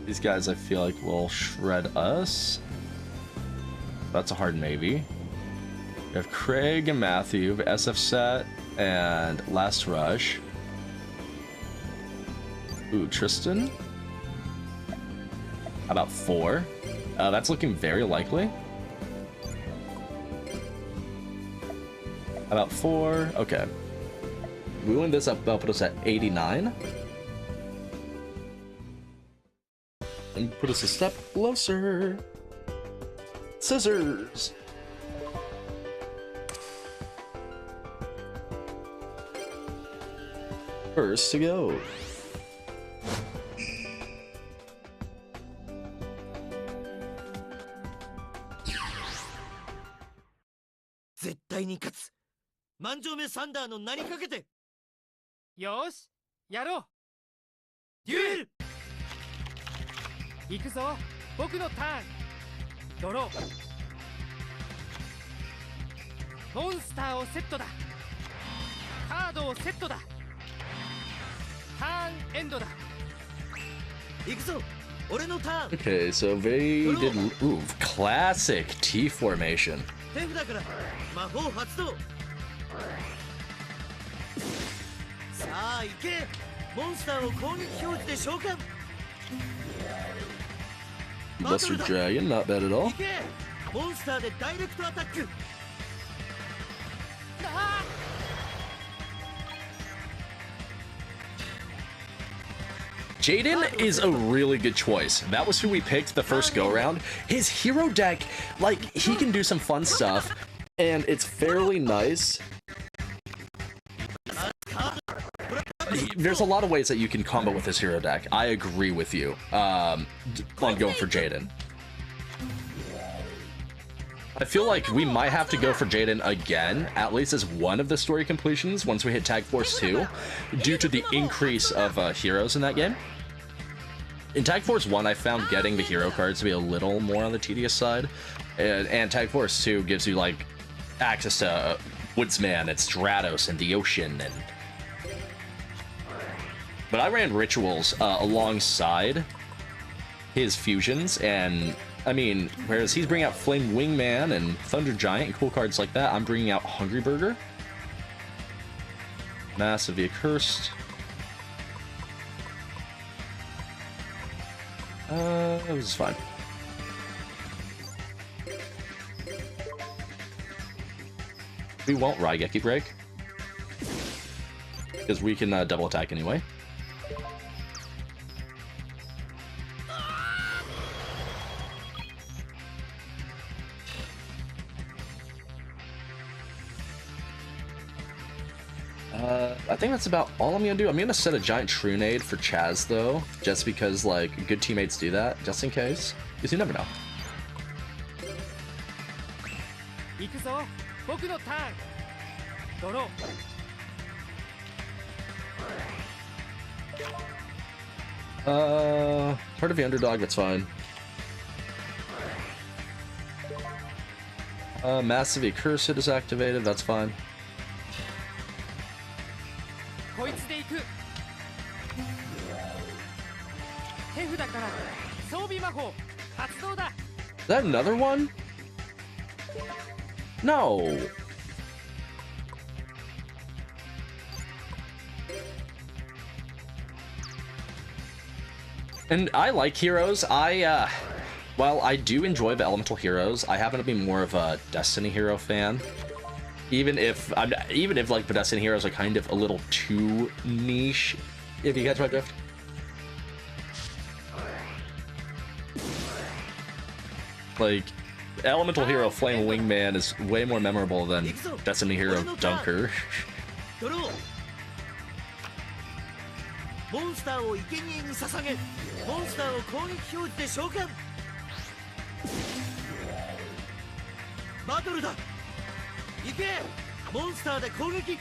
These guys I feel like will shred us. That's a hard maybe. We have Craig and Matthew, SF set, and Last Rush. Ooh, Tristan. About 4. That's looking very likely. About 4. Okay. We win this up, that'll put us at 89. And put us a step closer. Scissors! First to go. Yosh, やろうデュエル行くぞ僕のターンドローモンスターをセットだカードをセットだターンエンドだ行くぞ俺のターン Okay, so they did. Ooh, classic T formation. 手札から魔法発動さあ行けモンスターを攻撃表示で召喚 Buster Dragon, not bad at all. 行けモンスターでダイレクトアタック Jaden is a really good choice. That was who we picked the first go-round. His hero deck, like, he can do some fun stuff, and it's fairly nice. There's a lot of ways that you can combo with his hero deck. I agree with you on going for Jaden. I feel like we might have to go for Jaden again, at least as one of the story completions once we hit Tag Force 2, due to the increase of heroes in that game. In Tag Force 1, I found getting the hero cards to be a little more on the tedious side, and Tag Force 2 gives you, like, access to Woodsman and Stratos and the Ocean, and... But I ran Rituals alongside his fusions, and... I mean, whereas he's bringing out Flame Wingman and Thunder Giant and cool cards like that, I'm bringing out Hungry Burger. Massively Accursed. It was fine. We won't Raigeki break. Because we can double attack anyway. I think that's about all I'm gonna do. I'm gonna set a giant Trunade for Chazz though, just because like good teammates do that, just in case. Because you never know. 行くぞ僕のターンドロー Part of the underdog, that's fine. Massive Accursed is activated, that's fine. こいつで行く手札から装備魔法発動だ Is that another one? No. And I like heroes. Well, I do enjoy the elemental heroes. I happen to be more of a Destiny hero fan. Even if like the Destiny heroes are kind of a little too niche, if you catch my drift. Like, elemental hero Flame Wingman is way more memorable than Destiny hero Dunker. モンスターを生贄に捧げモンスターを攻撃表示で召喚バトルだ行けモンスターで攻撃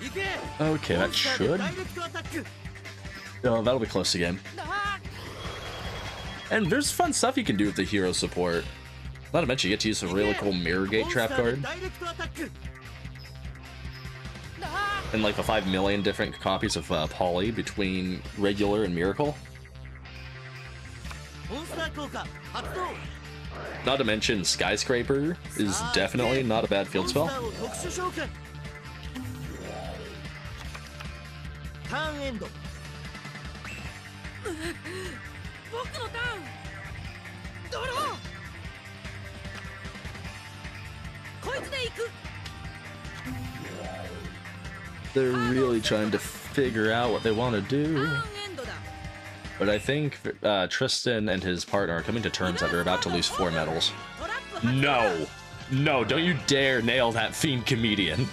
行け Okay, that should. ダイレクトアタック Oh, that'll be close to game. And there's fun stuff you can do with the hero support. Not to mention you get to use a really cool Mirror Gate trap card. ダイレクトアタック And like the 5 million different copies of Poly between regular and Miracle. モンスター効果発動 Not to mention Skyscraper is definitely not a bad field モンス spell. ターを特殊召喚ターンエンド僕のターンドローこいつで行く They're really trying to figure out what they want to do. But I think Tristan and his partner are coming to terms that they're about to lose 4 medals. No! No, don't you dare nail that Fiend Comedian.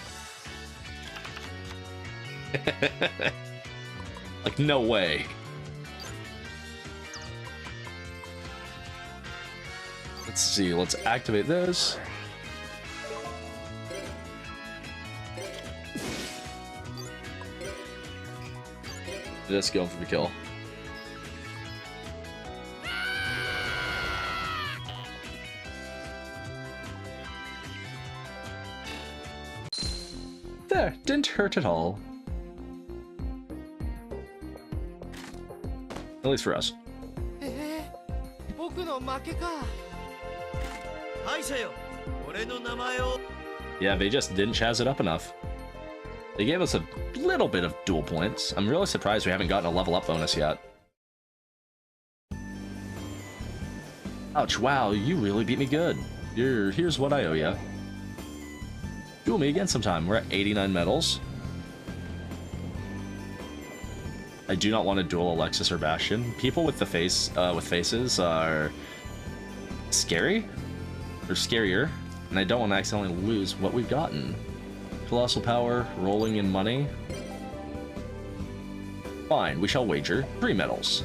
Like, no way. Let's see, let's activate this. Just going for the kill. There, didn't hurt at all. At least for us. 僕の負けか 敗者よ俺の名前を Yeah, they just didn't Chazz it up enough. They gave us a little bit of dual points. I'm really surprised we haven't gotten a level up bonus yet. Ouch, wow, you really beat me good. Here's what I owe ya. Duel me again sometime. We're at 89 medals. I do not want to duel Alexis or Bastion. People with the faces are scary. They're scarier, and I don't want to accidentally lose what we've gotten. Colossal power, rolling in money. Fine, we shall wager 3 medals.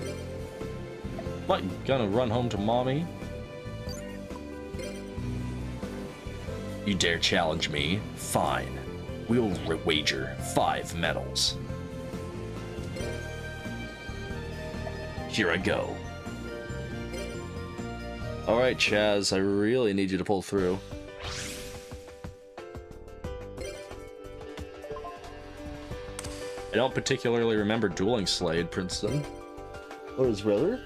What, gonna run home to mommy? You dare challenge me? Fine. We'll wager 5 medals. Here I go. Alright, Chazz, I really need you to pull through. I don't particularly remember dueling Slade, Princeton. Or his brother?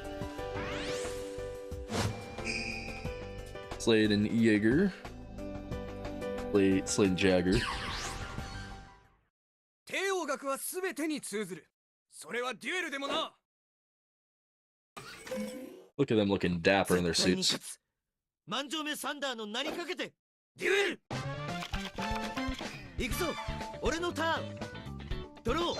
Slade and Jaeger. Slade and Jagger. 帝王学は全てに通ずるそれはデュエルでもな Look at them looking dapper in their suits. 万丈目サンダーの名にかけてデュエル行くぞ俺のターンドロー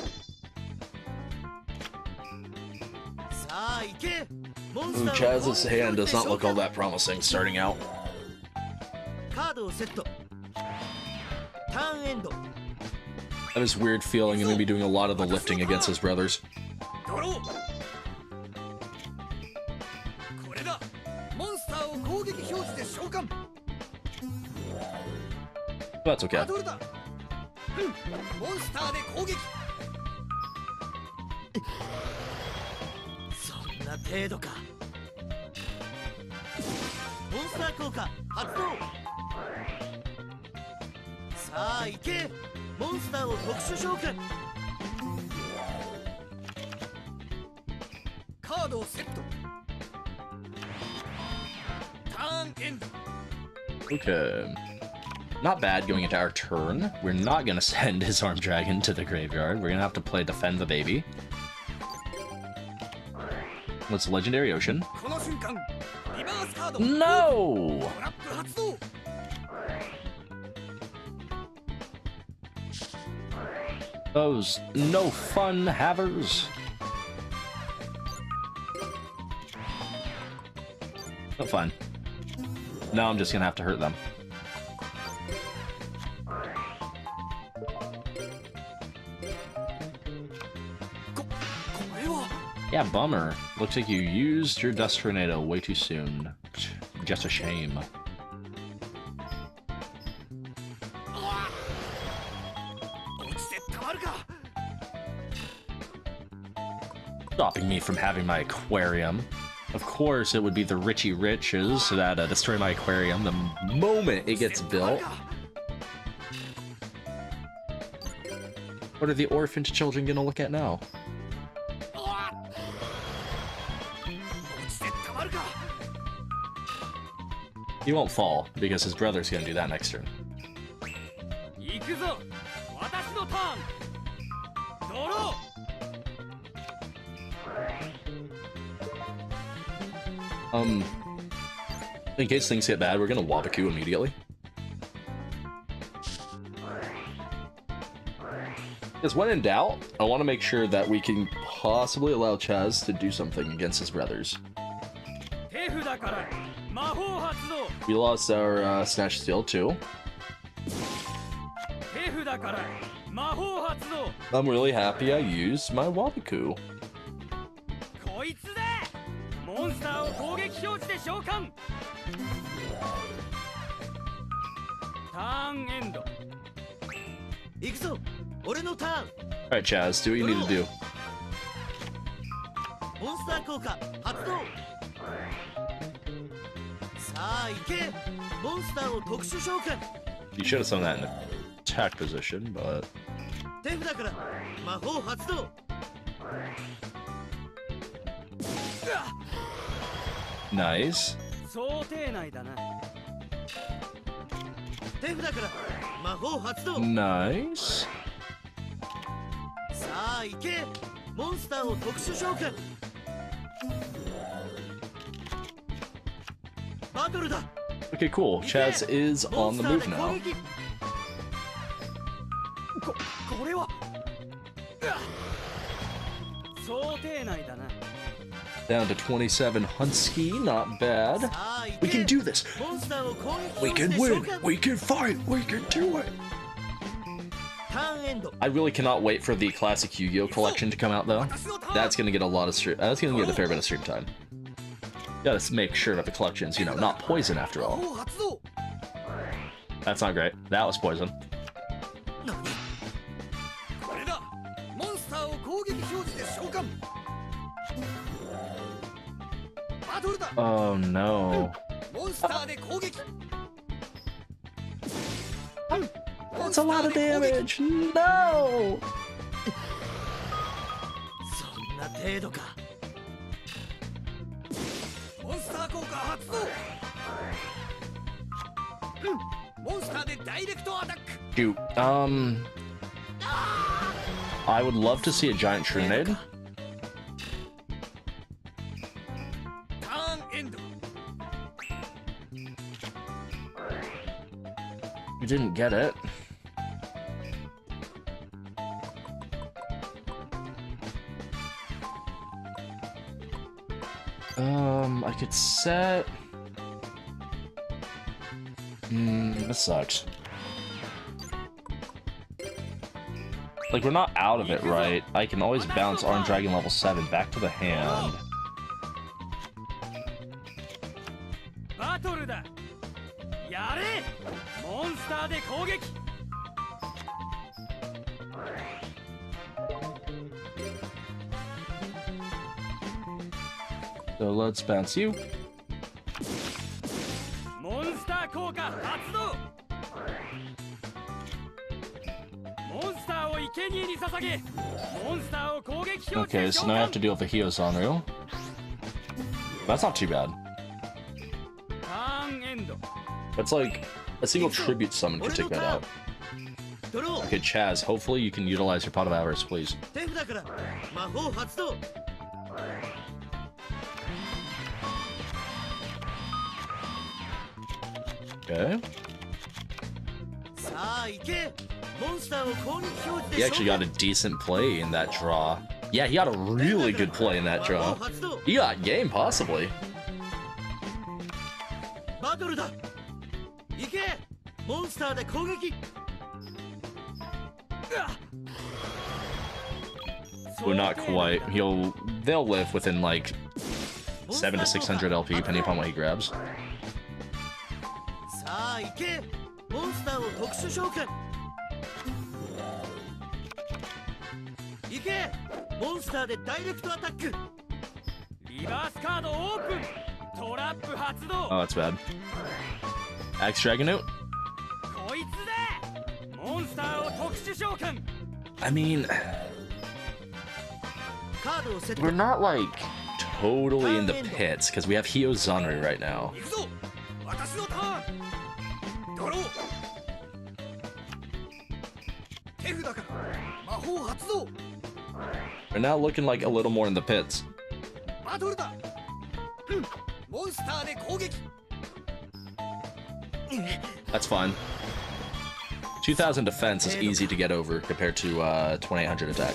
さあ行けモンス Ooh, ターを Chazz's hand does not look all that promising starting out. カードをセットターンエンド I have this weird feeling I'm going to be doing a lot of the lifting against his brothers. ドローこれだモンスターを攻撃表示で召喚 That's okay. バトルだモンスターで攻撃そんな程度かモンスター効果発動さあ行けモンスターを特殊召喚カードをセットターンエンド Okay. Not bad going into our turn. We're not going to send his armed dragon to the graveyard. We're going to have to play Defend the Baby. What's Legendary Ocean? この瞬間リバースカード No! トラップ発動 Those no fun havers. Oh, fine. Now I'm just gonna have to hurt them. Yeah, bummer. Looks like you used your Dust Tornado way too soon. Just a shame. Stopping me from having my aquarium. Of course, it would be the Richie Riches that destroy my aquarium the moment it gets built. What are the orphaned children gonna look at now? He won't fall, because his brother's gonna do that next turn. In case things get bad, we're gonna Wabaku immediately. Because when in doubt, I want to make sure that we can possibly allow Chazz to do something against his brothers. We lost our Snatch Steel too. I'm really happy I used my Wabaku. Alright, Chazz, do what you need to do. You should have done that in attack position, but... Nice. Nice. Okay, cool. Chazz is on the move now. Down to 27 Hunsky, not bad. We can do this! We can win! We can fight! We can do it! I really cannot wait for the classic Yu-Gi-Oh collection to come out though. That's gonna get a lot of stream. That's gonna get a fair bit of stream time. Gotta make sure that the collection's, you know, not poison after all. That's not great. That was poison. Oh no. That's a lot of damage! No! Shoot. I would love to see a giant Trunade. didn't get it. I could set... this sucks. Like, we're not out of it, right? I can always bounce Orange Dragon level 7 back to the hand. So let's bounce you. Okay, so now I have to deal with the Hyozanru. That's not too bad. That's like a single tribute summon could take that out. Okay, Chazz, hopefully you can utilize your Pot of Avarice, please. Okay. He actually got a decent play in that draw. Yeah, he got a really good play in that draw. He got game, possibly. Well, not quite. They'll live within like 700 to 600 LP, depending upon what he grabs. Oh, that's bad. Axe Dragonote? I mean... we're not, like, totally in the pits, because we have Hyozanru right now. We're now looking like a little more in the pits. That's fine. 2000 defense is easy to get over compared to 2800 attack.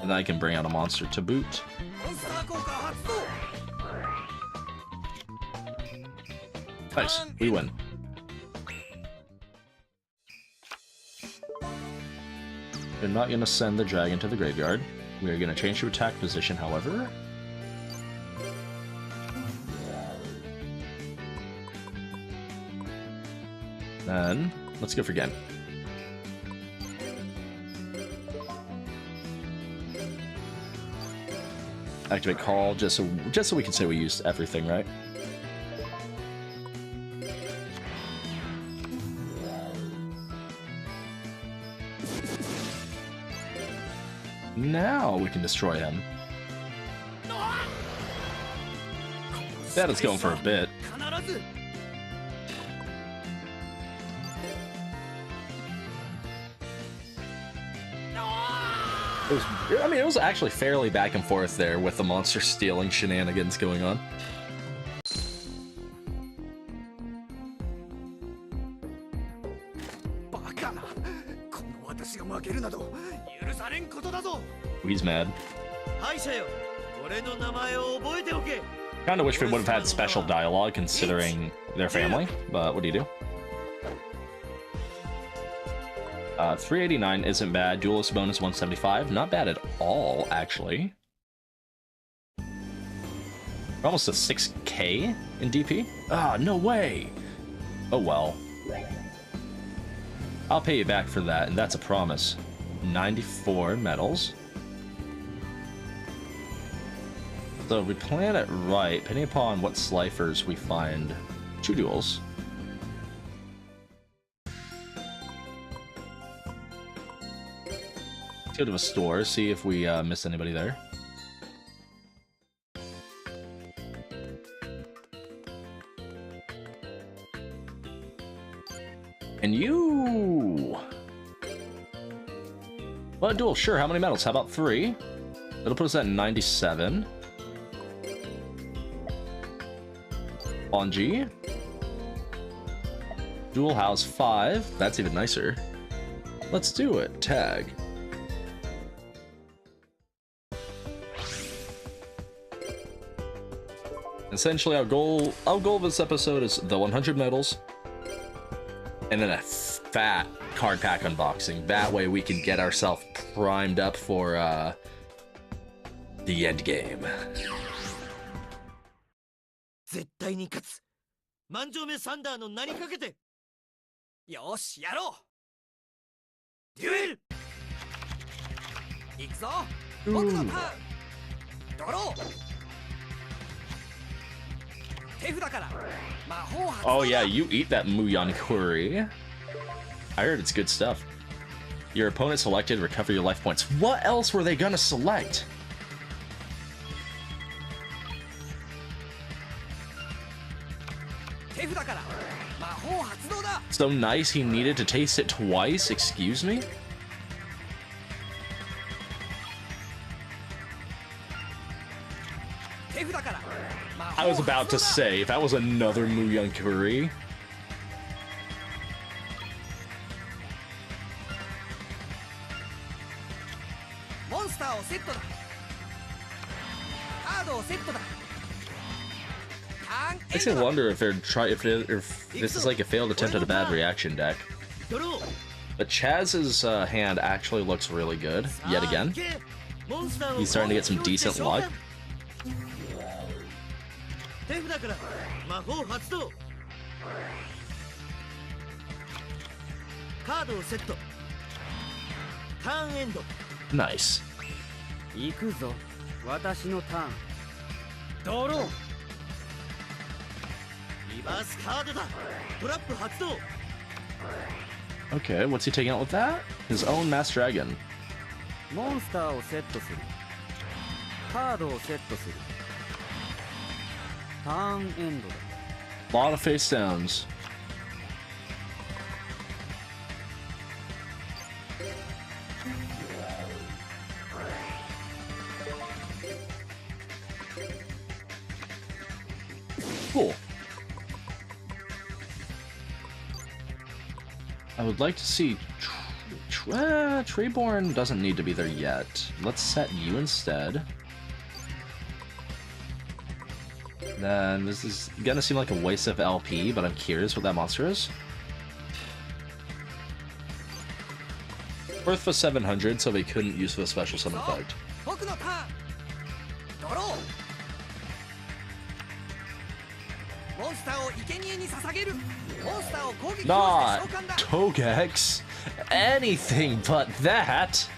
And then I can bring out a monster to boot. Nice, we win. We're not going to send the dragon to the graveyard. We are going to change to attack position, however. Then, let's go for game. Activate call, just so we can say we used everything, right? Now we can destroy him. That is going for a bit. It was actually fairly back and forth there with the monster stealing shenanigans going on. He's mad. Kinda wish we would have had special dialogue considering their family, but what do you do? 389 isn't bad. Duelist bonus 175. Not bad at all, actually. We're almost at 6k in DP? Ah, no way! Oh well. I'll pay you back for that, and that's a promise. 94 medals. So if we plan it right, depending upon what Sliffers we find, 2 duels. Let's go to a store, see if we miss anybody there. And you... Well, duel, sure. How many medals? How about 3? That'll put us at 97. Bonji. Dual House 5. That's even nicer. Let's do it. Tag. Essentially, our goal of this episode is the 100 medals, and then a fat card pack unboxing. That way we can get ourselves primed up for the end game. 絶対に勝つ。万丈目サンダーの名にかけて。よし、やろう。デュエル。行くぞ。僕のターン。ドロー。手札から魔法発動だ。 Oh yeah, you eat that Muyan Curry. I heard it's good stuff. Your opponent selected, recover your life points. What else were they gonna select? So nice he needed to taste it twice? Excuse me? I was about to say, if that was another Muyan Curry. Makes me wonder if they're if this is like a failed attempt at a bad reaction deck. But Chazz's hand actually looks really good yet again. He's starting to get some decent luck. Nice. Okay, what's he taking out with that? His own Mass Dragon. Lot of face downs. Cool. I would like to see... Treeborn doesn't need to be there yet. Let's set you instead. Then this is gonna seem like a waste of LP, but I'm curious what that monster is. Worth for 700, so they couldn't use the special summon effect. Not Togex. Anything but that.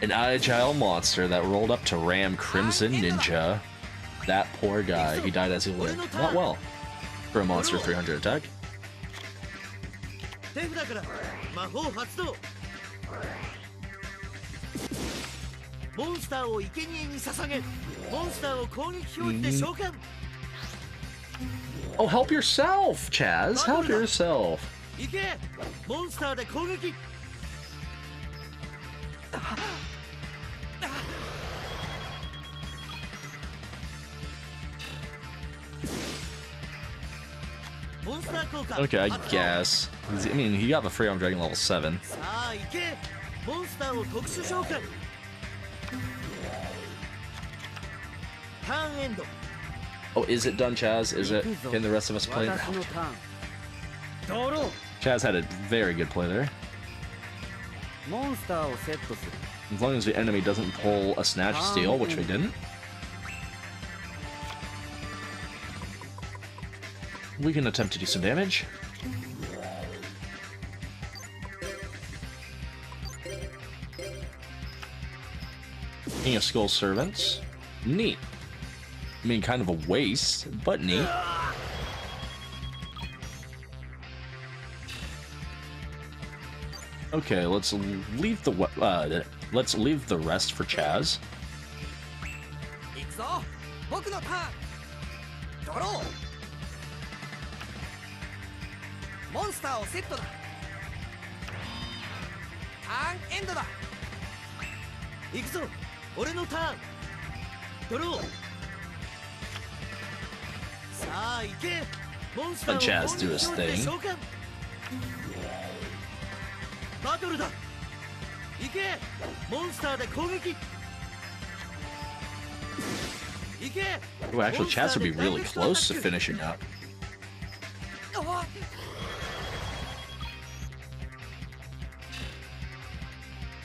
An agile monster that rolled up to ram Crimson Ninja. That poor guy. He died as he lived. Not well for a monster 300 attack. Oh, help yourself, Chazz. Help yourself. Okay, I guess. I mean, he got the Free Arm Dragon level 7. Oh, is it done, Chazz? Is it? Can the rest of us play it? Chazz had a very good play there. As long as the enemy doesn't pull a Snatch Steal, which we didn't. We can attempt to do some damage. King of Skull Servants. Neat. I mean, kind of a waste, but neat. Okay, let's leave the rest for Chazz. モンスターをセットだ。ターンエンドだ。行くぞ、俺のターン。ドロー。さあ行け、モンスターを Let Chazz do his 攻撃 thing. 召喚。バトルだ。行け、モンスターで攻撃。行け。 Oh, actually, Chazz would be really close to finishing up. あ、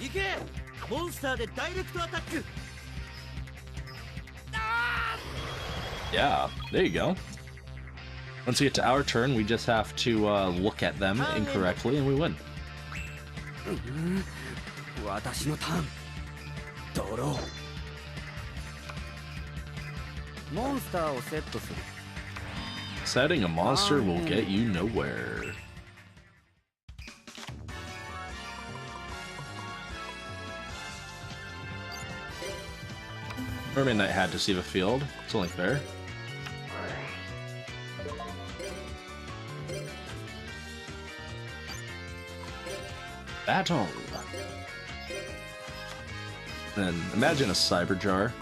行け、モンスターでダイレクトアタック。 Yeah, there you go. Once we get to our turn, we just have to look at them incorrectly and we win. 私のターン。ドロー。モンスターをセットする。 Setting a monster will get you nowhere. Mermaid Knight had to see the field. It's only fair. Battle. Then imagine a cyber jar.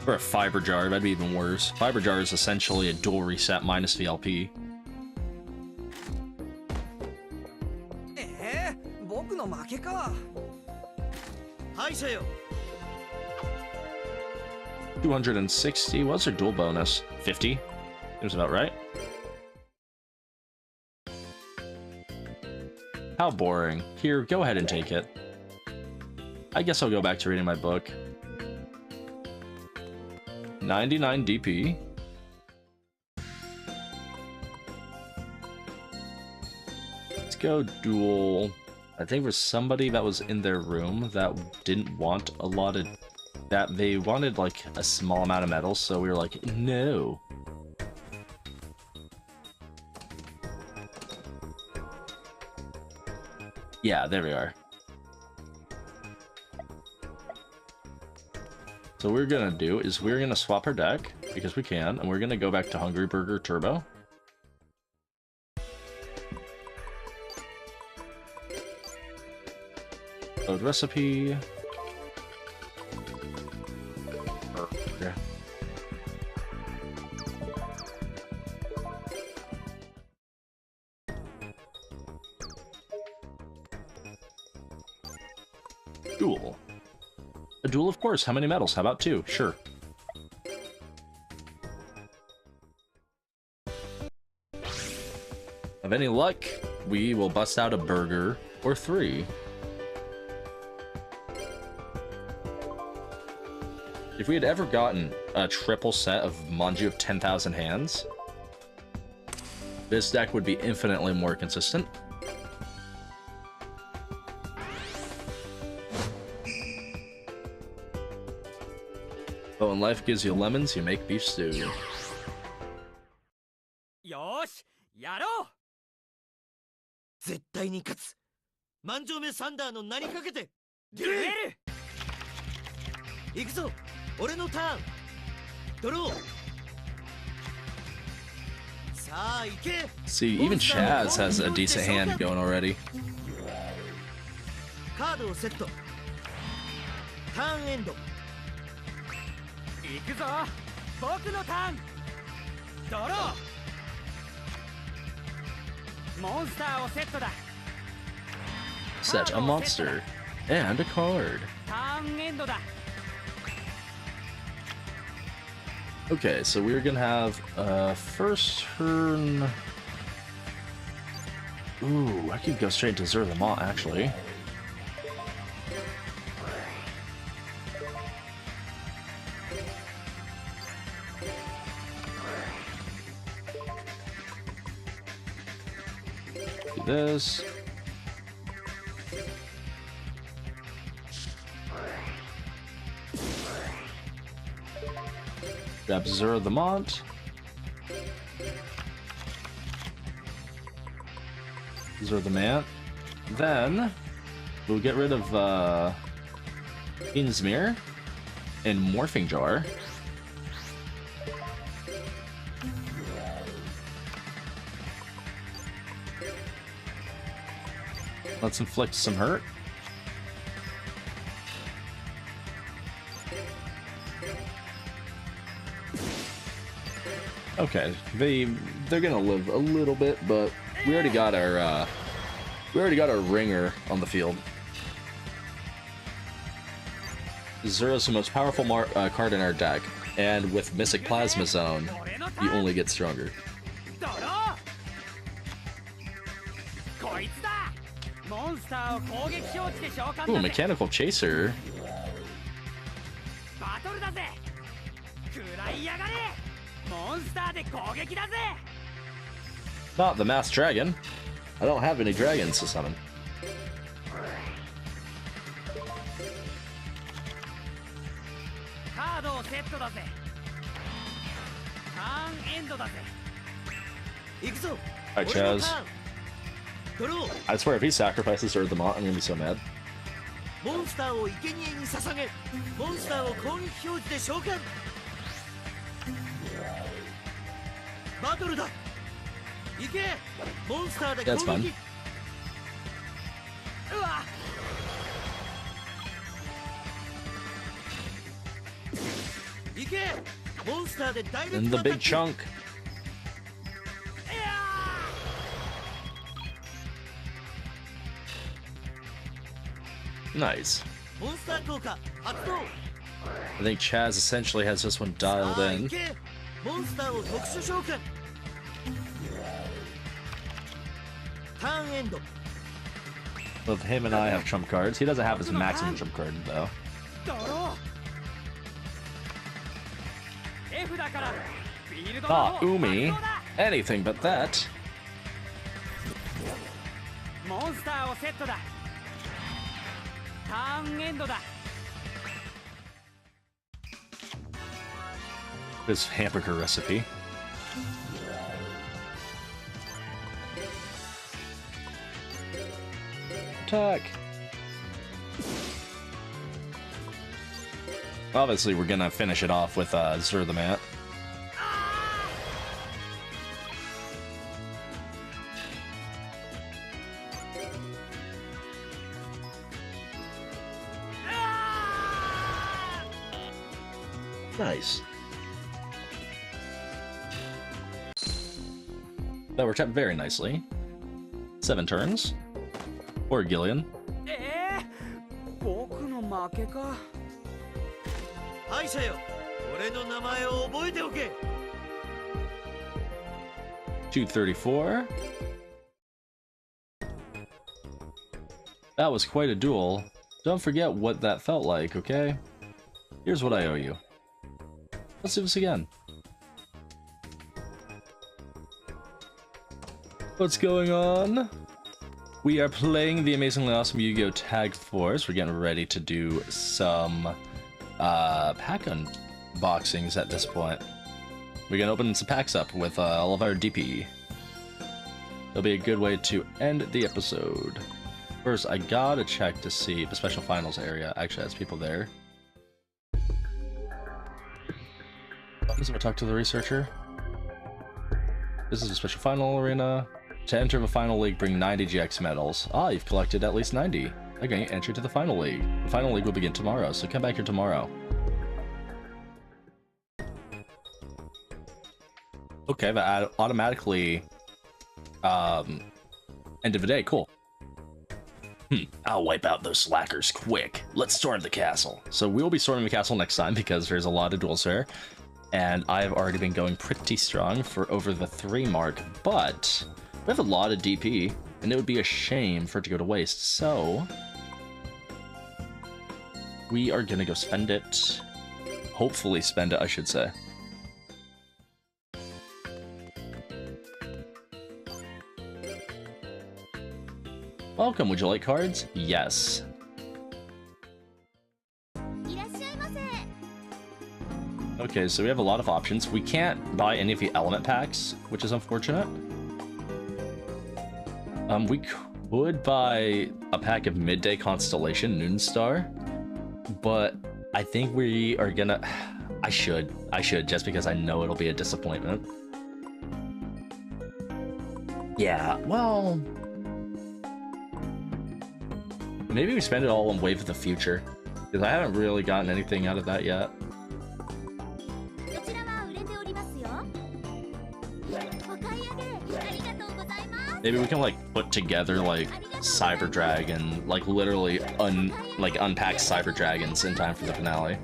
Or a fiber jar, that'd be even worse. Fiber jar is essentially a dual reset minus VLP. 僕の負けか。敗者よ。 260. What's their dual bonus? 50? Seems about right. How boring. Here, go ahead and take it. I guess I'll go back to reading my book. 99 DP. Let's go dual. I think for somebody that was in their room that didn't want a lot of... that they wanted like a small amount of metals, so we were like, no. Yeah, there we are. So what we're gonna do is we're gonna swap our deck, because we can, and we're gonna go back to Hungry Burger Turbo. Load recipe. Burger. Duel. A duel, of course. How many medals? How about 2? Sure. Of any luck, we will bust out a burger or 3. If we had ever gotten a triple set of Manju of 10,000 hands, this deck would be infinitely more consistent. But when life gives you lemons, you make beef stew. よし、やろう。絶対に勝つ。万丈目サンダーの名にかけて。デュエル。行くぞ、俺のターン。ドロー。さあ行け。 See, even Chazz has a decent hand going already. カードをセット。ターンエンド。行くぞ、僕のターン。ドロー。モンスターをセットだ。 Set a monster and a card. ターンエンドだ。 Okay, so we're gonna have first turn. Ooh, I could go straight to Zur the Maw actually. Do this. Grab Zur the Mont. Zur the Mant. Then we'll get rid of Innsmere. in Morphing Jar. Let's inflict some hurt. Okay, they're gonna live a little bit, but we already got our ringer on the field. Zero's the most powerful card in our deck, and with Mystic Plasma Zone, you only get stronger. Ooh, Mechanical Chaser. Not the Masked Dragon. I don't have any dragons to summon. Alright, Chazz. I swear, if he sacrifices Earth the Mont, I'm gonna be so mad. That's fun. And the big chunk. Nice. I think Chazz essentially has this one dialed in. Both him and I have trump cards. He doesn't have his maximum trump card though. Ah, Umi. Anything but that. This hamburger recipe. Attack. Obviously, we're gonna finish it off with Zur the Mat. Nice. That worked out very nicely. 7 turns. Or Gillian. 234. That was quite a duel. Don't forget what that felt like, okay? Here's what I owe you. Let's do this again. What's going on? We are playing the amazingly awesome Yu-Gi-Oh! Tag Force. We're getting ready to do some pack unboxings at this point. We're gonna open some packs up with all of our DP. It'll be a good way to end the episode. First, I gotta check to see if the special finals area actually has people there. Let's talk to the researcher. This is a special final arena. To enter the final league, bring 90 GX medals. Ah, you've collected at least 90. Okay, entry to the final league. The final league will begin tomorrow, so come back here tomorrow. Okay, that automatically end of the day. Cool. I'll wipe out those slackers quick. Let's storm the castle. So we'll be storming the castle next time because there's a lot of duels there. And I've already been going pretty strong for over the 3 mark, but we have a lot of DP, and it would be a shame for it to go to waste, so we are gonna go spend it. Hopefully spend it, I should say. Welcome, would you like cards? Yes. Okay, so we have a lot of options. We can't buy any of the element packs, which is unfortunate. We could buy a pack of Midday Constellation Noonstar, but I think we are gonna... I should, just because I know it'll be a disappointment. Yeah, well... maybe we spend it all on Wave of the Future, because I haven't really gotten anything out of that yet. Maybe we can like put together like Cyber Dragon, like literally unpack Cyber Dragons in time for the finale.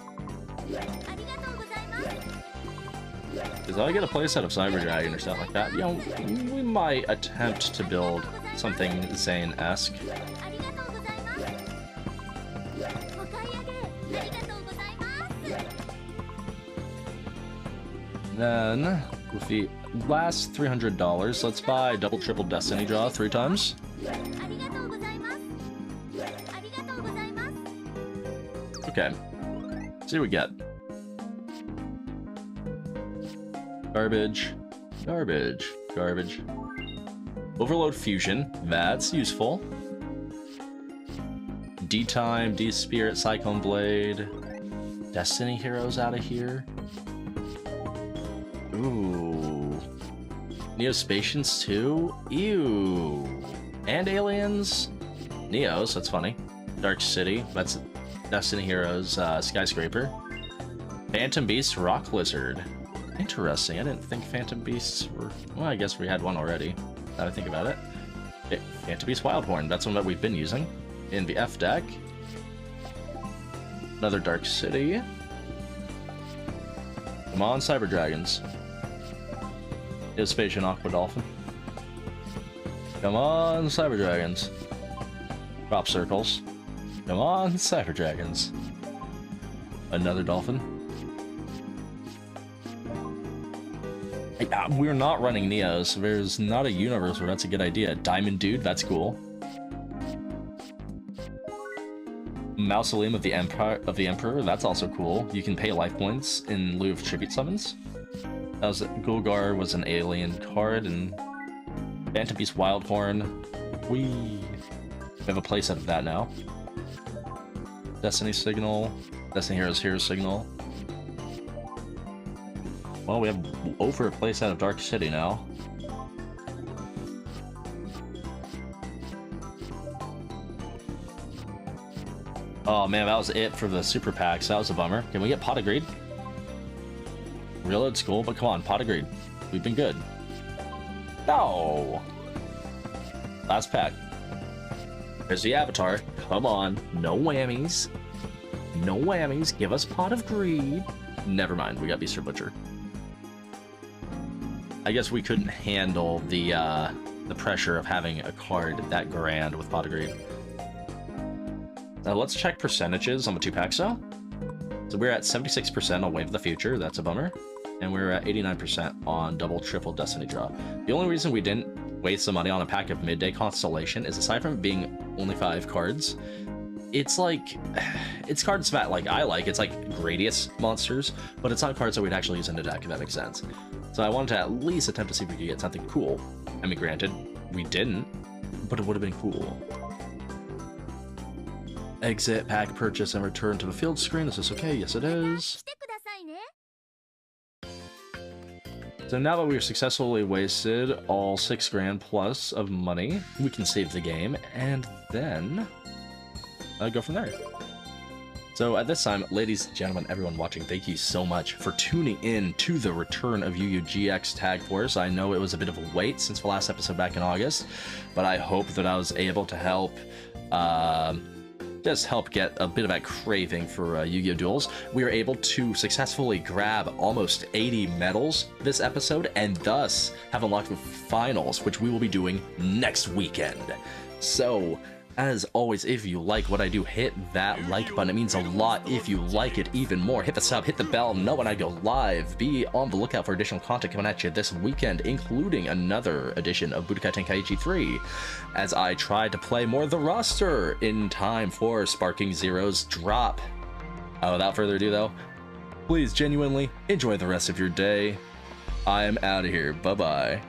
Because I get a playset of Cyber Dragon or something like that, you know, we might attempt to build something Zane-esque. Then, with the last $300, let's buy double triple Destiny draw 3 times. Okay, see what we get. Garbage, garbage, garbage. Overload Fusion, that's useful. D-Time, D-Spirit, Cyclone Blade. Destiny Heroes out of here. Ooh. Neospatians too? Ew. And aliens? Neos, that's funny. Dark City, that's Destiny Heroes, Skyscraper. Phantom Beast, Rock Lizard. Interesting, I didn't think Phantom Beasts were... well, I guess we had one already, now I think about it. Phantom Beast Wildhorn, that's one that we've been using in the F deck. Another Dark City. Come on, Cyber Dragons. Neospatian Aqua Dolphin. Come on, Cyber Dragons. Crop Circles. Come on, Cyber Dragons. Another Dolphin. We're not running Neos. There's not a universe where that's a good idea. Diamond Dude, that's cool. Mausoleum of the Emperor, that's also cool. You can pay life points in lieu of tribute summons. That was Gulgar was an alien card, and Phantom Beast Wildhorn. We have a playset of that now. Destiny Signal, Destiny Heroes Hero Signal. Well, we have over a playset of Dark City now. Oh man, that was it for the super packs. That was a bummer. Can we get Pot of Greed? Real old school, but come on, Pot of Greed. We've been good. No! Last pack. There's the Avatar. Come on, no whammies. No whammies. Give us Pot of Greed. Never mind, we got Beaster Butcher. I guess we couldn't handle the pressure of having a card that grand with Pot of Greed. Now let's check percentages on the 2-pack so we're at 76% on Wave of the Future, that's a bummer. And we're at 89% on double triple Destiny draw. The only reason we didn't waste some money on a pack of Midday Constellation is aside from being only 5 cards, it's like, it's cards that like I like, it's like Gradius monsters, but it's not cards that we'd actually use in the deck, if that makes sense. So I wanted to at least attempt to see if we could get something cool. I mean, granted, we didn't, but it would have been cool. Exit, pack, purchase, and return to the field screen. Is this okay? Yes, it is. So now that we've successfully wasted all 6 grand plus of money, we can save the game and then go from there. So at this time, ladies and gentlemen, everyone watching, thank you so much for tuning in to the return of Yu-Gi-Oh! GX Tag Force. I know it was a bit of a wait since the last episode back in August, but I hope that I was able to help just help get a bit of that craving for Yu-Gi-Oh! Duels. We were able to successfully grab almost 80 medals this episode, and thus have unlocked the finals, which we will be doing next weekend. So, as always, if you like what I do, hit that like button. It means a lot if you like it even more. Hit the sub, hit the bell, know when I go live. Be on the lookout for additional content coming at you this weekend, including another edition of Budokai Tenkaichi 3, as I try to play more of the roster in time for Sparking Zero's drop. Without further ado, though, please genuinely enjoy the rest of your day. I am out of here. Bye-bye.